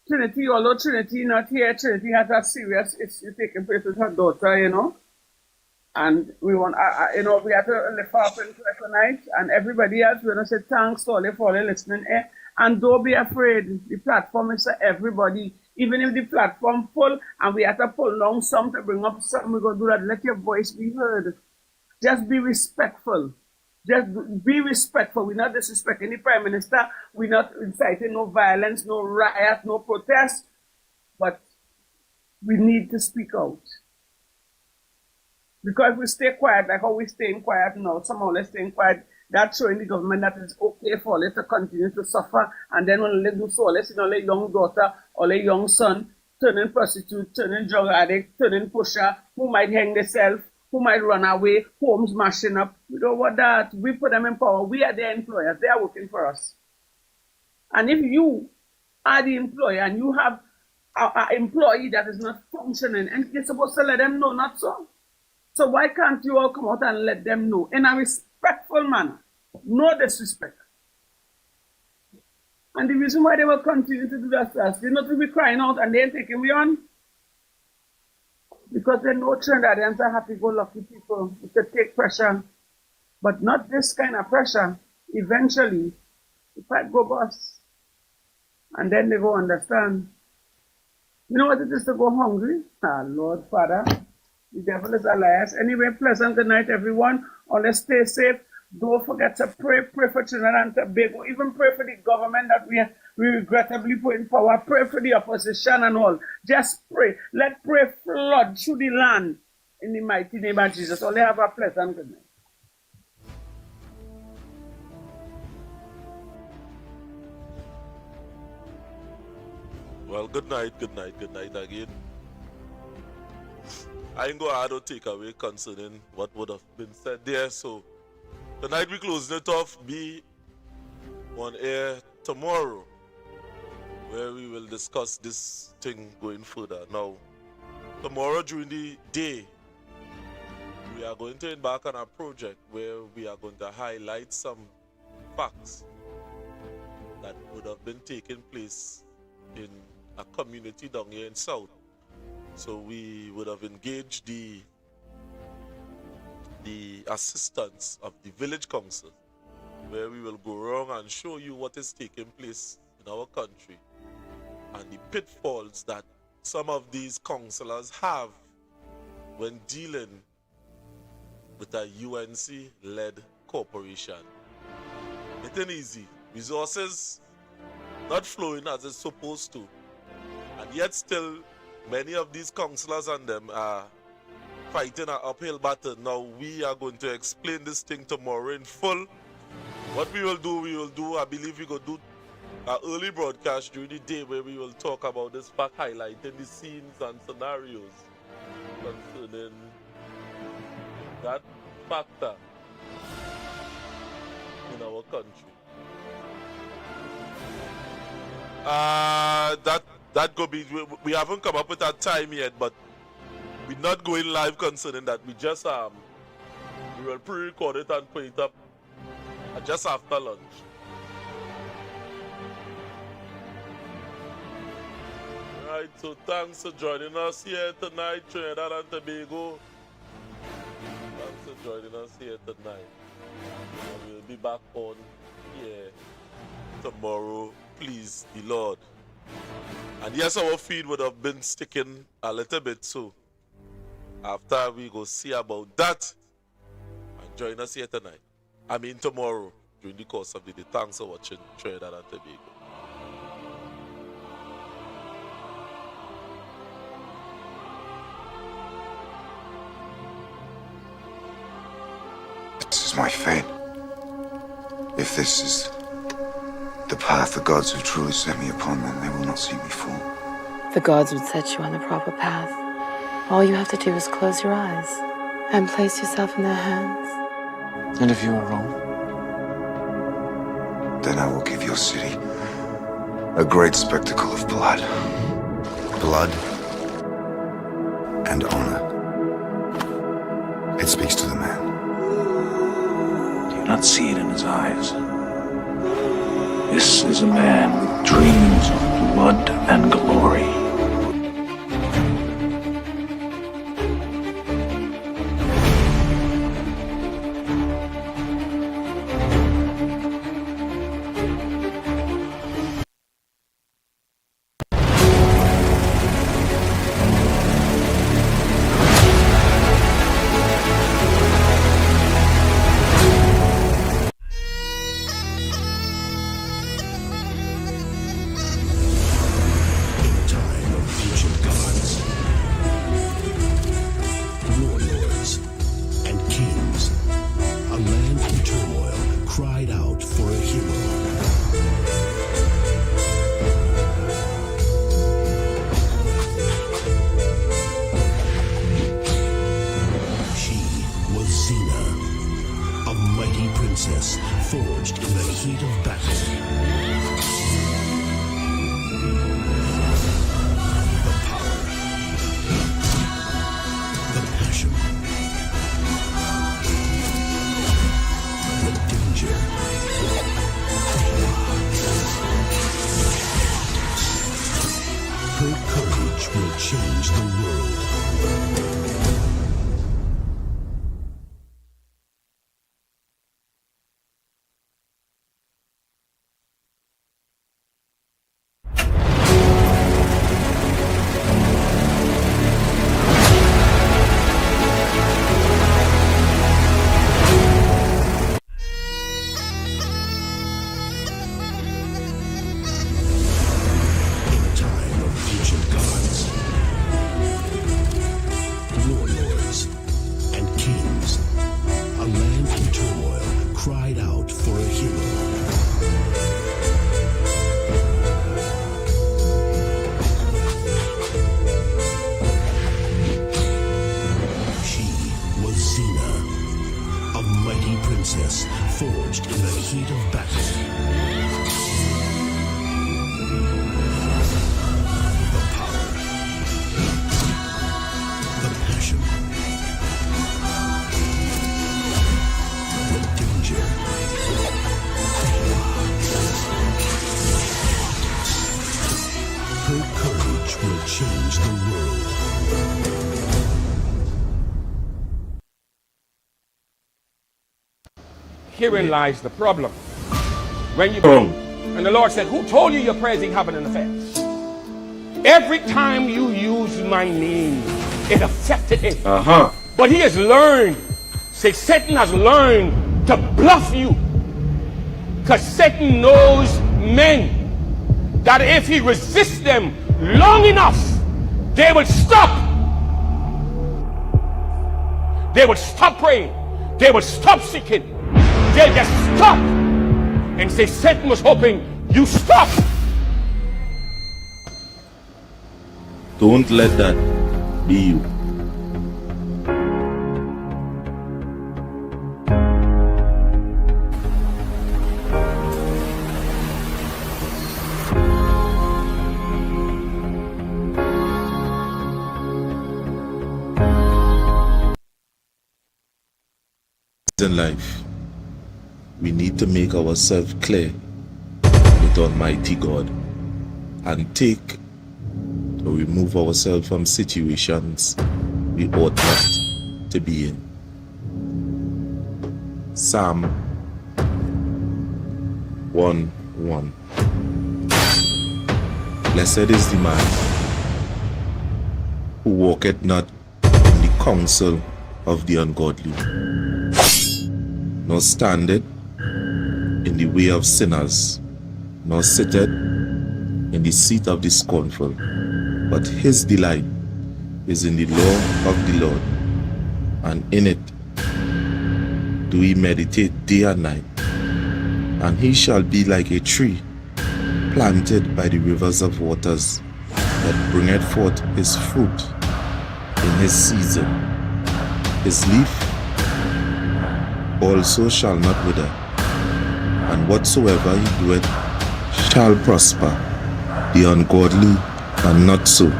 K: Trinity, although Trinity not here, Trinity has a serious issue taking place with her daughter, you know. And we want, you know, we have to lift her up into tonight. And everybody else, we want to say thanks to all for listening. And don't be afraid. The platform is for everybody. Even if the platform full and we have to pull down some to bring up something, we're going to do that. Let your voice be heard. Just be respectful. Just be respectful. We're not disrespecting the Prime Minister. We're not inciting no violence, no riot, no protest. But we need to speak out. Because if we stay quiet, like how we're staying quiet now, somehow let's stay quiet, that's showing the government that it's okay for us to continue to suffer. And then when they do so, let's see, you know, like young daughter or like young son turning prostitute, turning drug addict, turning pusher, who might hang themselves, who might run away, homes mashing up. We don't want that. We put them in power. We are their employers. They are working for us. And if you are the employer and you have an employee that is not functioning, and you're supposed to let them know, not so. So why can't you all come out and let them know in a respectful manner? No disrespect. And the reason why they will continue to do that to us, they're not to be crying out and they ain't taking me on. Because they know Trinidadians are happy-go-lucky people. It could take pressure, but not this kind of pressure. Eventually, the fight go bust. And then they go understand. You know what it is to go hungry? Ah, Lord Father. The devil is a liar. Anyway, pleasant good night, everyone. Let's stay safe. Don't forget to pray. Pray for Trinidad and Tobago. Even pray for the government that we regrettably put in power. Pray for the opposition and all. Just pray. Let prayer flood through the land in the mighty name of Jesus. Only have a pleasant good night.
H: Well, good night again. I ain't gonna add or take away concerning what would have been said there. So tonight we closing it off. Be on air tomorrow, where we will discuss this thing going further. Now, tomorrow during the day, we are going to embark on a project where we are going to highlight some facts that would have been taking place in a community down here in South. So we would have engaged the assistance of the village council, where we will go around and show you what is taking place in our country and the pitfalls that some of these councillors have when dealing with a UNC-led corporation. It ain't easy. Resources not flowing as it's supposed to, and yet still many of these councillors and them are fighting an uphill battle. Now we are going to explain this thing tomorrow in full. What we will do, I believe we will do an early broadcast during the day where we will talk about this fact, highlighting the scenes and scenarios concerning that factor in our country. That could be, we haven't come up with that time yet, but we're not going live concerning that. We just we will pre-record it and put it up just after lunch. right, so thanks for joining us here tonight, Trinidad and Tobago. Thanks for joining us here tonight. And we'll be back on here tomorrow, please the Lord. And yes, our feed would have been sticking a little bit, so after we go see about that, and join us here tonight. I mean tomorrow, during the course of the day. Thanks for watching Trinidad and Tobago.
D: This is my fate. If this is the path the gods have truly set me upon, then they will not see me fall.
E: The gods would set you on the proper path. All you have to do is close your eyes and place yourself in their hands.
F: And if you are wrong?
D: Then I will give your city a great spectacle of blood. Blood and honor. It speaks to the man.
G: Do you not see it in his eyes? This is a man with dreams of blood and glory.
C: Forged in the heat of battle. The power, the passion, the danger. Her courage will change the world. Forged in the heat of battle. The power, the passion, the danger. Her courage will change the world.
T: Herein lies the problem. When you and the Lord said, who told you your prayers ain't having an effect? Every time you use my name, it affected him. But he has learned, say Satan has learned to bluff you. Because Satan knows men that if he resists them long enough, they will stop. They will stop praying. They will stop seeking. They'll just stop and say Satan was hoping you stop.
H: Don't let that be you. In life, we need to make ourselves clear with Almighty God and take to remove ourselves from situations we ought not to be in. Psalm 1:1. Blessed is the man who walketh not in the counsel of the ungodly, nor standeth in the way of sinners, nor sitteth in the seat of the scornful. But his delight is in the law of the Lord, and in it do he meditate day and night. And he shall be like a tree planted by the rivers of waters, that bringeth forth his fruit in his season. His leaf also shall not wither, and whatsoever he doeth shall prosper. The ungodly are not so,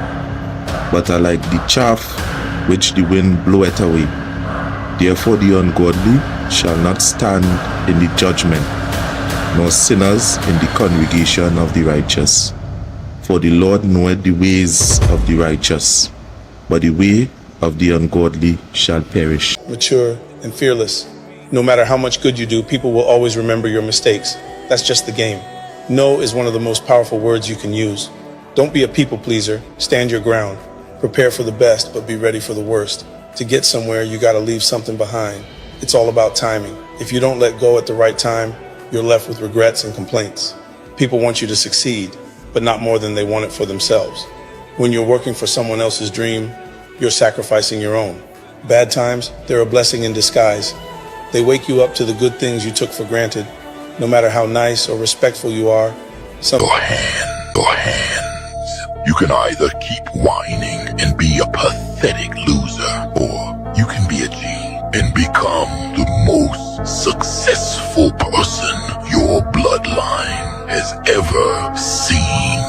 H: but are like the chaff which the wind bloweth away. Therefore the ungodly shall not stand in the judgment, nor sinners in the congregation of the righteous. For the Lord knoweth the ways of the righteous, but the way of the ungodly shall perish.
U: Mature and fearless. No matter how much good you do, people will always remember your mistakes. That's just the game. No is one of the most powerful words you can use. Don't be a people pleaser. Stand your ground. Prepare for the best, but be ready for the worst. To get somewhere, you gotta leave something behind. It's all about timing. If you don't let go at the right time, you're left with regrets and complaints. People want you to succeed, but not more than they want it for themselves. When you're working for someone else's dream, you're sacrificing your own. Bad times, they're a blessing in disguise. They wake you up to the good things you took for granted. No matter how nice or respectful you are,
C: Your hands. You can either keep whining and be a pathetic loser, or you can be a G and become the most successful person your bloodline has ever seen.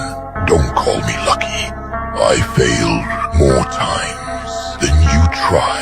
C: Don't call me lucky. I failed more times than you tried.